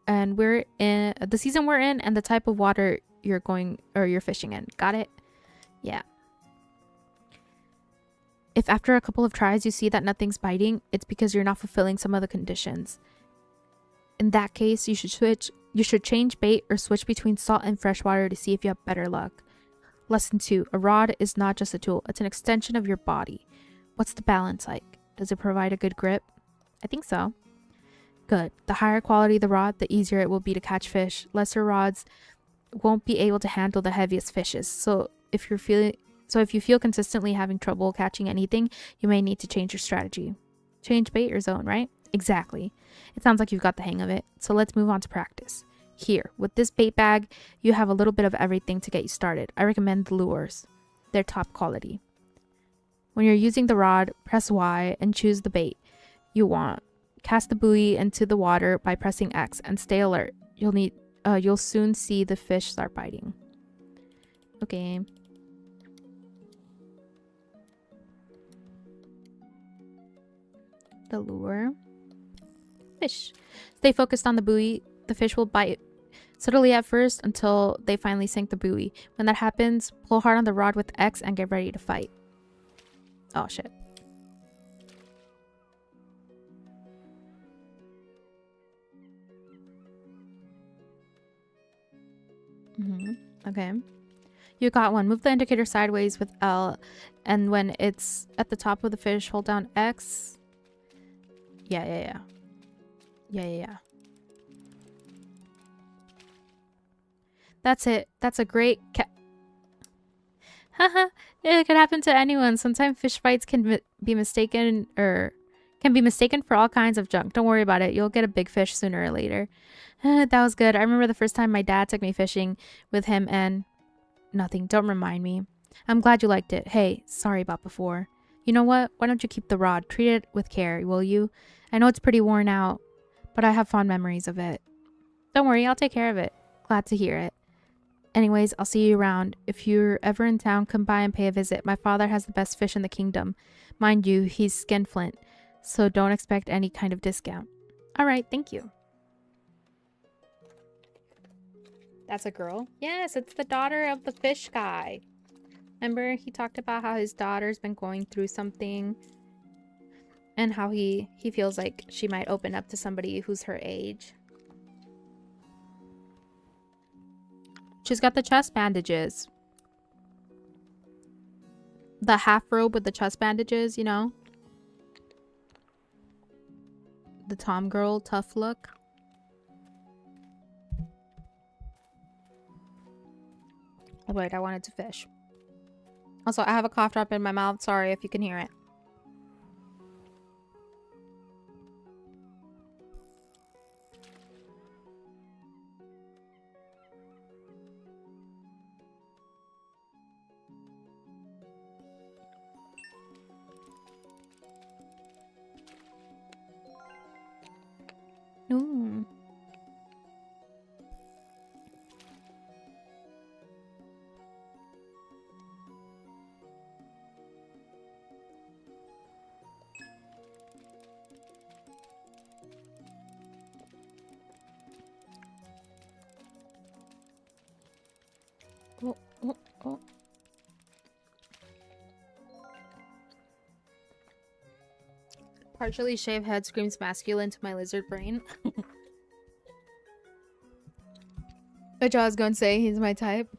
in the season we're in, and the type of water you're fishing in. Got it? Yeah. If after a couple of tries you see that nothing's biting, it's because you're not fulfilling some of the conditions. In that case, you should change bait or switch between salt and fresh water to see if you have better luck. Lesson 2. A rod is not just a tool, it's an extension of your body. What's the balance like? Does it provide a good grip? I think so. Good. The higher quality the rod, the easier it will be to catch fish. Lesser rods won't be able to handle the heaviest fishes. So if you feel consistently having trouble catching anything, you may need to change your strategy. Change bait or zone, right? Exactly. It sounds like you've got the hang of it. So let's move on to practice. Here, with this bait bag, you have a little bit of everything to get you started. I recommend the lures. They're top quality. When you're using the rod, press Y and choose the bait you want. Cast the buoy into the water by pressing X and stay alert. You'll soon see the fish start biting. Okay. The lure. Fish. Stay focused on the buoy. The fish will bite subtly at first until they finally sink the buoy. When that happens, pull hard on the rod with X and get ready to fight. Oh shit. Okay. You got one. Move the indicator sideways with L, and when it's at the top of the fish, hold down X. Yeah. That's it. That's a great Haha, it could happen to anyone. Sometimes fish fights can be mistaken for all kinds of junk. Don't worry about it. You'll get a big fish sooner or later. That was good. I remember the first time my dad took me fishing with him and nothing. Don't remind me. I'm glad you liked it. Hey, sorry about before. You know what? Why don't you keep the rod? Treat it with care, will you? I know it's pretty worn out, but I have fond memories of it. Don't worry, I'll take care of it. Glad to hear it. Anyways, I'll see you around. If you're ever in town, come by and pay a visit. My father has the best fish in the kingdom. Mind you, he's skinflint, so don't expect any kind of discount. Alright, thank you. That's a girl? Yes, it's the daughter of the fish guy. Remember, he talked about how his daughter's been going through something and how he feels like she might open up to somebody who's her age. She's got the chest bandages. The half robe with the chest bandages, you know? The Tom girl, tough look. Oh wait, I wanted to fish. Also, I have a cough drop in my mouth. Sorry if you can hear it. Ooh. Oh. Partially shaved head screams masculine to my lizard brain. Which I was going to say he's my type.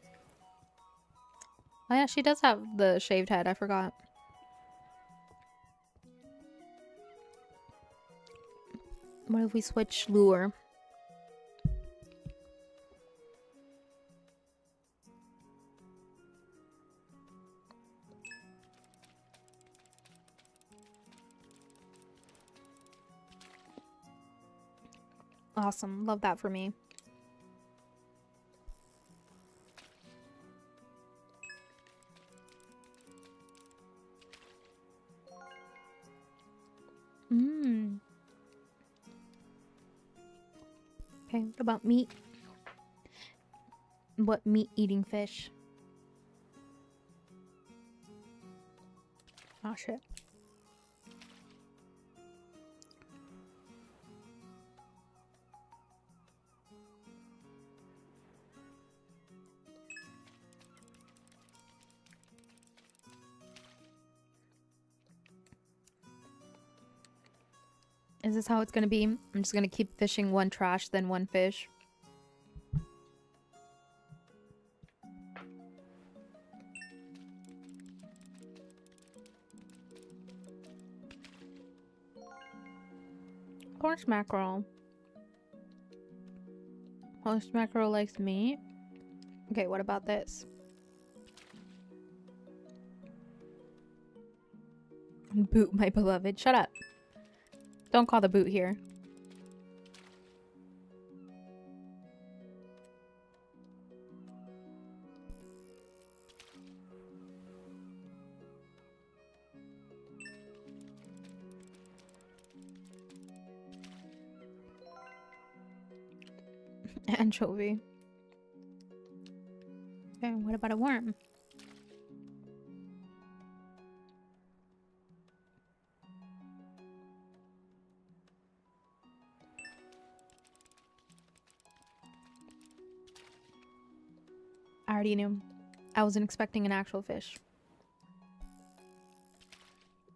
Oh yeah, she does have the shaved head. I forgot. What if we switch lure? Awesome. Love that for me. Mmm. Okay, what about meat? What meat eating fish? Oh shit. Is this how it's gonna be? I'm just gonna keep fishing one trash, then one fish. Horse mackerel. Horse mackerel likes meat. Okay, what about this? Boot, my beloved. Shut up. Don't call the boot here. Anchovy. Okay, what about a worm? I already knew. I wasn't expecting an actual fish.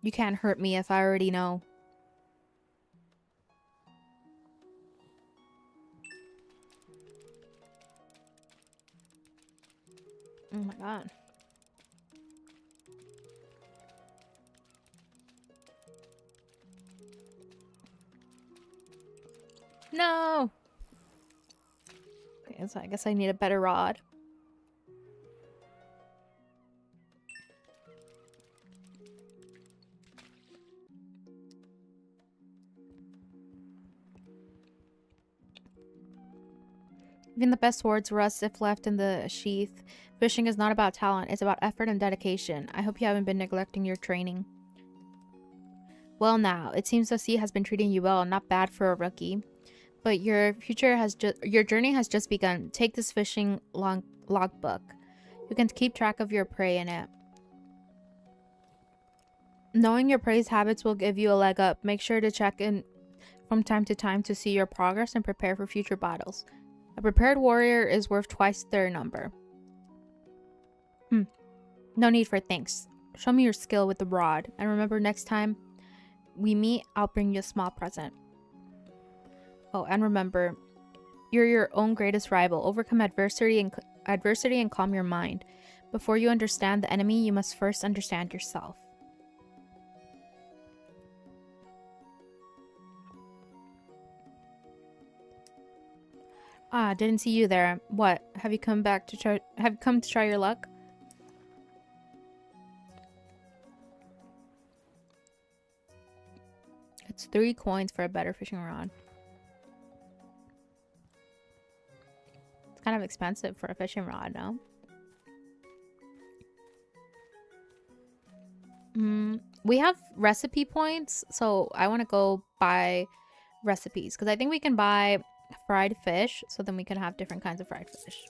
You can't hurt me if I already know. Oh my god. No! Okay, so I guess I need a better rod. Even the best swords rust if left in the sheath. Fishing is not about talent, it's about effort and dedication. I hope you haven't been neglecting your training. Well now, it seems the sea has been treating you well, not bad for a rookie. But your journey has just begun. Take this fishing logbook. You can keep track of your prey in it. Knowing your prey's habits will give you a leg up. Make sure to check in from time to time to see your progress and prepare for future battles. A prepared warrior is worth twice their number. No need for thanks. Show me your skill with the rod. And remember, next time we meet, I'll bring you a small present. Oh, and remember, you're your own greatest rival. Overcome adversity and calm your mind. Before you understand the enemy, you must first understand yourself. Ah, didn't see you there. What? Have you come back to try? Have you come to try your luck? It's 3 coins for a better fishing rod. It's kind of expensive for a fishing rod, no? We have recipe points, so I want to go buy recipes because I think we can buy fried fish, so then we can have different kinds of fried fish.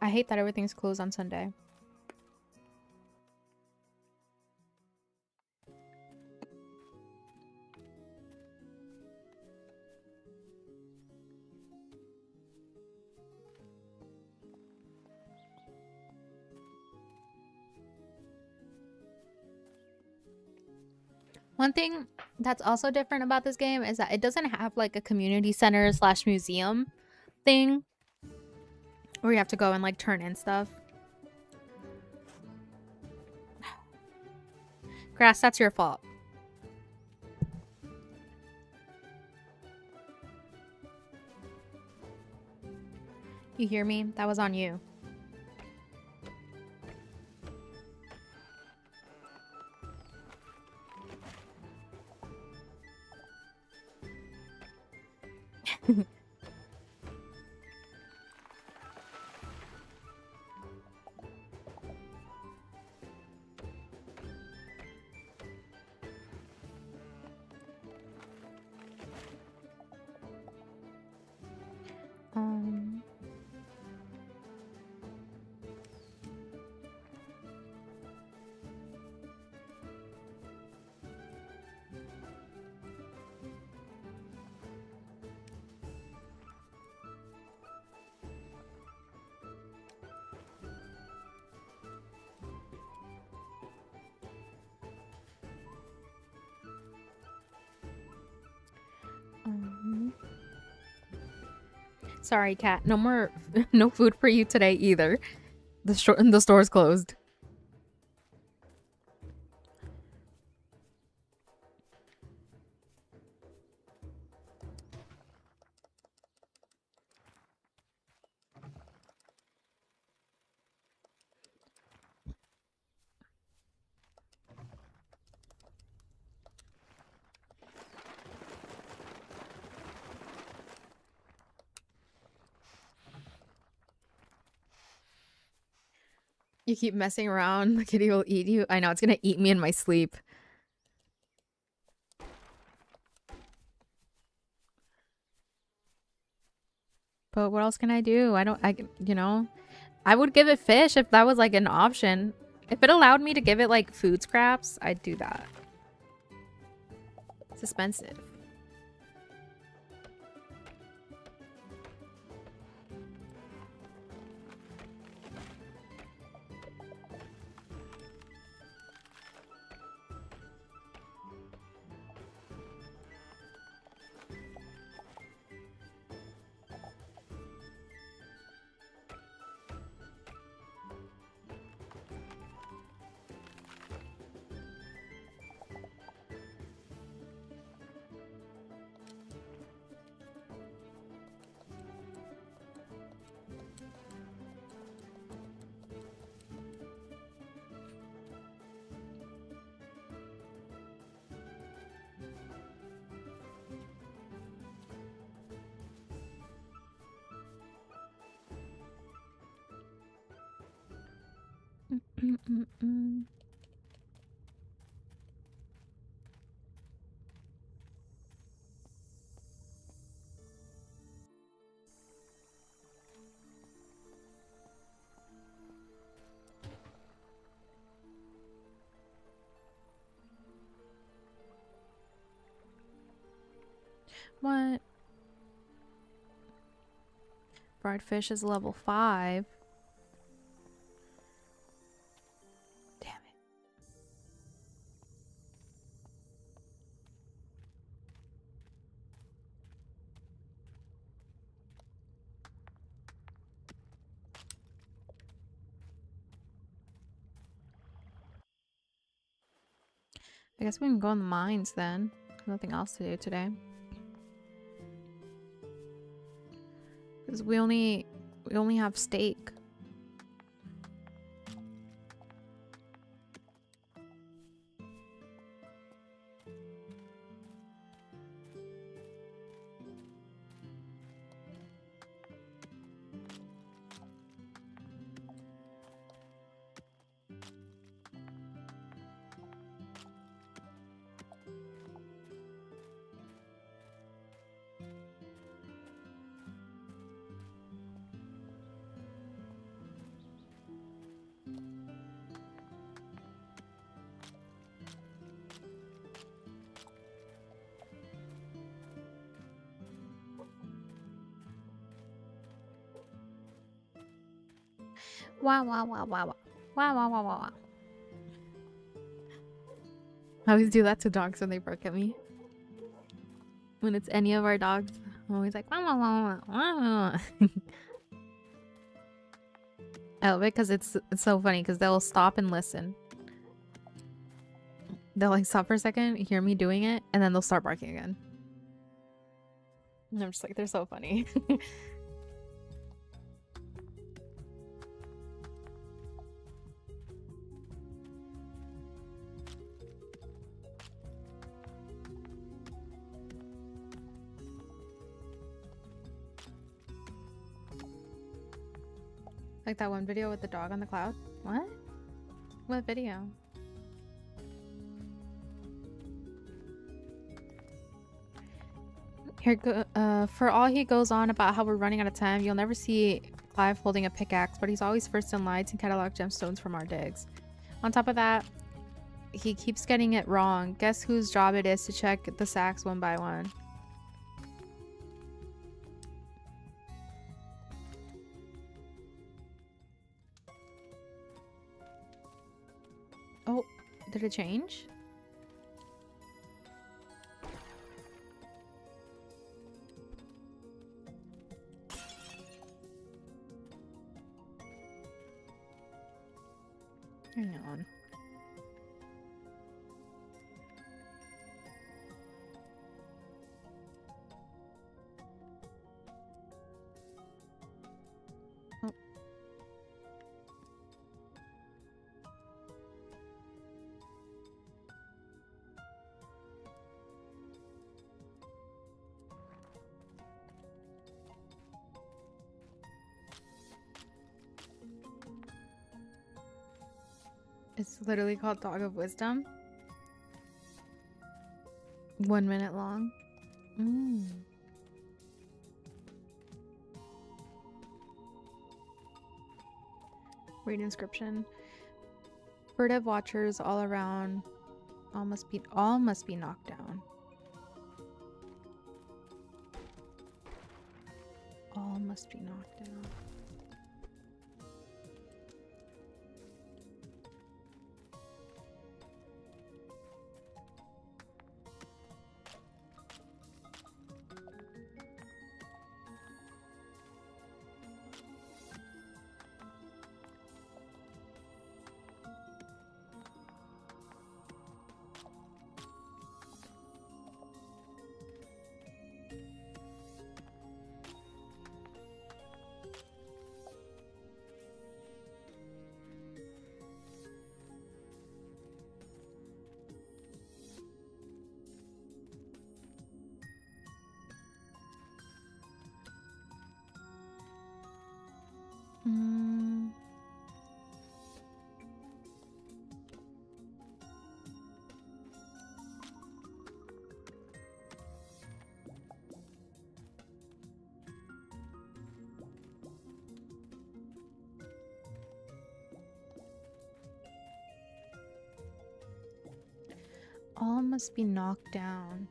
I hate that everything's closed on Sunday. One thing that's also different about this game is that it doesn't have like a community center slash museum thing where you have to go and like turn in stuff. Grass, that's your fault. You hear me? That was on you. Um, um, Sorry, cat. No more, no food for you today either. The store's closed. You keep messing around, the kitty will eat you. I know, it's gonna eat me in my sleep. But what else can I do? You know, I would give it fish if that was like an option. If it allowed me to give it like food scraps, I'd do that. It's expensive. What? Fried fish is level 5. Damn it. I guess we can go in the mines then. Nothing else to do today. Because we only have steak. Wow, wow, wow, wow, wow. Wow, wow, wow, wow, wow. I always do that to dogs when they bark at me. When it's any of our dogs, I'm always like, wah, wah, wah, wah, wah, wah. I love it because it's so funny because they'll stop and listen. They'll like stop for a second, hear me doing it, and then they'll start barking again. And I'm just like, they're so funny. Like that one video with the dog on the cloud? What? What video? Here for all he goes on about how we're running out of time, you'll never see Clive holding a pickaxe, but he's always first in line to catalog gemstones from our digs. On top of that, he keeps getting it wrong. Guess whose job it is to check the sacks one by one? Oh, did it change? Hang on. Oh. It's literally called Dog of Wisdom. 1 minute long. Read inscription. Furtive watchers all around. All must be knocked down. All must be knocked down. All must be knocked down.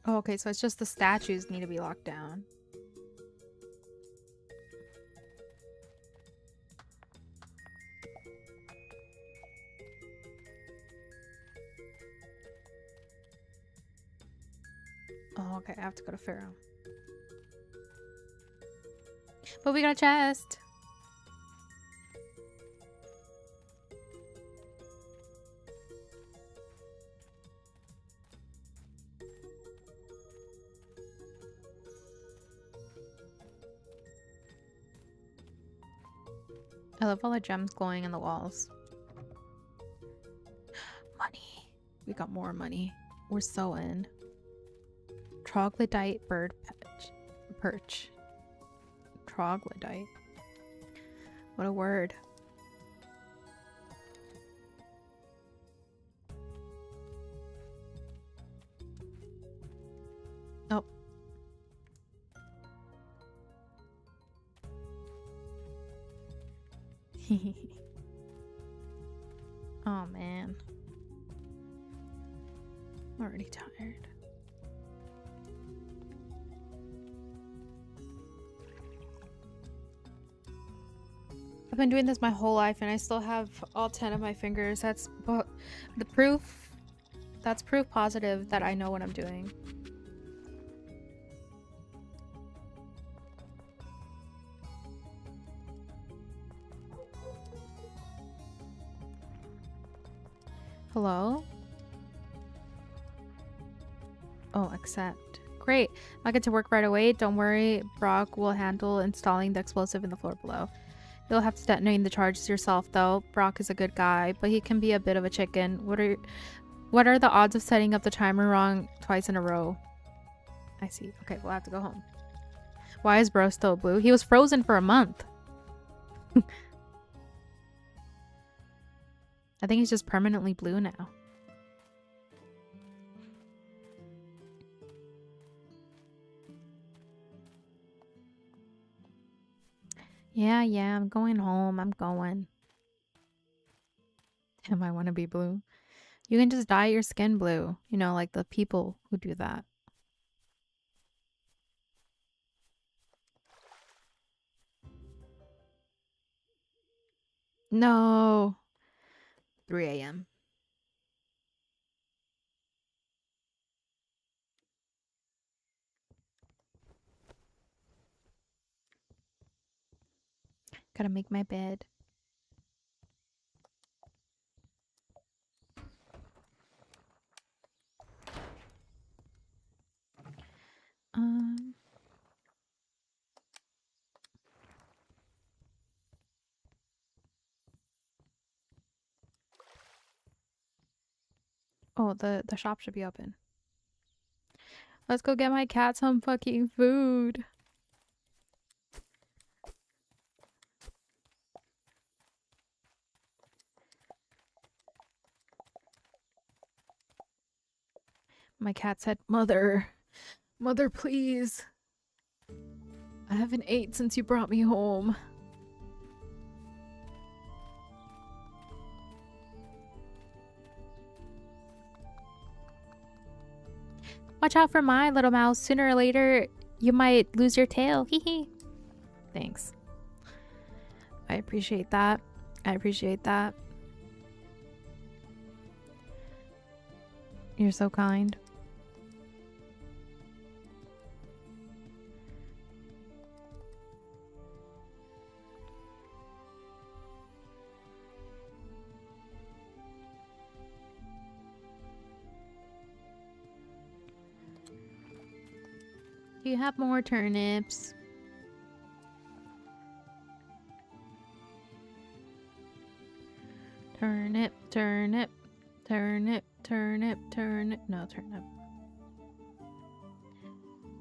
Oh, okay, so it's just the statues need to be locked down. Oh, okay, I have to go to Pharaoh. But we got a chest. I love all the gems glowing in the walls. Money. We got more money. We're so in. Troglodyte bird perch. Troglodyte. What a word. Oh. Oh man. I'm already tired. I've been doing this my whole life and I still have all 10 of my fingers. That's the proof. That's proof positive that I know what I'm doing. Hello? Oh, accept. Great. I'll get to work right away. Don't worry. Brock will handle installing the explosive in the floor below. You'll have to detonate the charges yourself, though. Brock is a good guy, but he can be a bit of a chicken. What are the odds of setting up the timer wrong twice in a row? I see. Okay, we'll have to go home. Why is bro still blue? He was frozen for a month. I think he's just permanently blue now. Yeah, I'm going home. I'm going. Damn, I want to be blue. You can just dye your skin blue. You know, like the people who do that. No. 3 a.m. Gotta make my bed. Oh, the shop should be open. Let's go get my cat some fucking food. My cat said, Mother, please. I haven't ate since you brought me home. Watch out for my little mouse. Sooner or later, you might lose your tail. Hee hee. Thanks. I appreciate that. You're so kind. Do you have more turnips? Turnip. No turnip.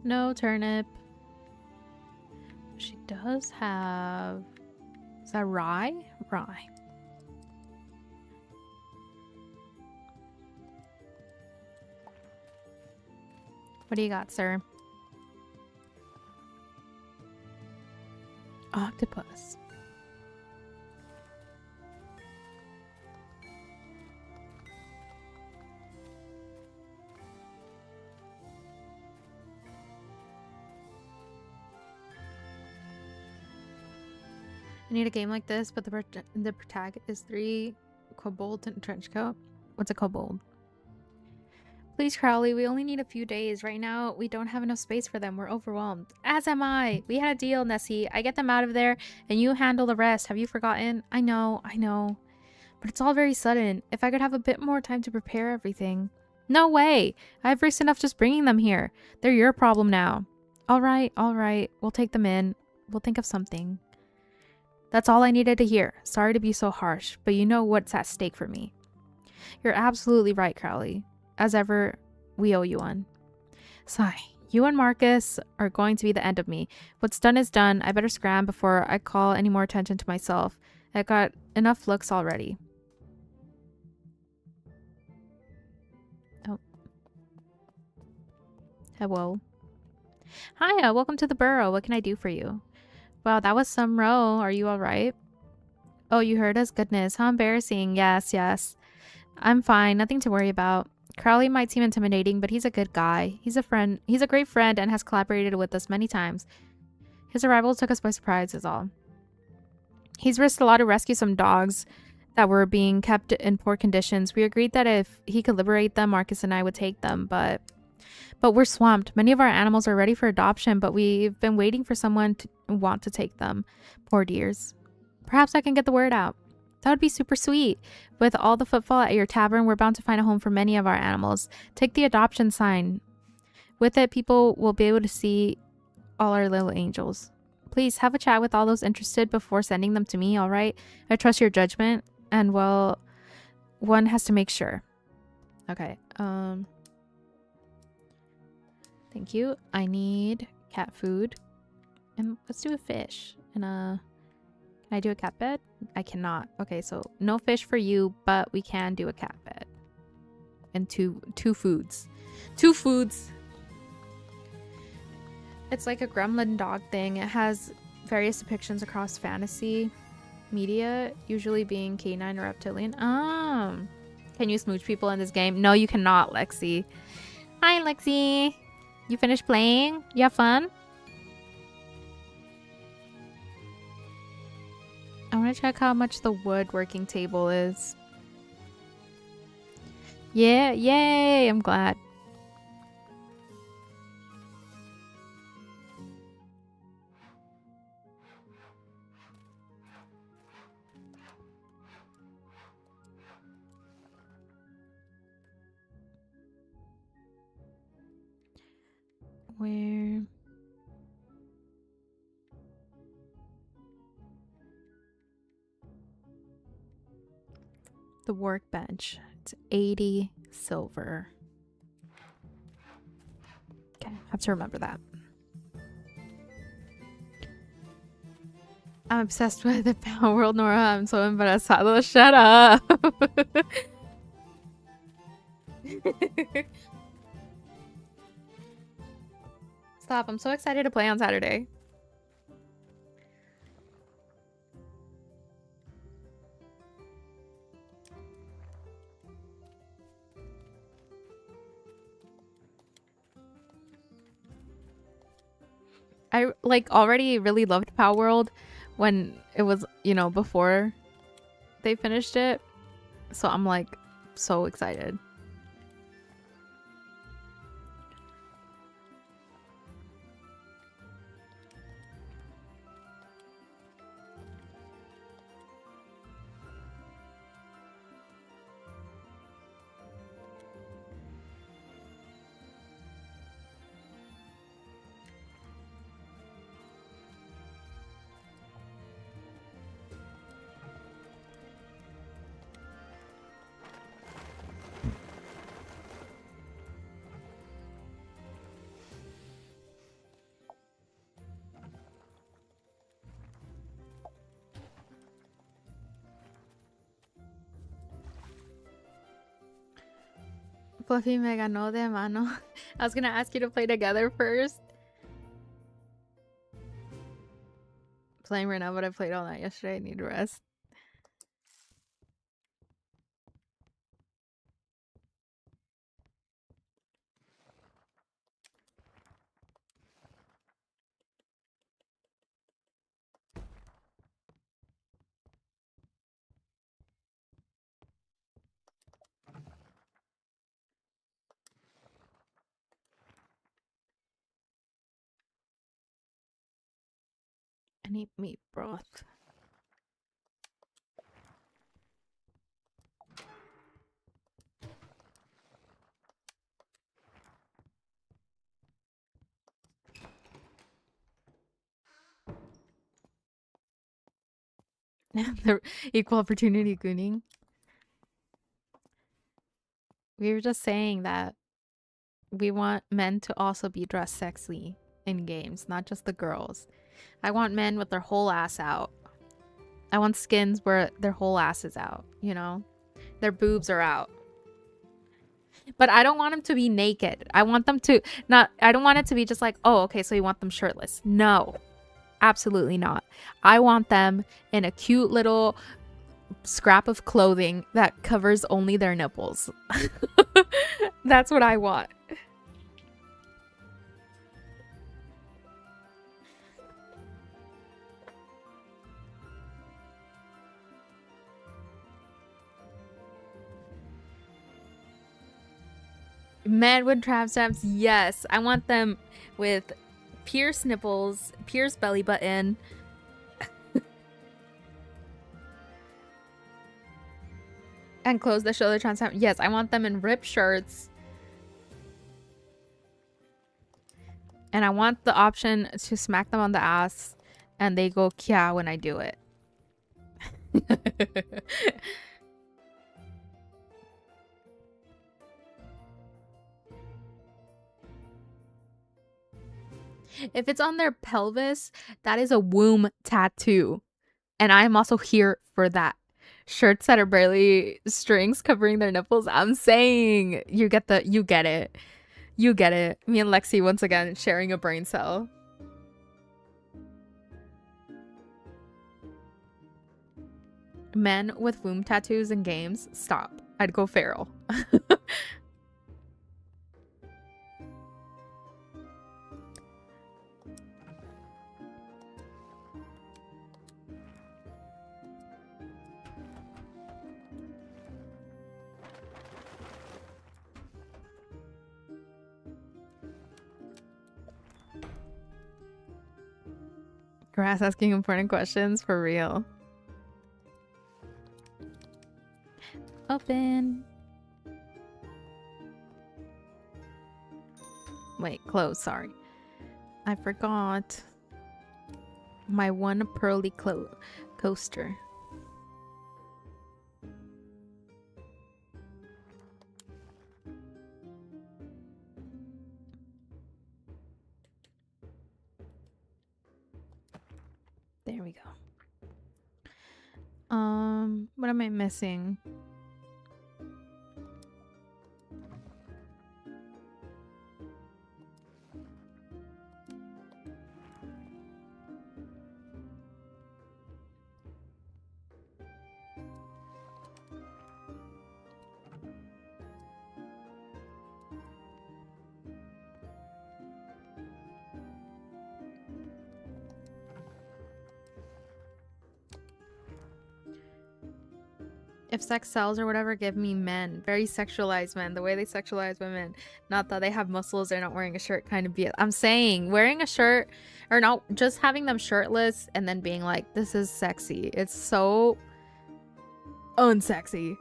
No turnip. She does have... Is that rye? Rye. What do you got, sir? Octopus. I need a game like this, but the protagonist is 3 kobolds in a trench coat. What's a kobold? Please, Crowley, we only need a few days. Right now, we don't have enough space for them. We're overwhelmed. As am I. We had a deal, Nessie. I get them out of there, and you handle the rest. Have you forgotten? I know. But it's all very sudden. If I could have a bit more time to prepare everything. No way. I have risked enough just bringing them here. They're your problem now. All right. We'll take them in. We'll think of something. That's all I needed to hear. Sorry to be so harsh, but you know what's at stake for me. You're absolutely right, Crowley. As ever, we owe you one. Sigh. You and Marcus are going to be the end of me. What's done is done. I better scram before I call any more attention to myself. I got enough looks already. Oh. Hello. Hiya, welcome to the burrow. What can I do for you? Wow, that was some row. Are you alright? Oh, you heard us? Goodness, how embarrassing. Yes, yes. I'm fine. Nothing to worry about. Crowley might seem intimidating, but he's a good guy. He's a friend. He's a great friend and has collaborated with us many times. His arrival took us by surprise is all. He's risked a lot to rescue some dogs that were being kept in poor conditions. We agreed that if he could liberate them, Marcus and I would take them, but we're swamped. Many of our animals are ready for adoption, but we've been waiting for someone to want to take them. Poor dears. Perhaps I can get the word out. That would be super sweet. With all the footfall at your tavern, we're bound to find a home for many of our animals. Take the adoption sign. With it, people will be able to see all our little angels. Please have a chat with all those interested before sending them to me, all right? I trust your judgment, and well, one has to make sure. Okay, thank you. I need cat food. And let's do a fish. And can I do a cat bed? I cannot. Okay, so no fish for you, but we can do a cat bed. And two foods. 2 foods. It's like a gremlin dog thing. It has various depictions across fantasy media, usually being canine or reptilian. Can you smooch people in this game? No, you cannot, Lexi. Hi, Lexi. You finished playing? You have fun? I want to check how much the woodworking table is. Yeah, yay! I'm glad. Where? The workbench. It's 80 silver. Okay, have to remember that. I'm obsessed with the Power World, Norah. I'm so embarazado. Shut up. Stop. I'm so excited to play on Saturday. I like already really loved Power World when it was, you know, before they finished it. So I'm like so excited. Fluffy me ganó de mano. I was gonna ask you to play together first. Playing right now, but I played all night yesterday. I need to rest. I need meat broth. The equal opportunity gooning. We were just saying that We want men to also be dressed sexy in games, not just the girls. I want men with their whole ass out. I want skins where their whole ass is out, you know? Their boobs are out. But I don't want them to be naked. I want them to not, I don't want it to be just like, oh, okay, so you want them shirtless. No, absolutely not. I want them in a cute little scrap of clothing that covers only their nipples. That's what I want. Men with tramp stamps, yes. I want them with pierced nipples, pierced belly button. And clothes that show their tramp stamp. Yes, I want them in ripped shirts. And I want the option to smack them on the ass and they go kya when I do it. If it's on their pelvis, that is a womb tattoo. And I'm also here for that. Shirts that are barely strings covering their nipples. I'm saying you get it. You get it. Me and Lexi once again sharing a brain cell. Men with womb tattoos in games, stop. I'd go feral. Grass asking important questions for real. Open. Wait, close, sorry. I forgot my one pearly coaster. There we go. What am I missing? If sex sells or whatever, give me men. Very sexualized men. The way they sexualize women. Not that they have muscles, they're not wearing a shirt kind of be. I'm saying wearing a shirt or not, just having them shirtless and then being like, this is sexy. It's so unsexy.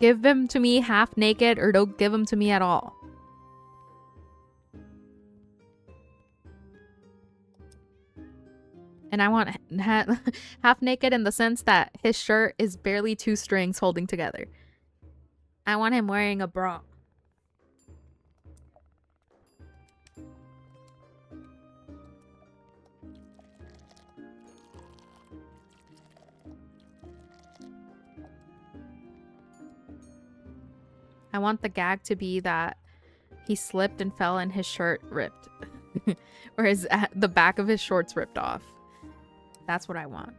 Give them to me half naked or don't give them to me at all. And I want half naked in the sense that his shirt is barely two strings holding together. I want him wearing a bra. I want the gag to be that he slipped and fell and his shirt ripped. Or the back of his shorts ripped off. That's what I want.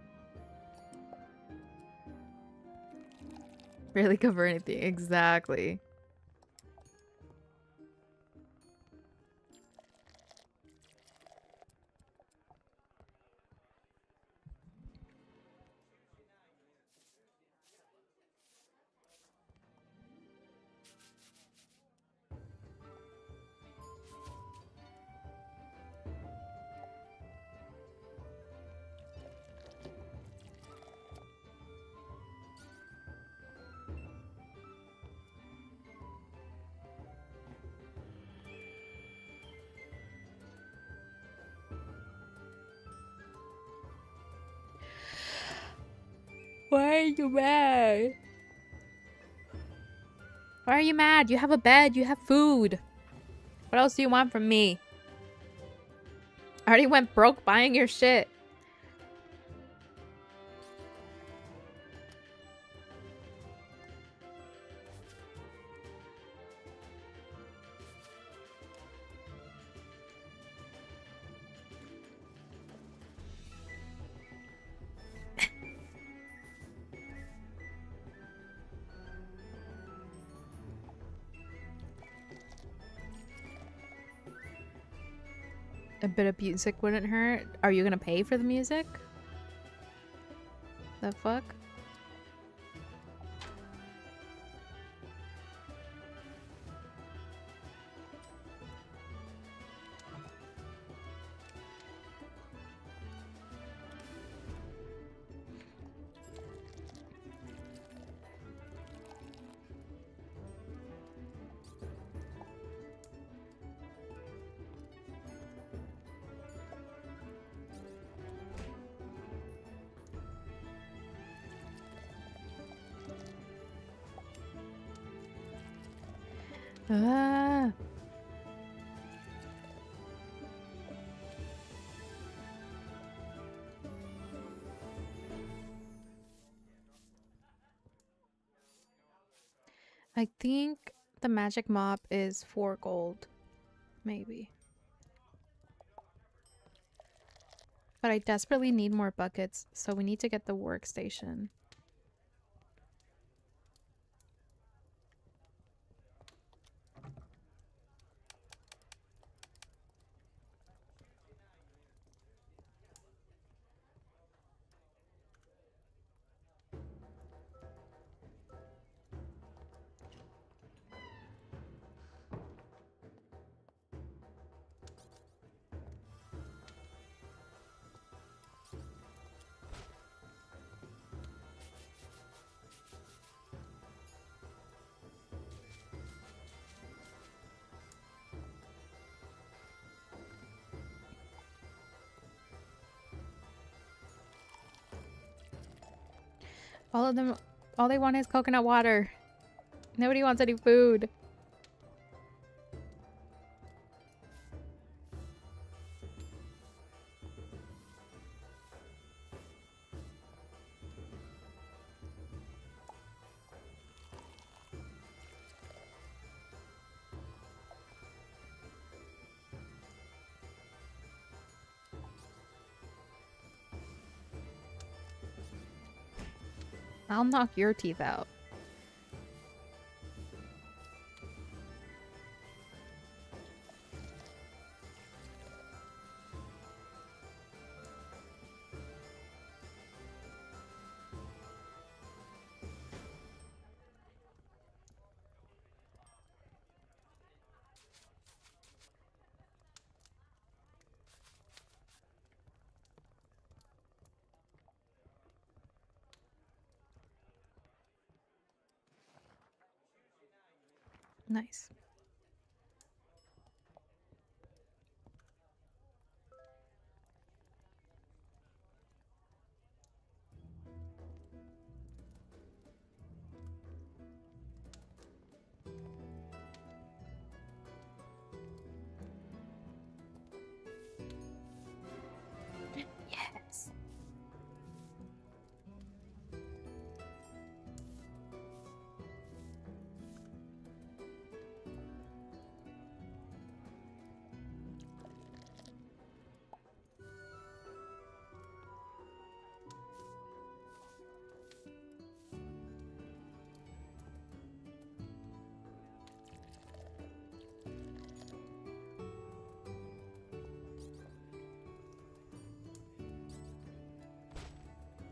Barely cover anything. Exactly. Why are you mad? Why are you mad? You have a bed. You have food. What else do you want from me? I already went broke buying your shit. A bit of music wouldn't hurt. Are you gonna pay for the music? The fuck? Ah. I think the magic mop is 4 gold. Maybe. But I desperately need more buckets, so we need to get the workstation. All of them, all they want is coconut water. Nobody wants any food. I'll knock your teeth out. Nice. Yes.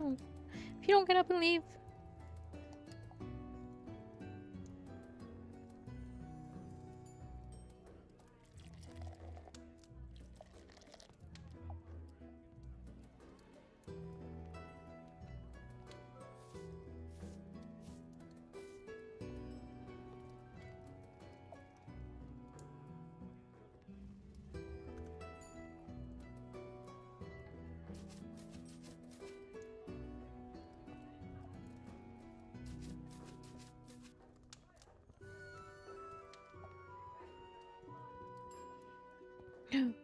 Oh. If you don't get up and leave.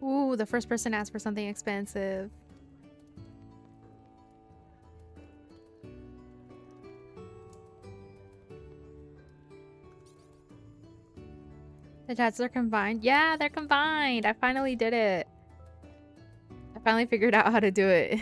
Ooh, the first person asked for something expensive. The chats are combined. Yeah, they're combined. I finally did it. I finally figured out how to do it.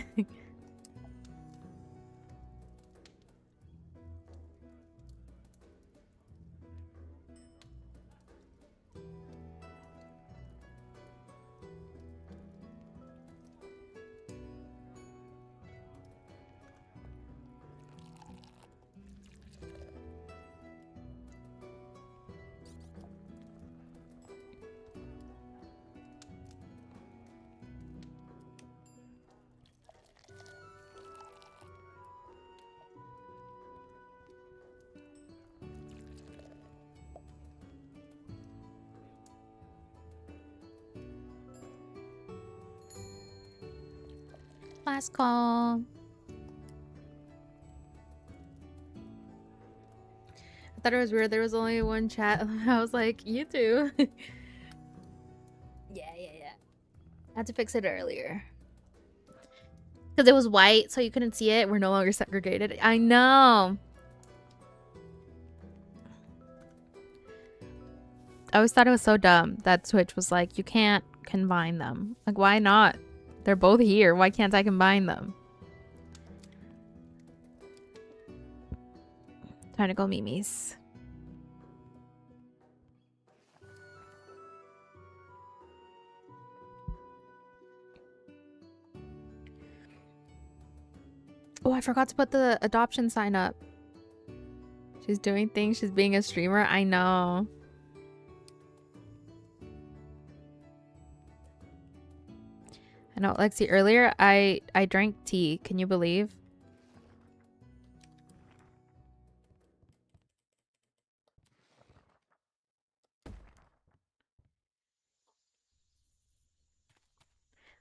Last call. I thought it was weird. There was only one chat. I was like, you too. Yeah. I had to fix it earlier. Because it was white, so you couldn't see it. We're no longer segregated. I know. I always thought it was so dumb that Twitch was like, you can't combine them. Like, why not? They're both here. Why can't I combine them? Time to go Mimi's. Oh, I forgot to put the adoption sign up. She's doing things. She's being a streamer. I know. I know, Lexi, earlier I drank tea. Can you believe?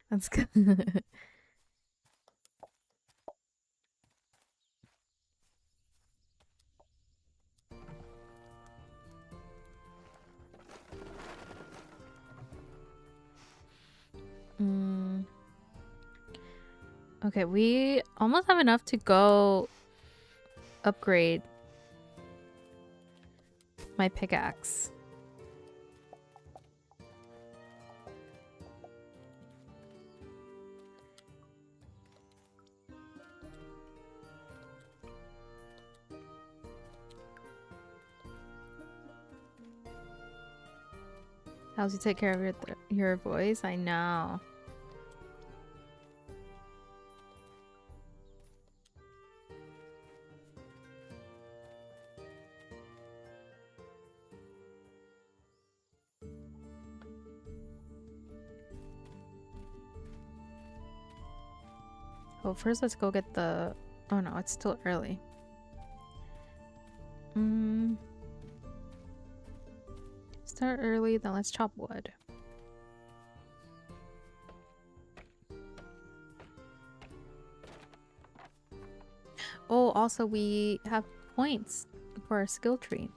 That's good. Okay, we almost have enough to go upgrade my pickaxe. How's you take care of your voice? I know. Well, first let's go get the... Oh no, it's still early. Start early, then let's chop wood. Oh, also we have points for our skill tree.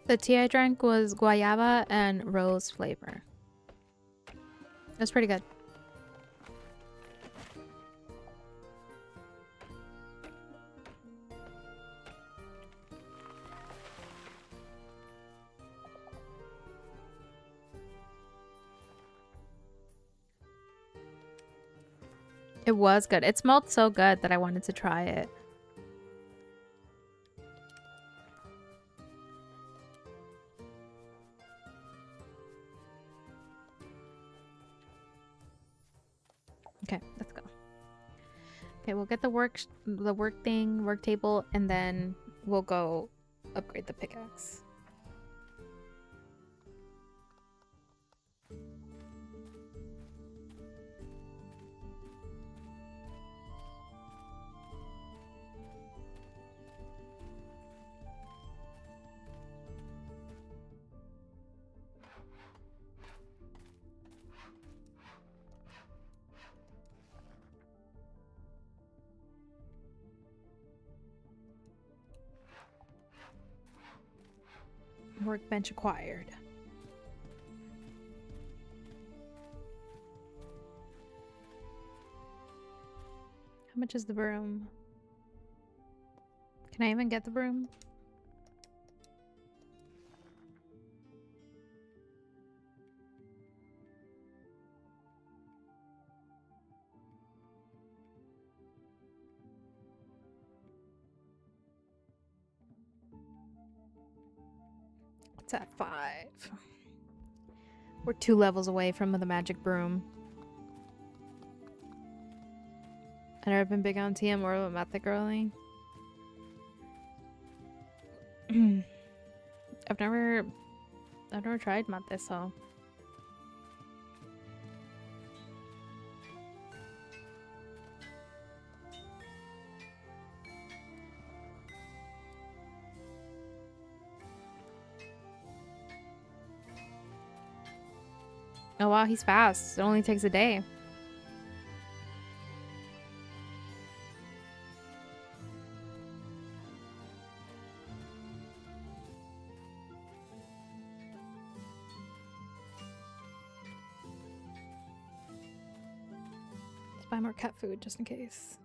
The tea I drank was guayaba and rose flavor. It was pretty good. It was good. It smelled so good that I wanted to try it. Okay, let's go. Okay, we'll get the work table, and then we'll go upgrade the pickaxe. Workbench acquired. How much is the broom? Can I even get the broom? It's at 5. We're 2 levels away from the magic broom. I've never been big on TM or Mythic early. I've never tried Mythic, so. Oh wow, he's fast. It only takes a day. Let's buy more cat food just in case.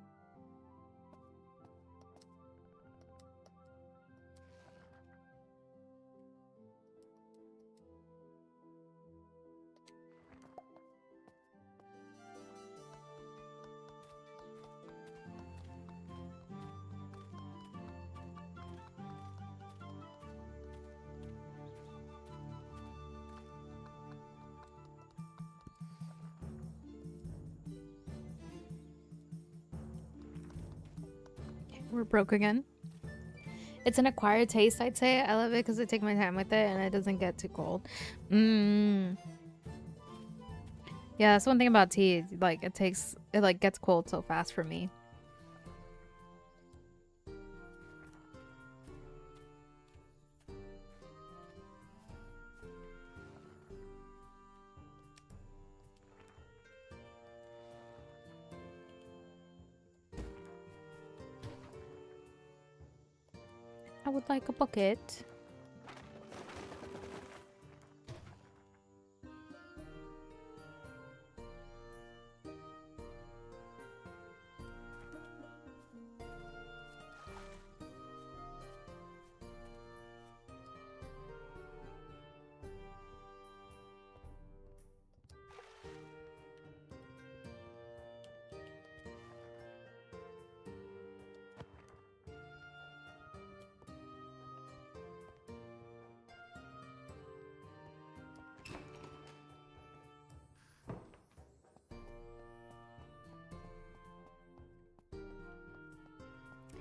We're broke again. It's an acquired taste, I'd say. I love it because I take my time with it and it doesn't get too cold. Yeah, that's one thing about tea. Like it gets cold so fast for me. I would like a bucket.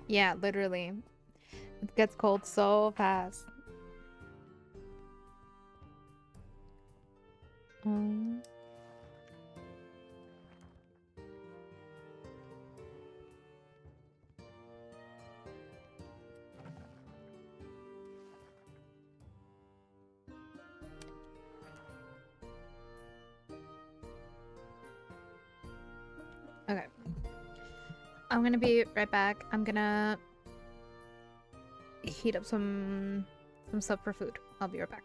Yeah, literally. It gets cold so fast. Okay. I'm gonna be right back. I'm gonna heat up some stuff for food. I'll be right back.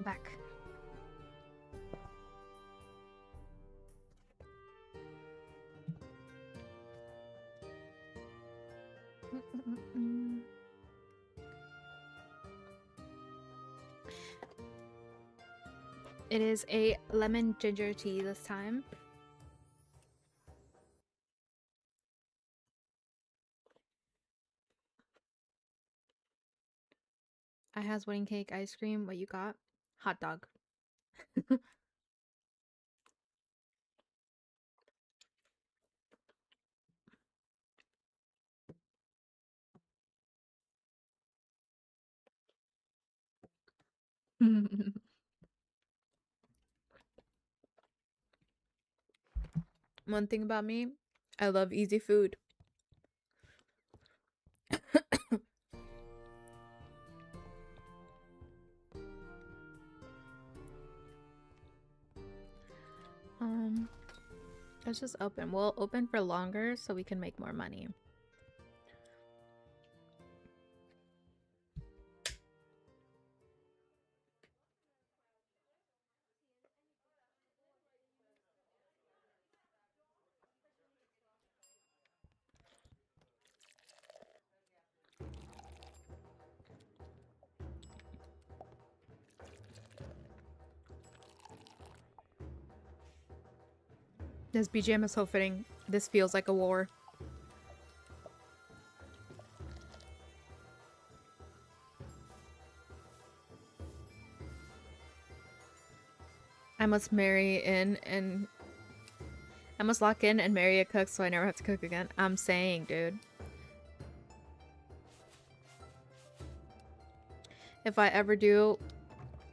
back. It is a lemon ginger tea this time. I has wedding cake, ice cream. What you got? Hot dog. One thing about me, I love easy food. Let's just open. We'll open for longer so we can make more money. This BGM is so fitting. This feels like a war. I must marry in and I must lock in and marry a cook so I never have to cook again. I'm saying, dude. If I ever do,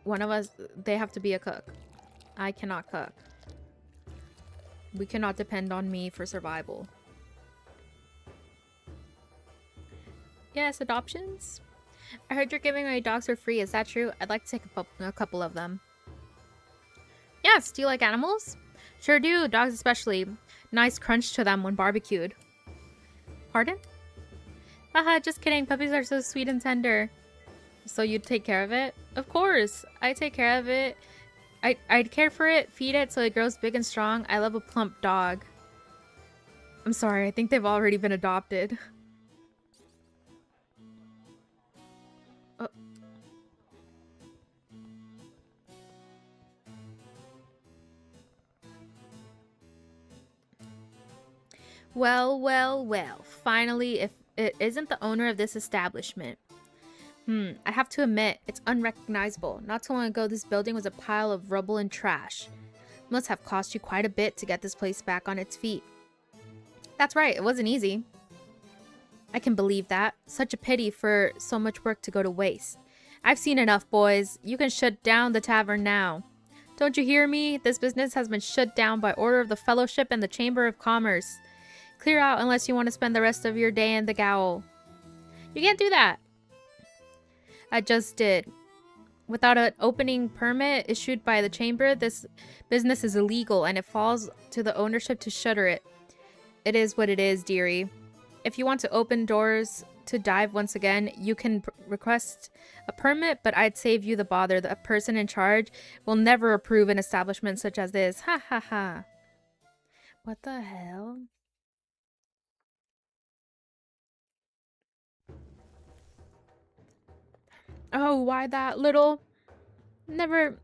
one of us, they have to be a cook. I cannot cook. We cannot depend on me for survival. Yes, adoptions? I heard you're giving away dogs for free. Is that true? I'd like to take a couple of them. Yes, do you like animals? Sure do, dogs especially. Nice crunch to them when barbecued. Pardon? Haha, just kidding. Puppies are so sweet and tender. So you'd take care of it? Of course. I take care of it. I'd care for it, feed it so it grows big and strong. I love a plump dog. I'm sorry, I think they've already been adopted. Oh. Well, well, well. Finally, if it isn't the owner of this establishment. I have to admit, it's unrecognizable. Not too long ago, this building was a pile of rubble and trash. Must have cost you quite a bit to get this place back on its feet. That's right, it wasn't easy. I can believe that. Such a pity for so much work to go to waste. I've seen enough, boys. You can shut down the tavern now. Don't you hear me? This business has been shut down by order of the Fellowship and the Chamber of Commerce. Clear out unless you want to spend the rest of your day in the gaol. You can't do that. I just did. Without an opening permit issued by the chamber, this business is illegal and it falls to the ownership to shutter it. It is what it is, dearie. If you want to open doors to dive once again, you can request a permit, but I'd save you the bother. The person in charge will never approve an establishment such as this. Ha ha ha. What the hell? Oh, why that little? Never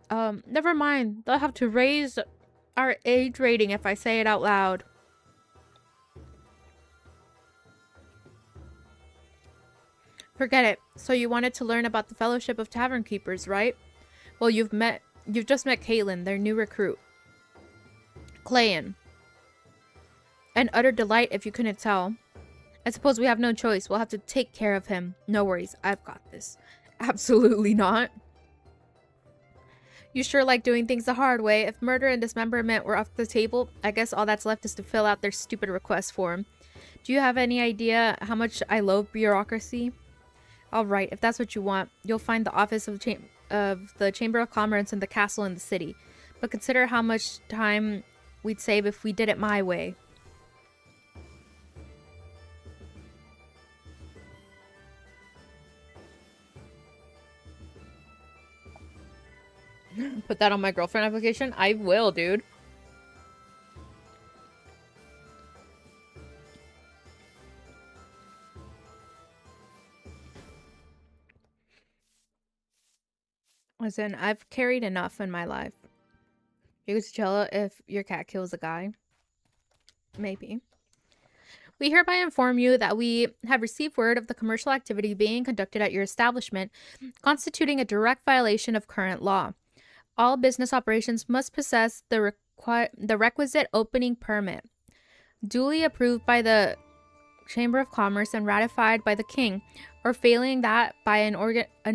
mind. They'll have to raise our age rating if I say it out loud. Forget it. So you wanted to learn about the Fellowship of Tavern Keepers, right? Well, you've just met Caitlin, their new recruit. Clayan. An utter delight if you couldn't tell. I suppose we have no choice. We'll have to take care of him. No worries. I've got this. Absolutely not. You sure like doing things the hard way. If murder and dismemberment were off the table, I guess all that's left is to fill out their stupid request form. Do you have any idea how much I loathe bureaucracy? Alright, if that's what you want, you'll find the office of the Chamber of Commerce in the castle in the city. But consider how much time we'd save if we did it my way. Put that on my girlfriend application? I will, dude. Listen, I've carried enough in my life. You could tell if your cat kills a guy. Maybe. We hereby inform you that we have received word of the commercial activity being conducted at your establishment, constituting a direct violation of current law. All business operations must possess the requisite opening permit, duly approved by the Chamber of Commerce and ratified by the King, or failing that by an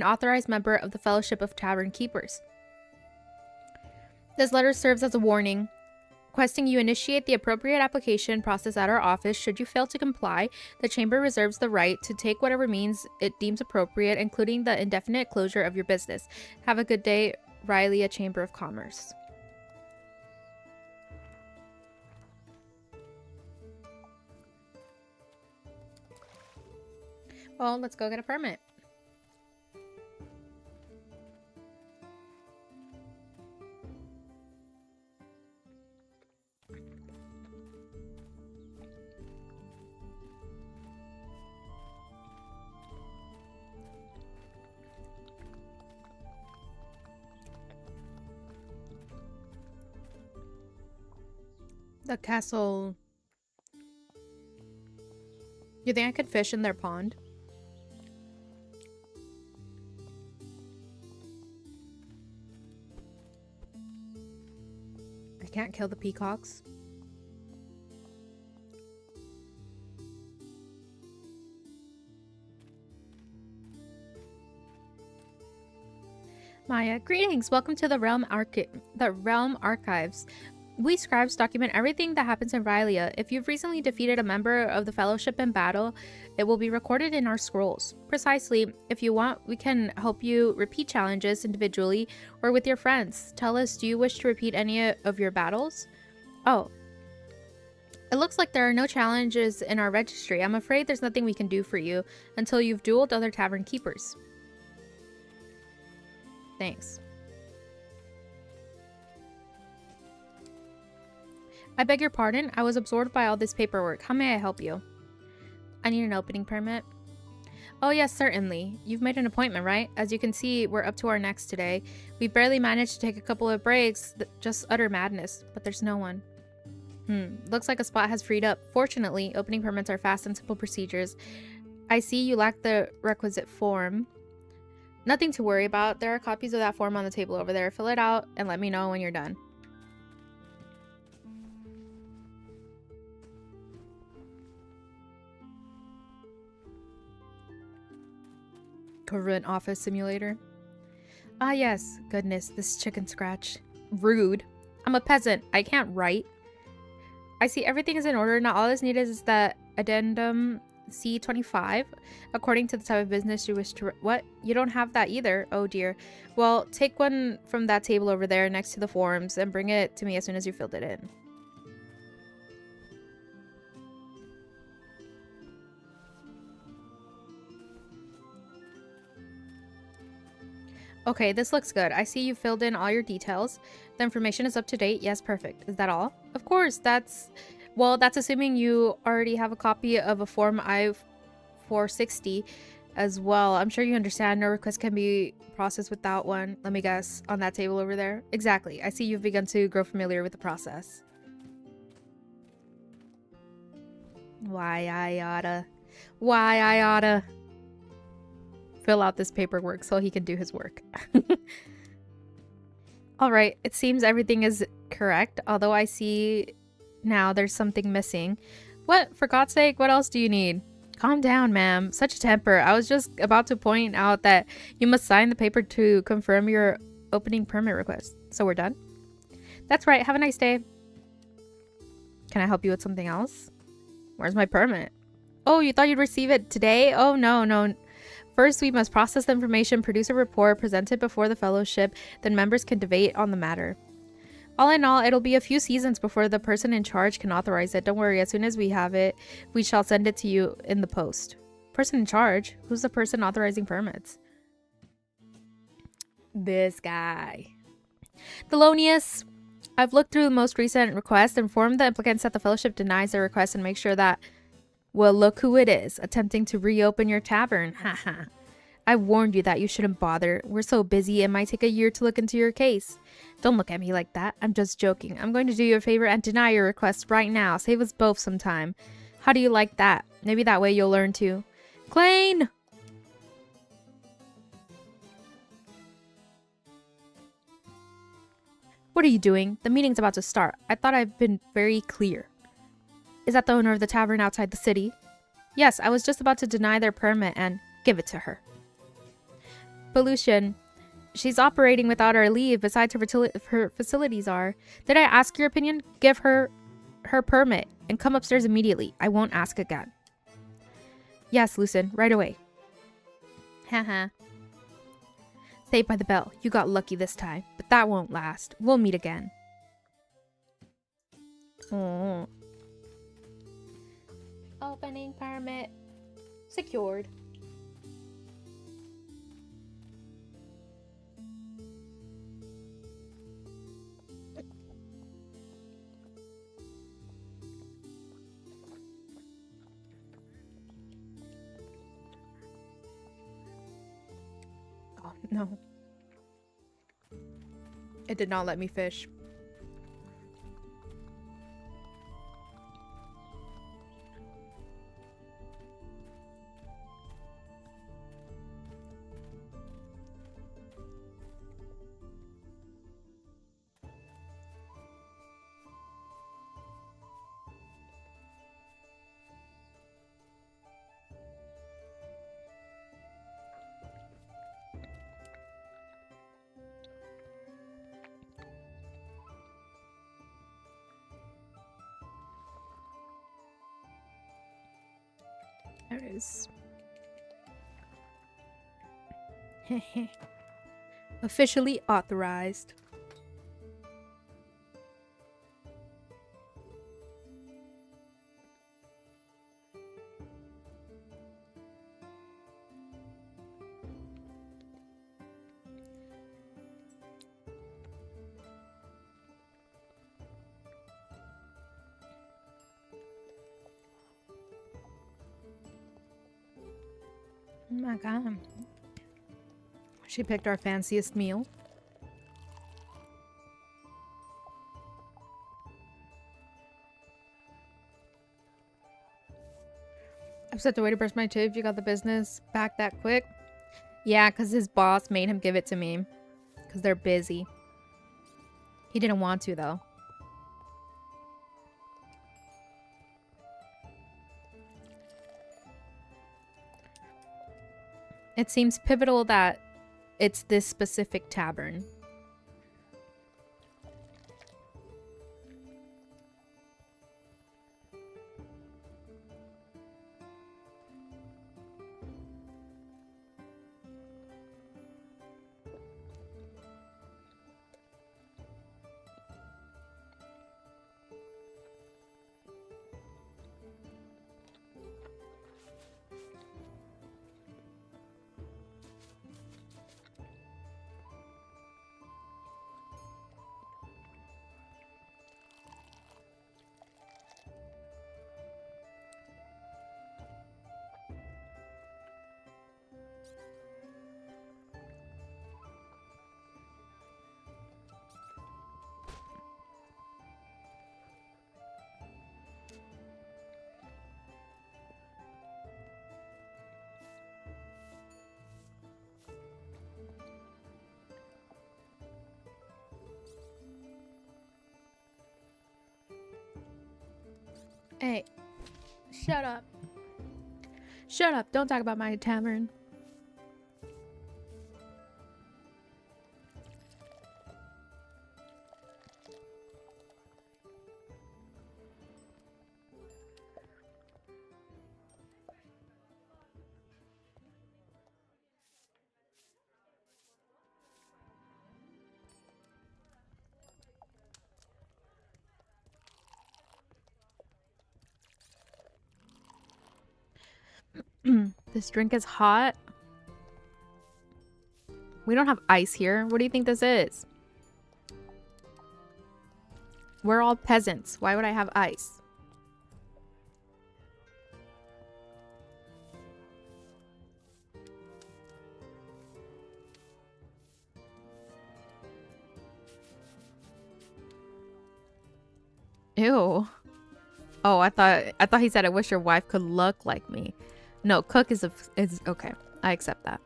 authorized member of the Fellowship of Tavern Keepers. This letter serves as a warning, requesting you initiate the appropriate application process at our office. Should you fail to comply, the Chamber reserves the right to take whatever means it deems appropriate, including the indefinite closure of your business. Have a good day, Riley, Chamber of Commerce. Well, let's go get a permit. The castle. You think I could fish in their pond? I can't kill the peacocks. Maya, greetings. Welcome to the Realm Archives. We scribes document everything that happens in Rylea. If you've recently defeated a member of the Fellowship in battle, it will be recorded in our scrolls. Precisely. If you want, we can help you repeat challenges individually or with your friends. Tell us, do you wish to repeat any of your battles? Oh. It looks like there are no challenges in our registry. I'm afraid there's nothing we can do for you until you've dueled other tavern keepers. Thanks. I beg your pardon, I was absorbed by all this paperwork. How may I help you? I need an opening permit. Oh yes, certainly. You've made an appointment, right? As you can see, we're up to our necks today. We barely managed to take a couple of breaks. Just utter madness. But there's no one. Looks like a spot has freed up. Fortunately, opening permits are fast and simple procedures. I see you lack the requisite form. Nothing to worry about. There are copies of that form on the table over there. Fill it out and let me know when you're done. Current office simulator. Ah yes, goodness, this chicken scratch. Rude. I'm a peasant. I can't write. I see everything is in order. Now all that's needed is the addendum C25. According to the type of business you wish to... What? You don't have that either? Oh dear. Well, take one from that table over there next to the forms and bring it to me as soon as you filled it in. Okay, this looks good. I see you filled in all your details. The information is up to date. Yes, perfect. Is that all? Of course, that's... Well, that's assuming you already have a copy of a Form I-460 as well. I'm sure you understand no request can be processed without one. Let me guess. On that table over there? Exactly. I see you've begun to grow familiar with the process. Why I oughta fill out this paperwork so he can do his work. Alright, it seems everything is correct, although I see now there's something missing. What? For God's sake, what else do you need? Calm down, ma'am. Such a temper. I was just about to point out that you must sign the paper to confirm your opening permit request. So we're done? That's right. Have a nice day. Can I help you with something else? Where's my permit? Oh, you thought you'd receive it today? Oh, no. First, we must process the information, produce a report, present it before the fellowship, then members can debate on the matter. All in all, it'll be a few seasons before the person in charge can authorize it. Don't worry, as soon as we have it, we shall send it to you in the post. Person in charge? Who's the person authorizing permits? This guy. Thelonious, I've looked through the most recent request, informed the applicants that the Fellowship denies their request, and make sure that, well, look who it is, attempting to reopen your tavern. Haha. I warned you that you shouldn't bother. We're so busy, it might take a year to look into your case. Don't look at me like that. I'm just joking. I'm going to do you a favor and deny your request right now. Save us both some time. How do you like that? Maybe that way you'll learn to. Clane! What are you doing? The meeting's about to start. I thought I've been very clear. Is that the owner of the tavern outside the city? Yes, I was just about to deny their permit and give it to her. Pollution. She's operating without our leave, besides her facilities are. Did I ask your opinion? Give her her permit and come upstairs immediately. I won't ask again. Yes, Lucen, right away. Haha. Saved by the bell. You got lucky this time, but that won't last. We'll meet again. Oh. Opening permit secured. Oh, no. It did not let me fish. There it is. Officially authorized. Oh my god. She picked our fanciest meal. I'm set to wait to brush my teeth. You got the business back that quick? Yeah, because his boss made him give it to me. Because they're busy. He didn't want to, though. It seems pivotal that it's this specific tavern. Hey, shut up. Shut up. Don't talk about my tavern. This drink is hot. We don't have ice here. What do you think this is? We're all peasants. Why would I have ice? Ew. Oh, I thought he said I wish your wife could look like me. No, cook is okay. I accept that.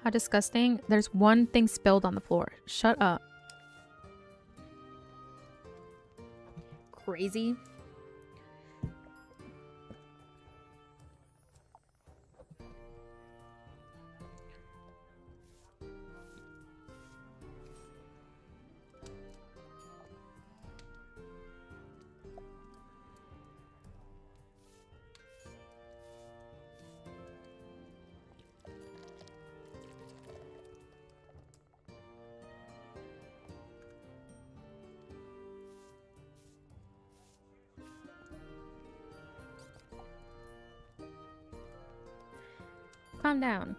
How disgusting. There's one thing spilled on the floor. Shut up. Crazy. Calm down.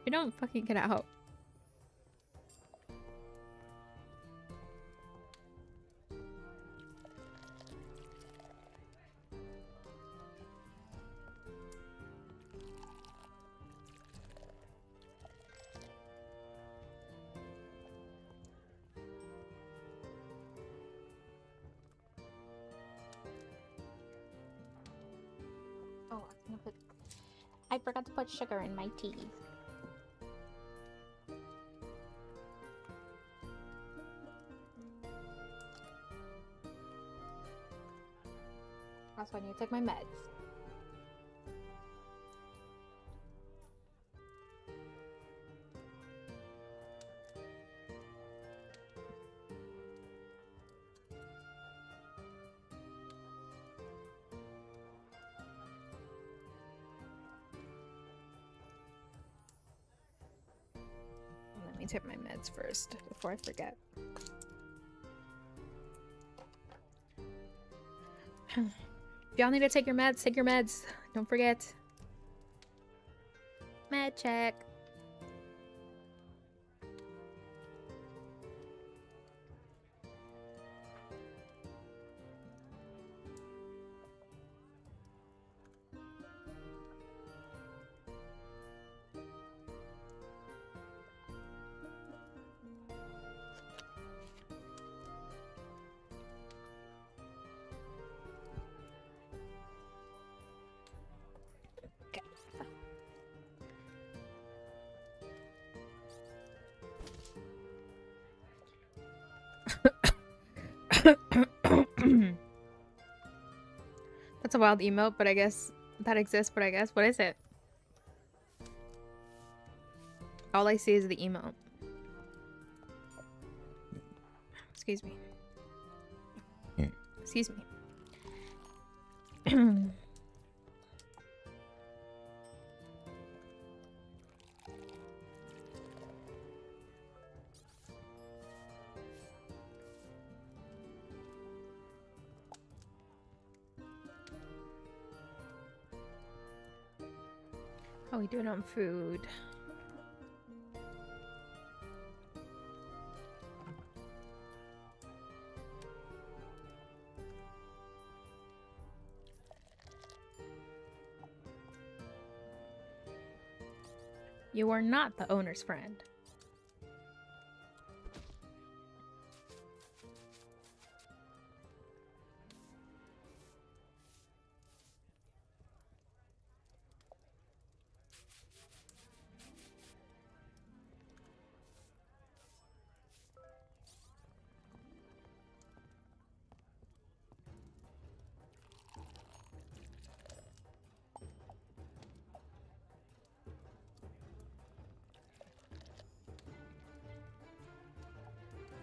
You don't fucking get out. Oh, I forgot to put sugar in my tea. That's when you took my meds. Let me take my meds first before I forget. If y'all need to take your meds, take your meds. Don't forget. Med check. That's a wild emote, but I guess that exists, but I guess, what is it? All I see is the emote. Excuse me. Excuse me. How we doing on food? You are not the owner's friend.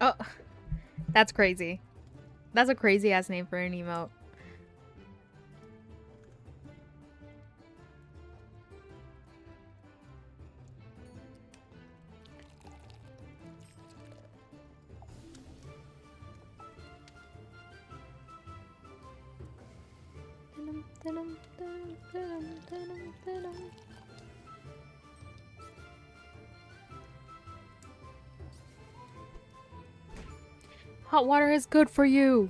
Oh, that's crazy. That's a crazy ass name for an emote. Hot water is good for you.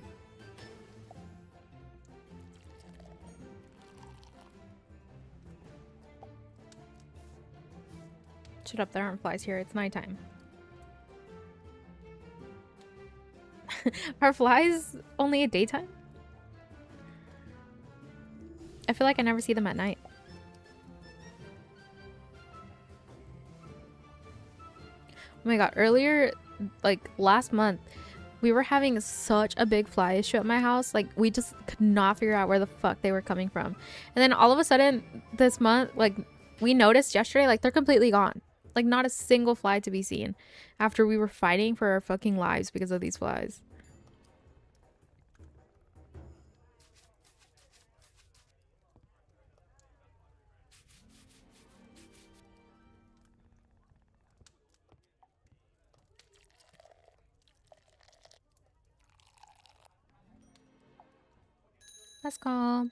Shut up, there aren't flies here. It's nighttime. Are flies only at daytime? I feel like I never see them at night. Oh my god, earlier, like last month, we were having such a big fly issue at my house. Like, we just could not figure out where the fuck they were coming from. And then all of a sudden, this month, like, we noticed yesterday, like, they're completely gone. Like, not a single fly to be seen after we were fighting for our fucking lives because of these flies. That's calm.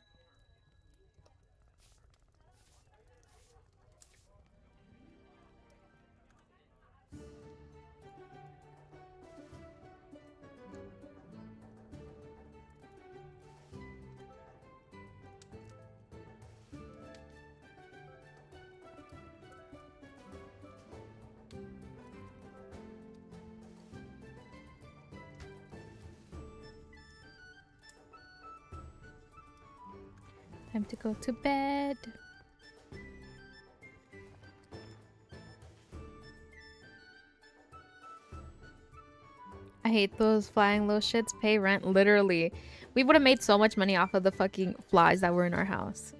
Time to go to bed. I hate those flying little shits. Pay rent, literally. We would have made so much money off of the fucking flies that were in our house.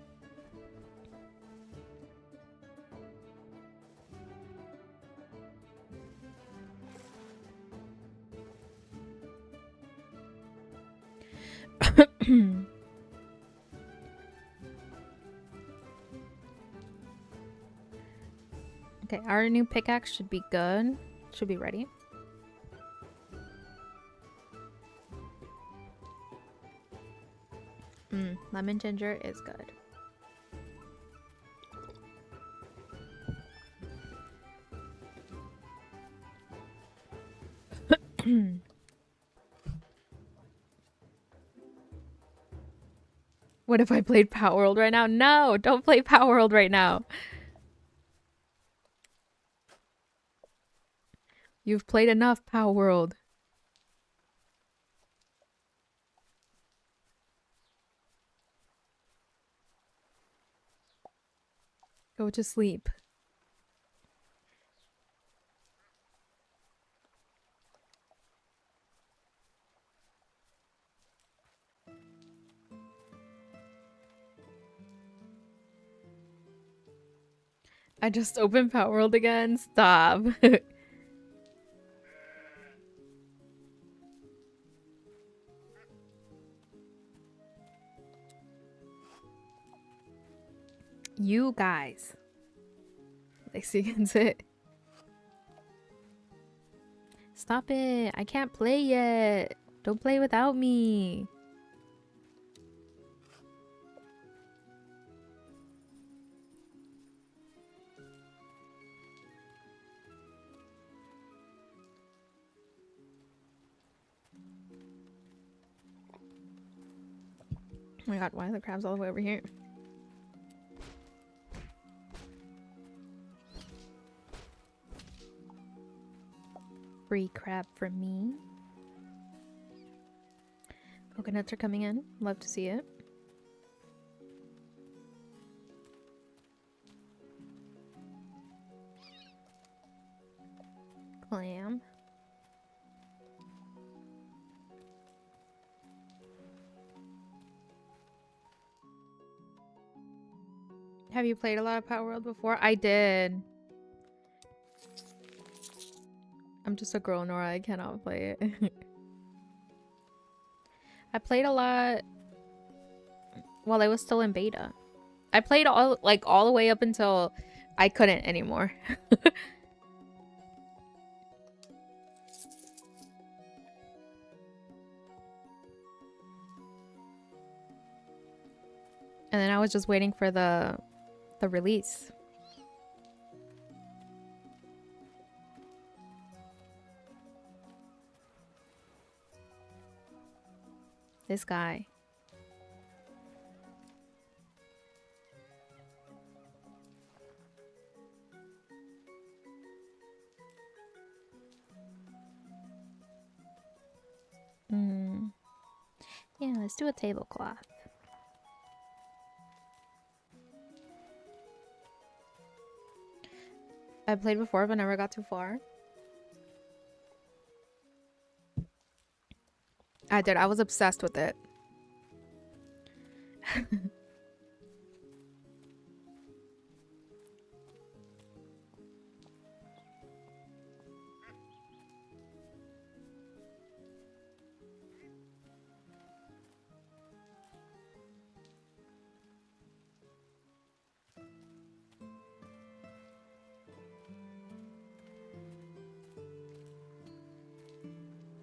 Okay, our new pickaxe should be good. Should be ready. Lemon ginger is good. What if I played Power World right now? No, don't play Power World right now. You've played enough Power World. Go to sleep. I just opened Power World again. Stop. You guys. Lacey can sit. Stop it. I can't play yet. Don't play without me. Oh my god, why are the crabs all the way over here? Free crab for me. Coconuts are coming in. Love to see it. Clam. Have you played a lot of Power World before? I did. I'm just a girl, Nora. I cannot play it. I played a lot while I was still in beta. I played all the way up until I couldn't anymore. And then I was just waiting for the release. This guy. Yeah, let's do a tablecloth. I played before but never got too far. I did. I was obsessed with it.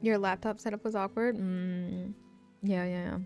Your laptop setup was awkward? Yeah.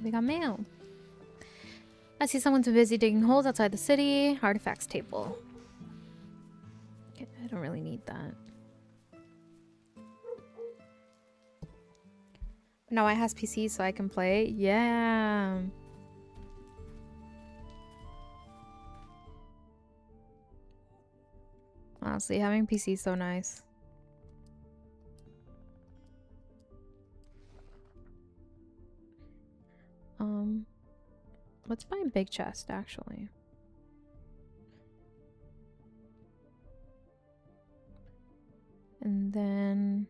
We got mail. I see someone too busy digging holes outside the city. Artifacts table. Okay, I don't really need that. Now I has PC so I can play. Yeah. Honestly, having PC is so nice. Let's buy a big chest, actually. And then...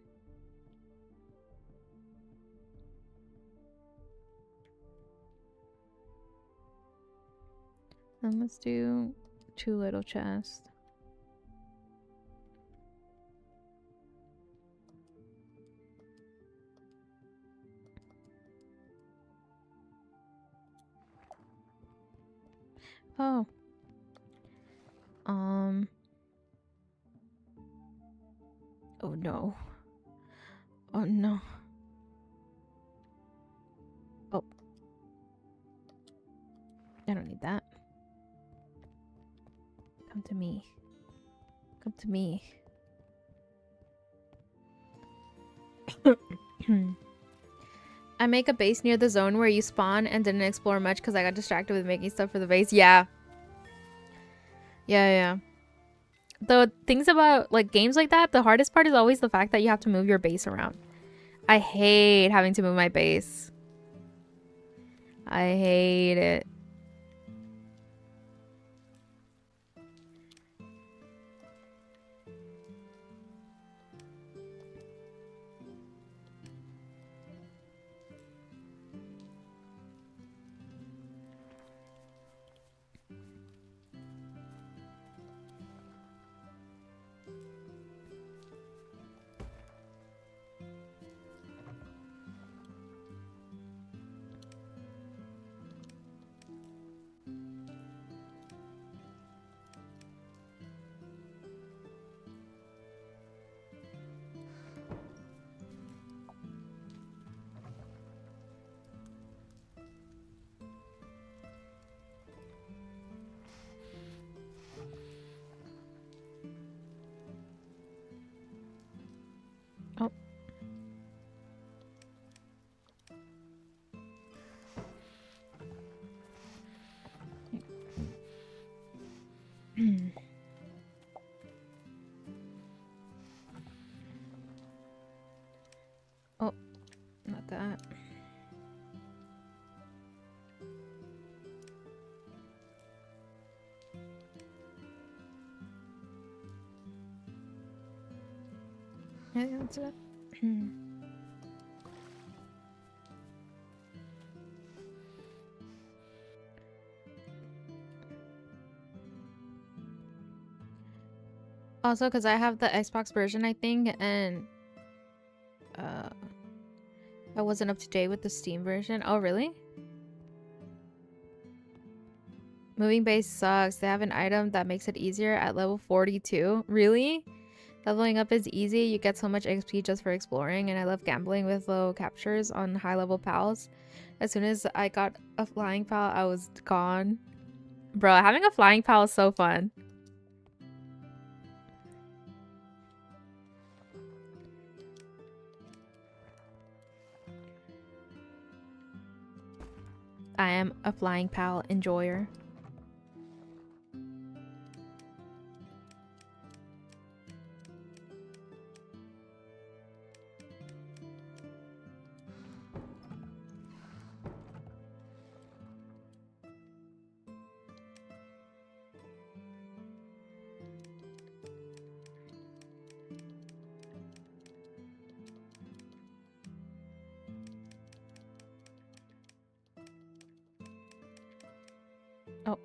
And let's do 2 little chests. Oh. Oh no. Oh no. Oh. I don't need that. Come to me. Come to me. I make a base near the zone where you spawn and didn't explore much because I got distracted with making stuff for the base. Yeah. Yeah. The things about like games like that, the hardest part is always the fact that you have to move your base around. I hate having to move my base. I hate it. Yeah, that's it. Also, because I have the Xbox version, I think, and I wasn't up to date with the Steam version. Oh, really? Moving base sucks. They have an item that makes it easier at level 42. Really? Leveling up is easy. You get so much XP just for exploring, and I love gambling with low captures on high level pals. As soon as I got a flying pal, I was gone. Bro, having a flying pal is so fun. I am a flying pal enjoyer. Oh.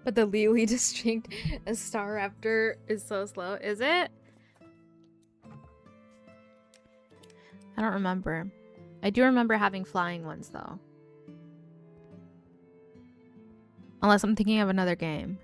But the Lily district a Star Raptor is so slow, is it? I don't remember. I do remember having flying ones though. Unless I'm thinking of another game.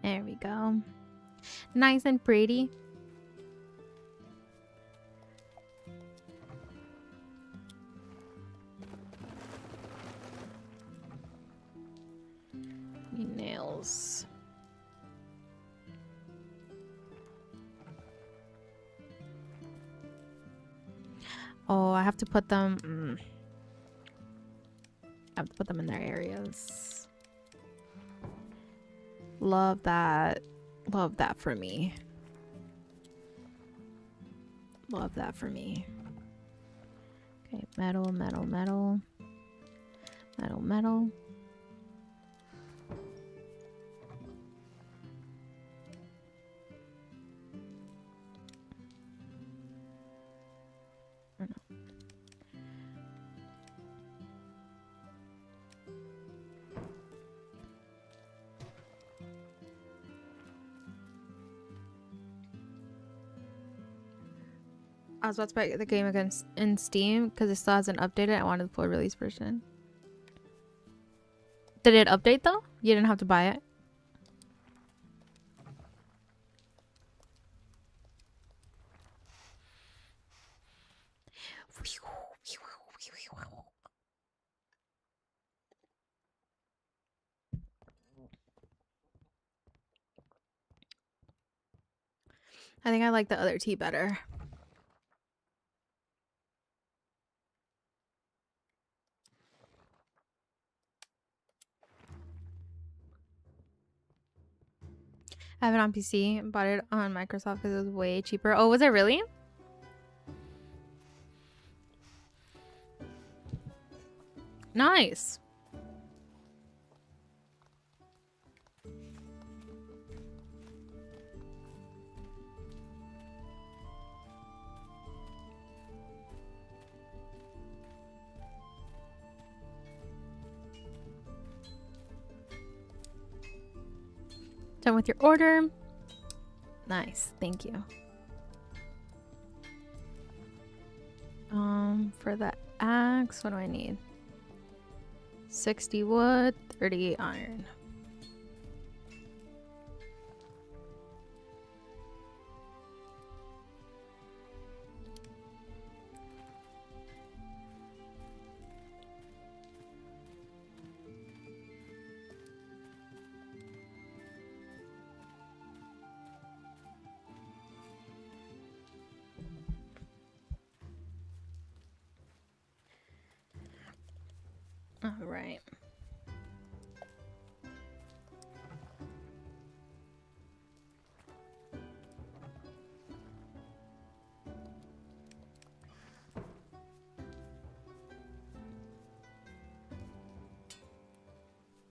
There we go. Nice and pretty. Nails. Oh, I have to put them. I have to put them in their areas. Love that. Love that for me. Love that for me. Okay, metal, metal, metal. Metal, metal. I was about to buy the game again in Steam because it still hasn't updated. I wanted the full release version. Did it update though? You didn't have to buy it? I think I like the other tea better. I have it on PC. Bought it on Microsoft because it was way cheaper. Oh, was it really? Nice. Done with your order. Nice, thank you. For the axe, what do I need? 60 wood, 30 iron. All right.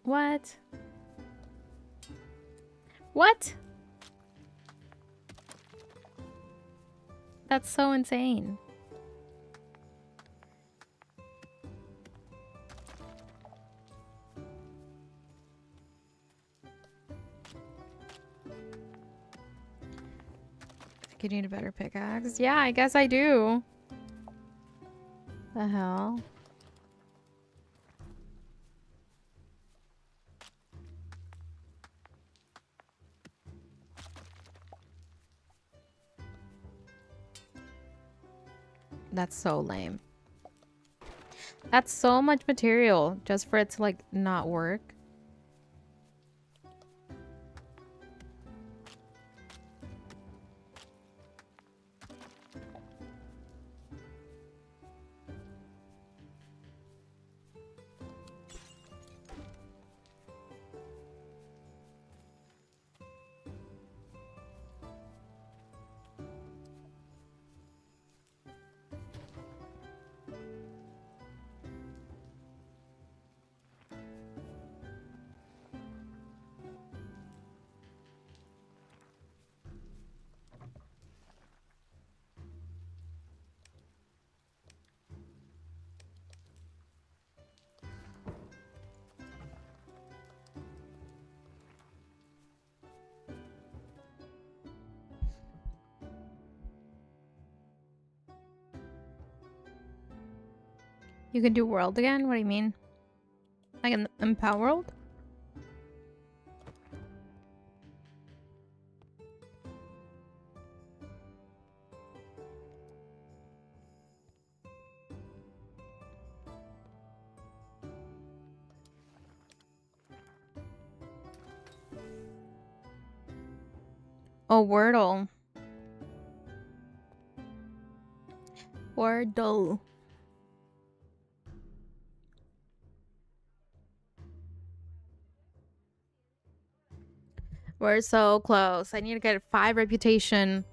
What? What? That's so insane. I think you need a better pickaxe. Yeah, I guess I do. The hell? That's so lame. That's so much material just for it to like not work. You can do world again? What do you mean? Like in Empower World? Oh, Wordle. Wordle. We're so close. I need to get 5 reputation.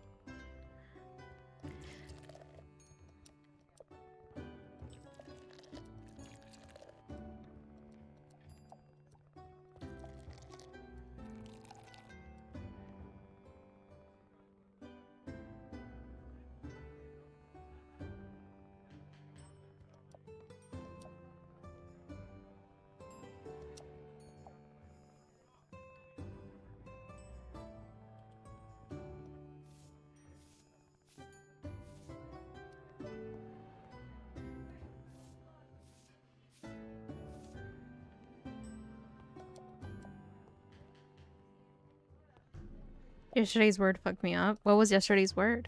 Yesterday's word fucked me up. What was yesterday's word?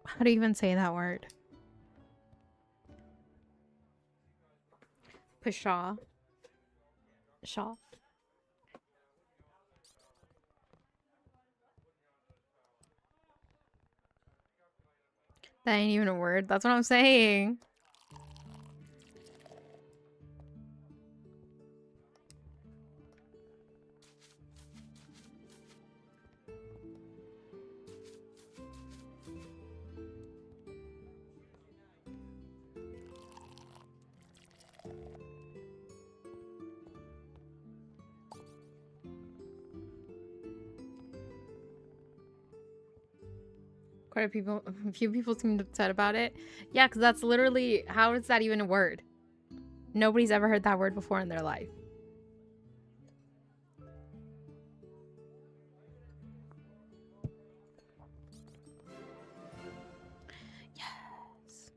How do you even say that word? Pshaw. Shaw. That ain't even a word. That's what I'm saying. Quite a few people seemed upset about it. Yeah, because that's literally, how is that even a word? Nobody's ever heard that word before in their life. Yes.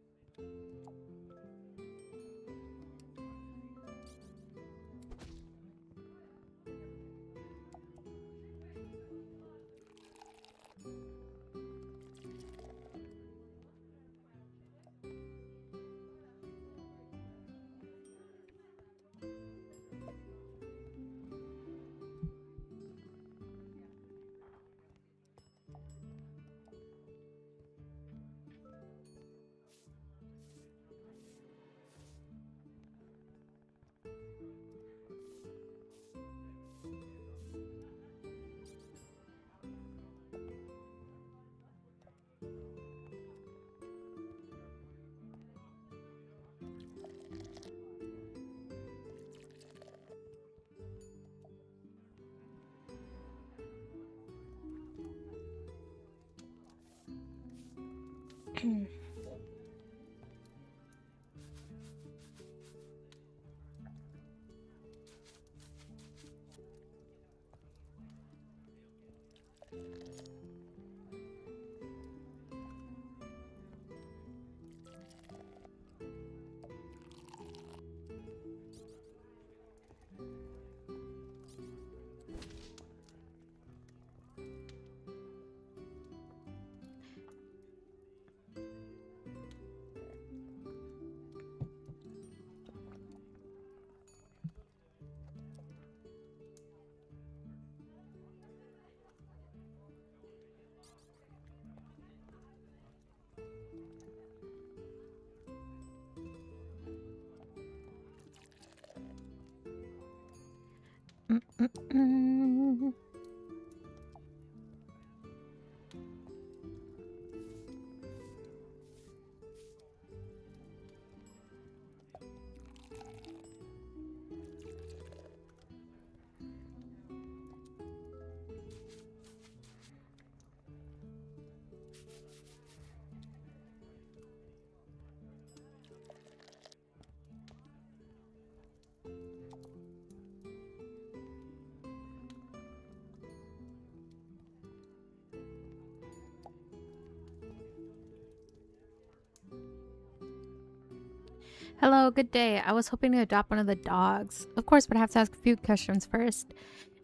Hello, good day. I was hoping to adopt one of the dogs. Of course, but I have to ask a few questions first.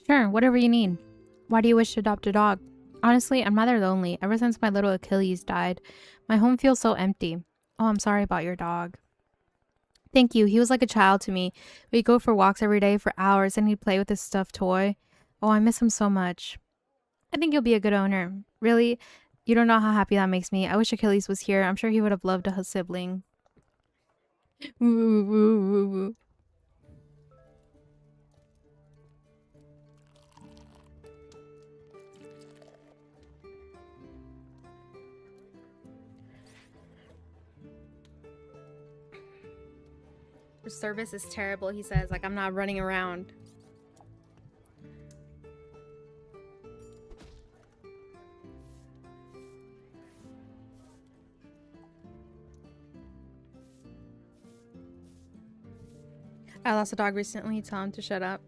Sure, whatever you need. Why do you wish to adopt a dog? Honestly, I'm rather lonely. Ever since my little Achilles died, my home feels so empty. Oh, I'm sorry about your dog. Thank you. He was like a child to me. We'd go for walks every day for hours and he'd play with his stuffed toy. Oh, I miss him so much. I think you'll be a good owner. Really? You don't know how happy that makes me. I wish Achilles was here. I'm sure he would have loved a sibling. Woo, woo, woo, woo. The service is terrible, he says. Like, I'm not running around. I lost a dog recently. Tell him to shut up.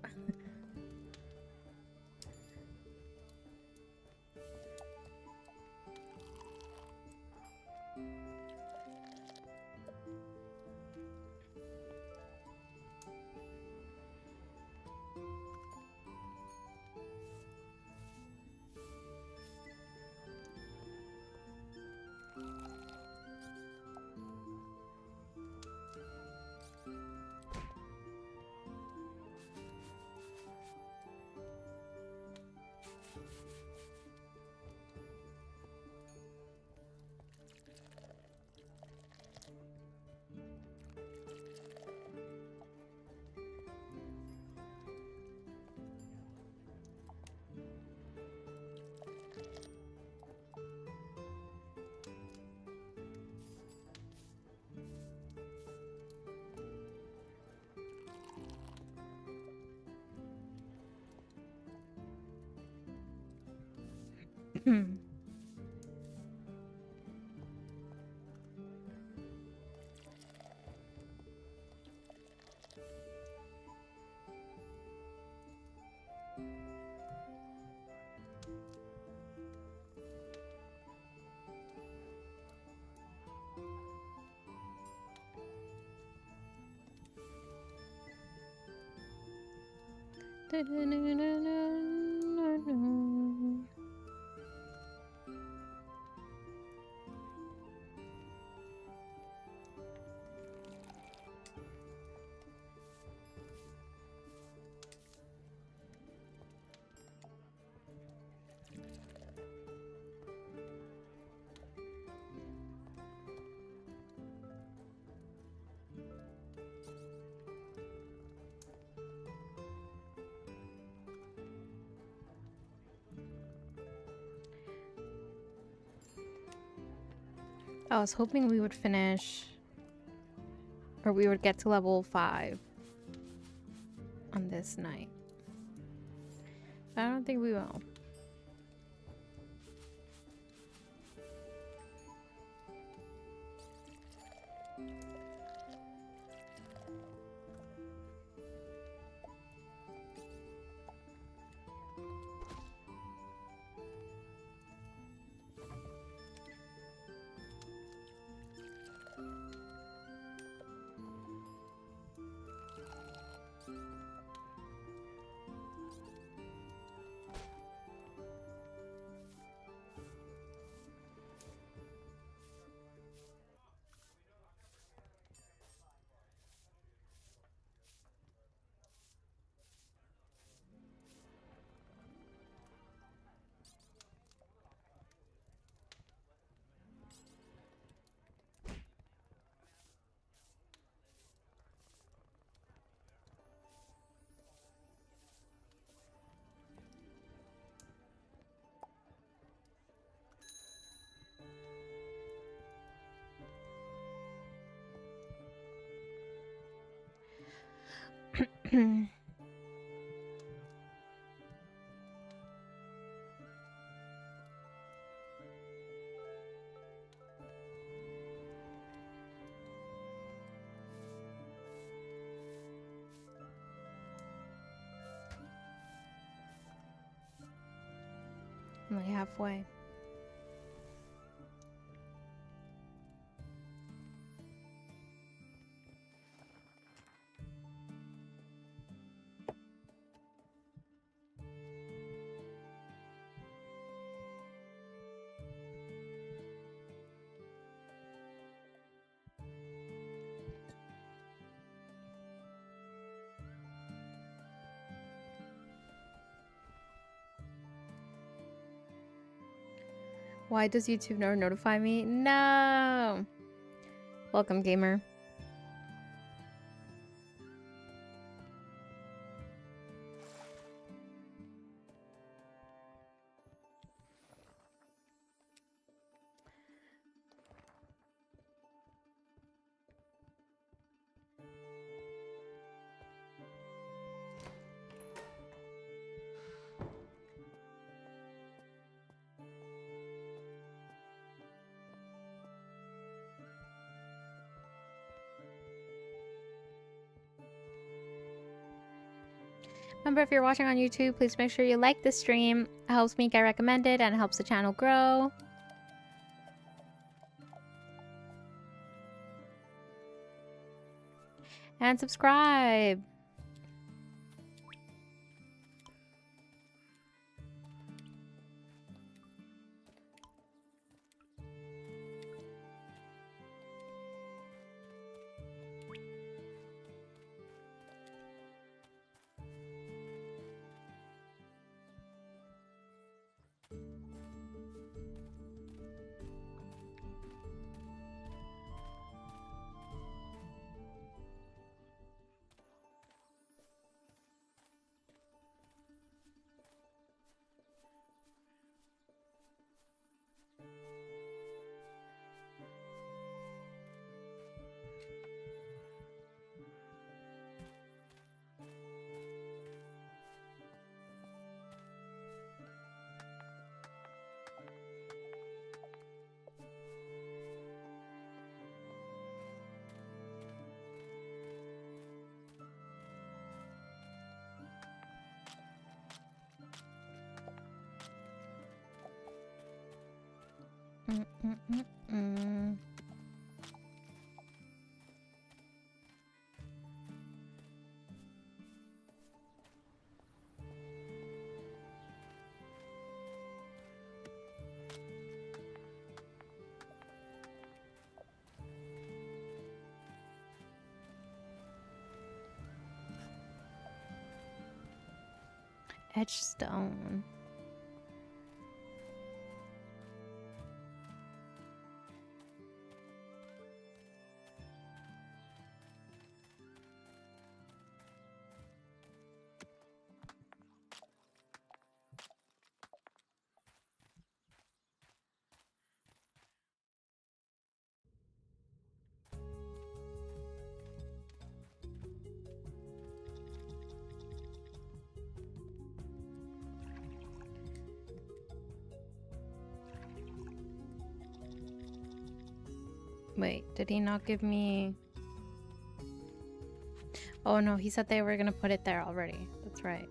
I was hoping we would finish, or we would get to level 5 on this night. I don't think we will. Only halfway. Why does YouTube never notify me? No! Welcome, gamer. Remember, if you're watching on YouTube, please make sure you like the stream. It helps me get recommended and it helps the channel grow. And subscribe. Mm-mm-mm-mm. Etched stone. Wait, did he not give me... Oh no, he said they were gonna put it there already. That's right.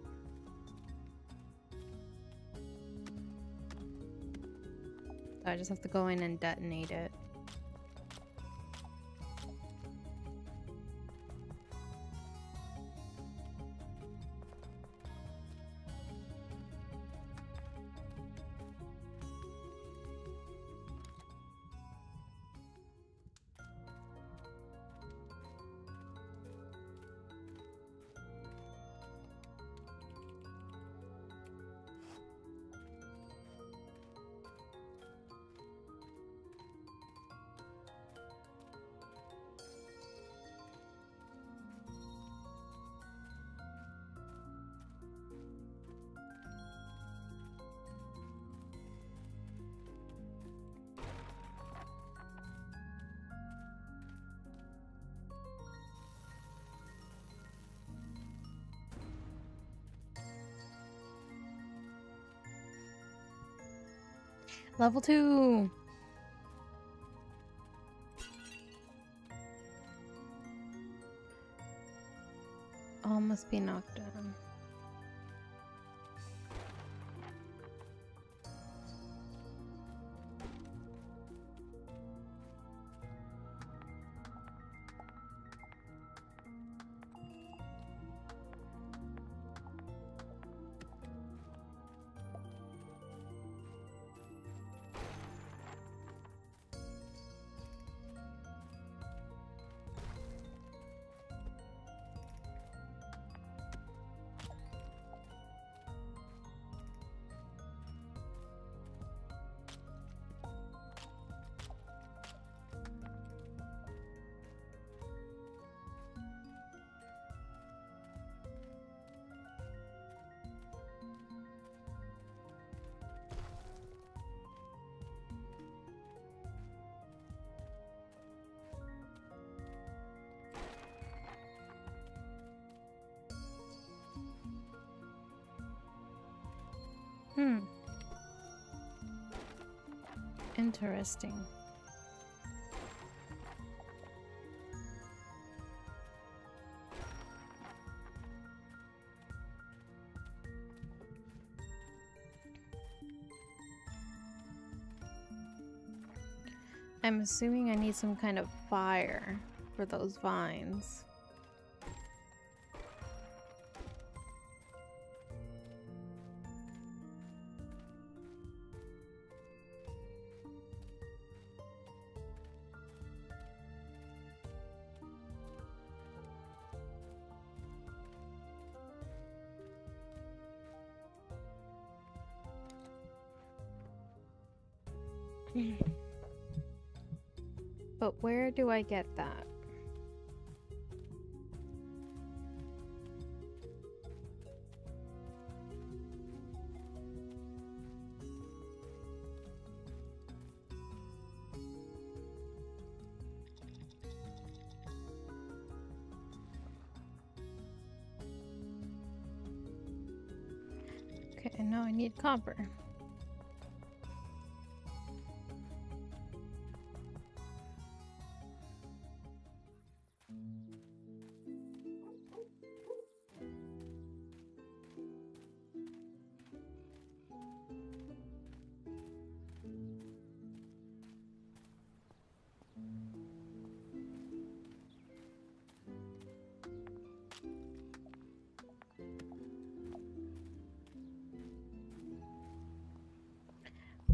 So I just have to go in and detonate it. Level 2. All must be knocked down. Interesting. I'm assuming I need some kind of fire for those vines. But where do I get that? Okay, now I need copper.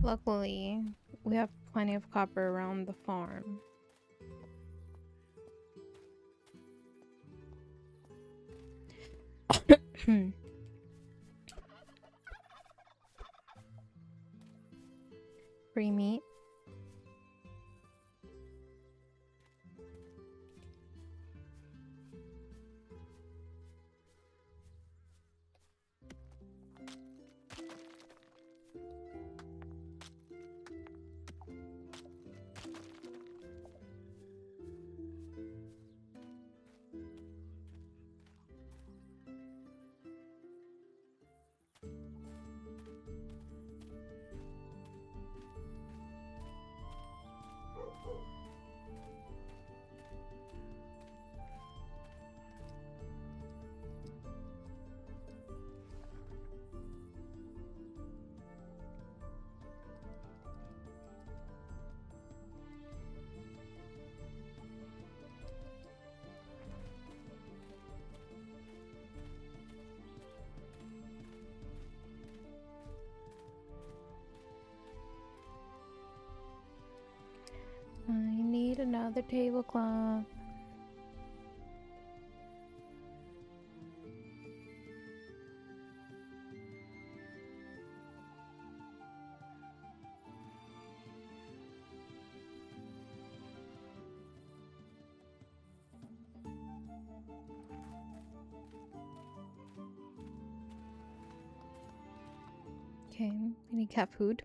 Luckily, we have plenty of copper around the farm. Free meat. I need another tablecloth. Okay, we need cat food.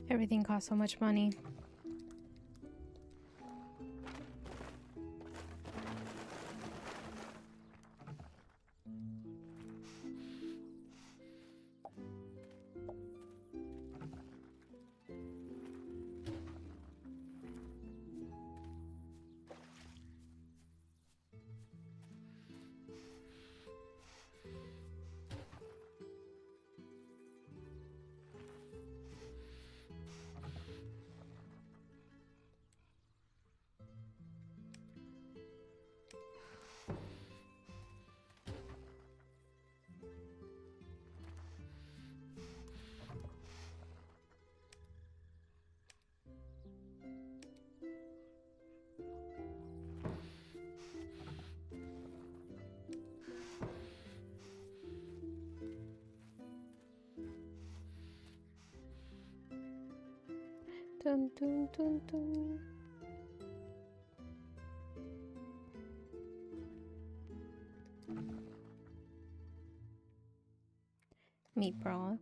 Everything costs so much money. Dun, dun, dun, dun. Meat broth.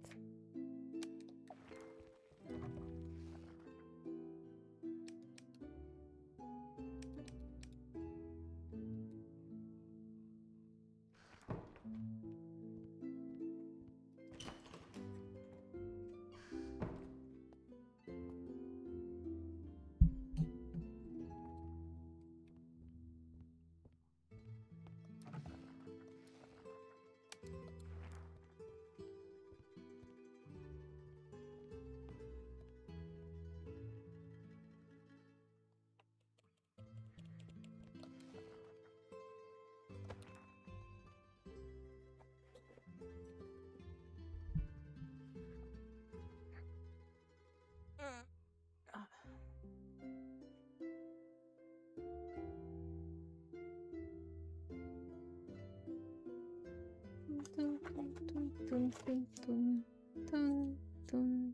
Dun, dun, dun, dun, dun, dun, dun, dun.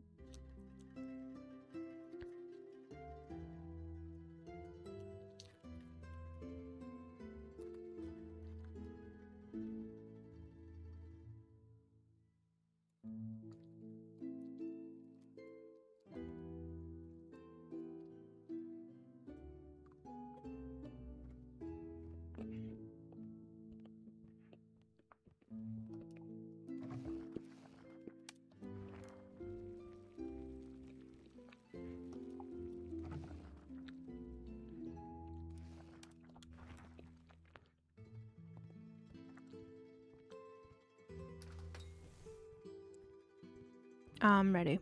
I'm ready.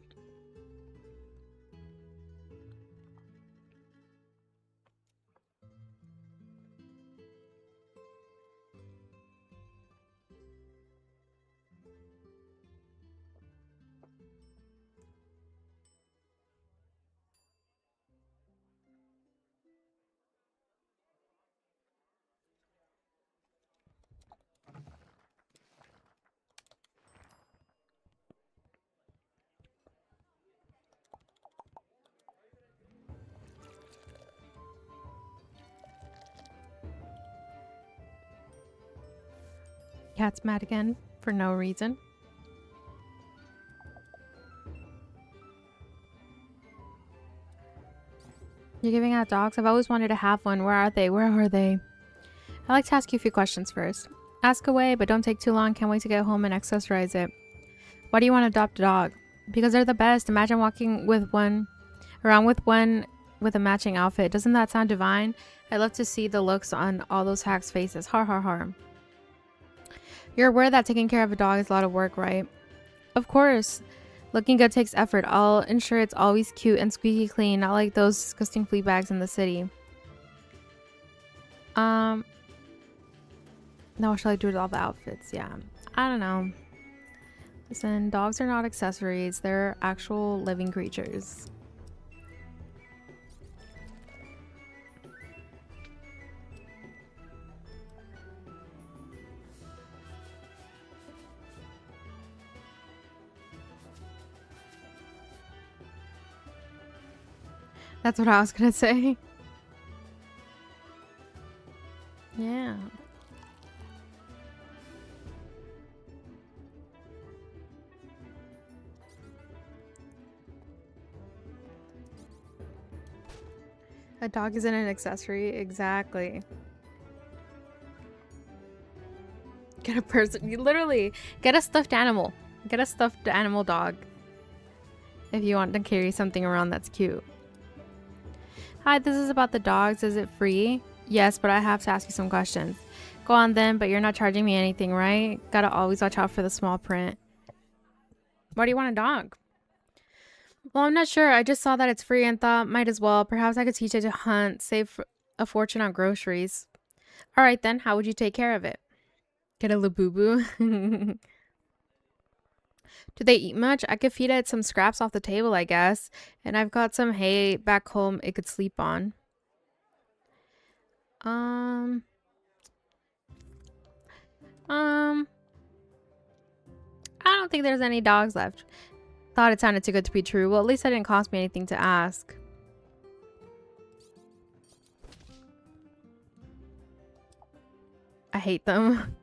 Cat's mad again for no reason. You're giving out dogs? I've always wanted to have one. Where are they? Where are they? I'd like to ask you a few questions first. Ask away, but don't take too long. Can't wait to get home and accessorize it. Why do you want to adopt a dog? Because they're the best. Imagine walking with one with a matching outfit. Doesn't that sound divine? I'd love to see the looks on all those hacks' faces. Har har har. You're aware that taking care of a dog is a lot of work, right? Of course. Looking good takes effort. I'll ensure it's always cute and squeaky clean, not like those disgusting flea bags in the city. Now what shall I do with all the outfits? Yeah. I don't know. Listen, dogs are not accessories. They're actual living creatures. That's what I was gonna say. Yeah. A dog isn't an accessory. Exactly. Get a person. You literally get a stuffed animal. Get a stuffed animal dog. If you want to carry something around that's cute. Hi, this is about the dogs. Is it free? Yes, but I have to ask you some questions. Go on then, but you're not charging me anything, right? Gotta always watch out for the small print. Why do you want a dog? Well, I'm not sure. I just saw that it's free and thought might as well. Perhaps I could teach it to hunt, save a fortune on groceries. All right then, how would you take care of it? Get a Labubu. Do they eat much? I could feed it some scraps off the table, I guess. And I've got some hay back home it could sleep on. I don't think there's any dogs left. Thought it sounded too good to be true. Well, at least it didn't cost me anything to ask. I hate them.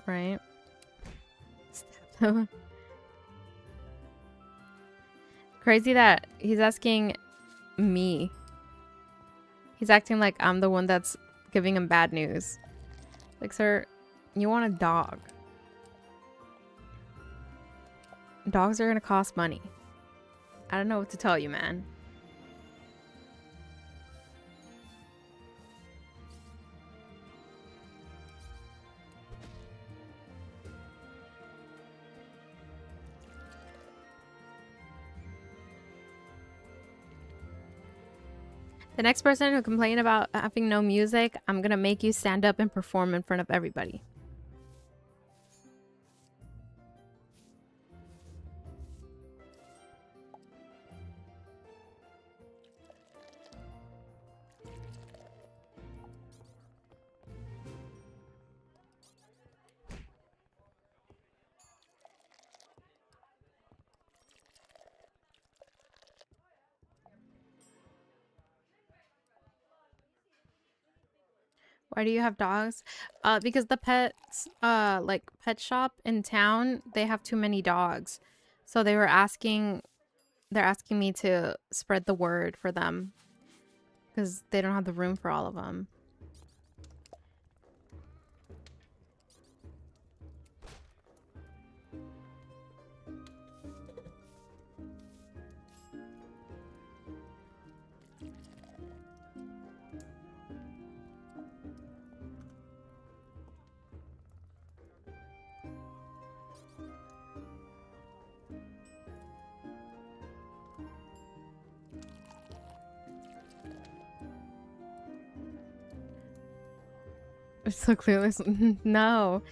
Right? Stab them. Crazy that he's asking me. He's acting like I'm the one that's giving him bad news. Like, sir, you want a dog. Dogs are gonna cost money. I don't know what to tell you, man. The next person who complained about having no music, I'm gonna make you stand up and perform in front of everybody. Why do you have dogs? Because the pets, like pet shop in town, they have too many dogs. So they're asking me to spread the word for them because they don't have the room for all of them. It's so clearly no.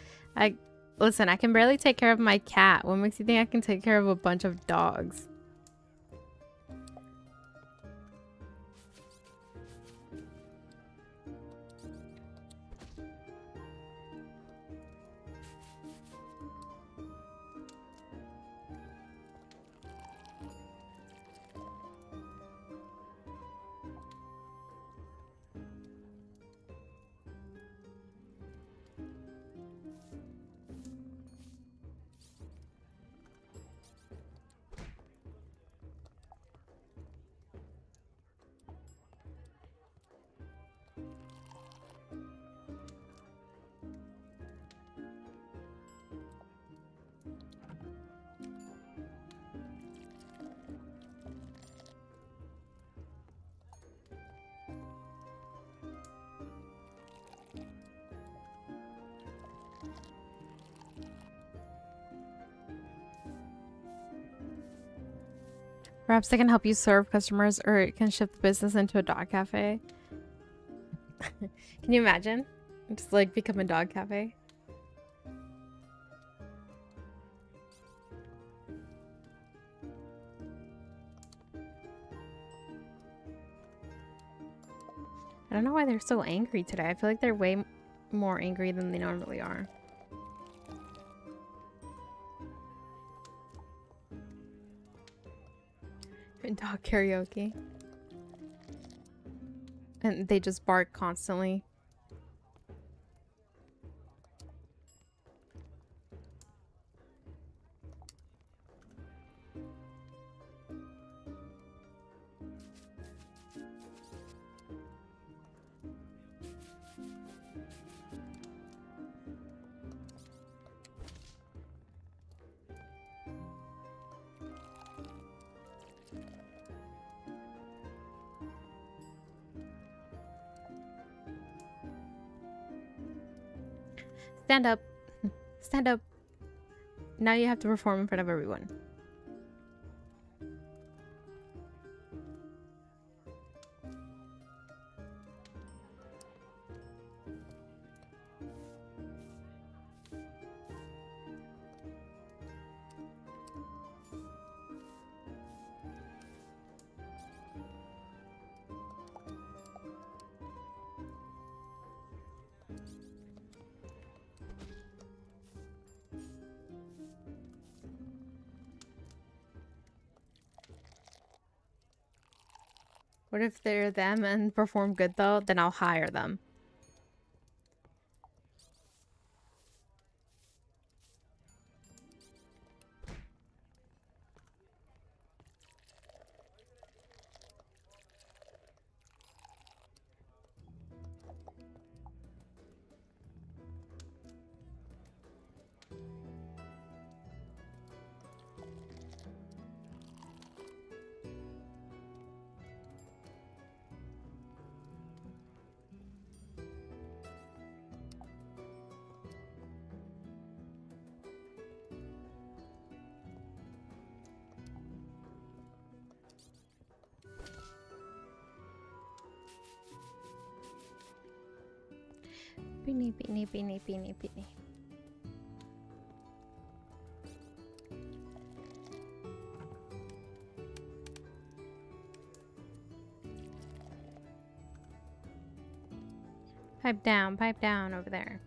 Listen, I can barely take care of my cat. What makes you think I can take care of a bunch of dogs? Perhaps they can help you serve customers, or it can shift the business into a dog cafe. Can you imagine? Just like become a dog cafe. I don't know why they're so angry today. I feel like they're way more angry than they normally are. Dog karaoke. And they just bark constantly. Stand up. Stand up. Now you have to perform in front of everyone. What if they're them and perform good though? Then I'll hire them. Beanie, beanie, beanie, beanie, beanie. Pipe down over there.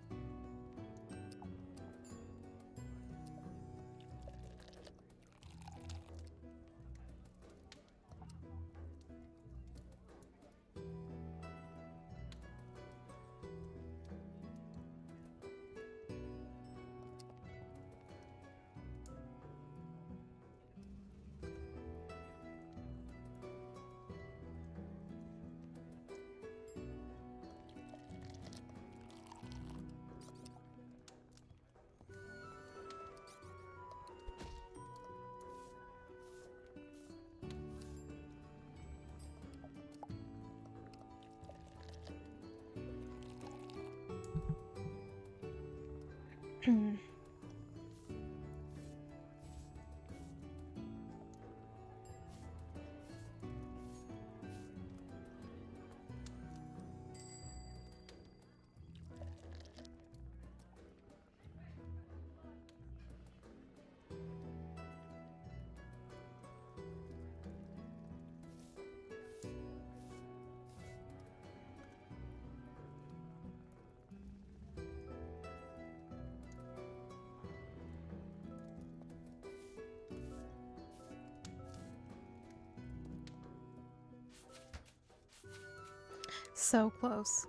So close.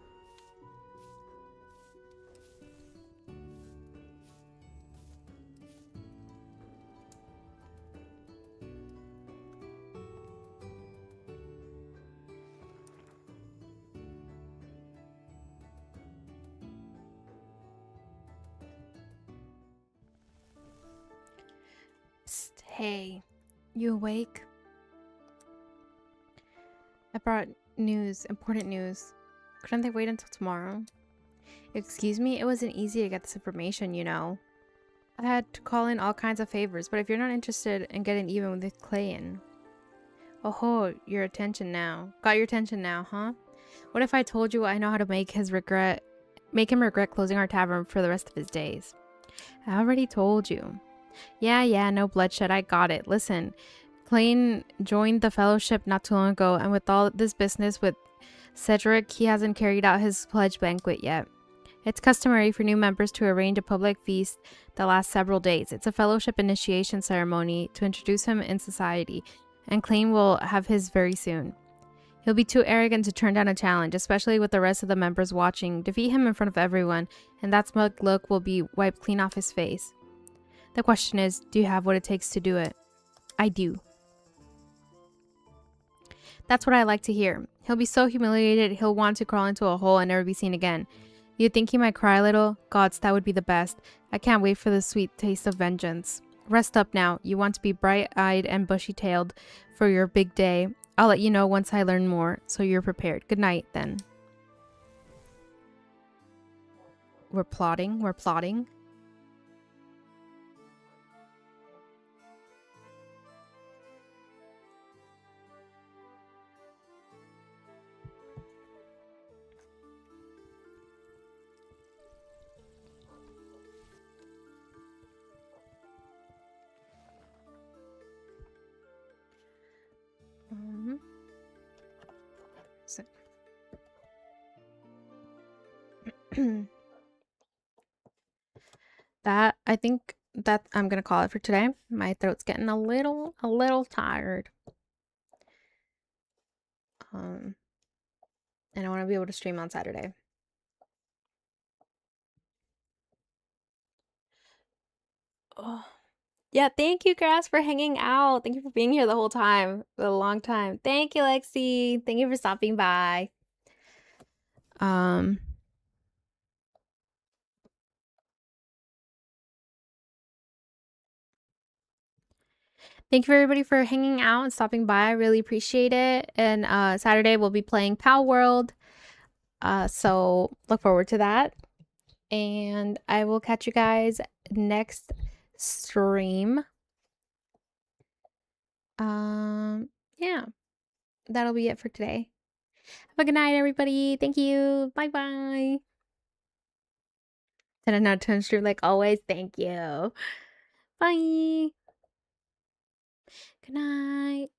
Psst, hey, you awake? I brought news, important news. Couldn't they wait until tomorrow? Excuse me, it wasn't easy to get this information, you know. I had to call in all kinds of favors, but if you're not interested in getting even with Clayton. Oh, your attention now. Got your attention now, huh? What if I told you I know how to make him regret closing our tavern for the rest of his days? I already told you. Yeah, no bloodshed, I got it. Listen, Clayton joined the fellowship not too long ago, and with all this business with Cedric, he hasn't carried out his pledge banquet yet. It's customary for new members to arrange a public feast that lasts several days. It's a fellowship initiation ceremony to introduce him in society, and Clayton will have his very soon. He'll be too arrogant to turn down a challenge, especially with the rest of the members watching. Defeat him in front of everyone, and that smug look will be wiped clean off his face. The question is, do you have what it takes to do it? I do. That's what I like to hear. He'll be so humiliated, he'll want to crawl into a hole and never be seen again. You think he might cry a little? Gods, that would be the best. I can't wait for the sweet taste of vengeance. Rest up now. You want to be bright-eyed and bushy-tailed for your big day. I'll let you know once I learn more, so you're prepared. Good night, then. We're plotting. We're plotting. So- that I think that I'm gonna call it for today. My throat's getting a little tired. And I want to be able to stream on Saturday. Oh. Yeah, thank you, Grass, for hanging out. Thank you for being here the whole time. For a long time. Thank you, Lexi. Thank you for stopping by. Thank you for everybody for hanging out and stopping by. I really appreciate it. And Saturday we'll be playing Pal World. So look forward to that. And I will catch you guys next stream. Yeah. That'll be it for today. Have a good night, everybody. Thank you. Bye-bye. 10 out of 10 stream like always. Thank you. Bye. Good night.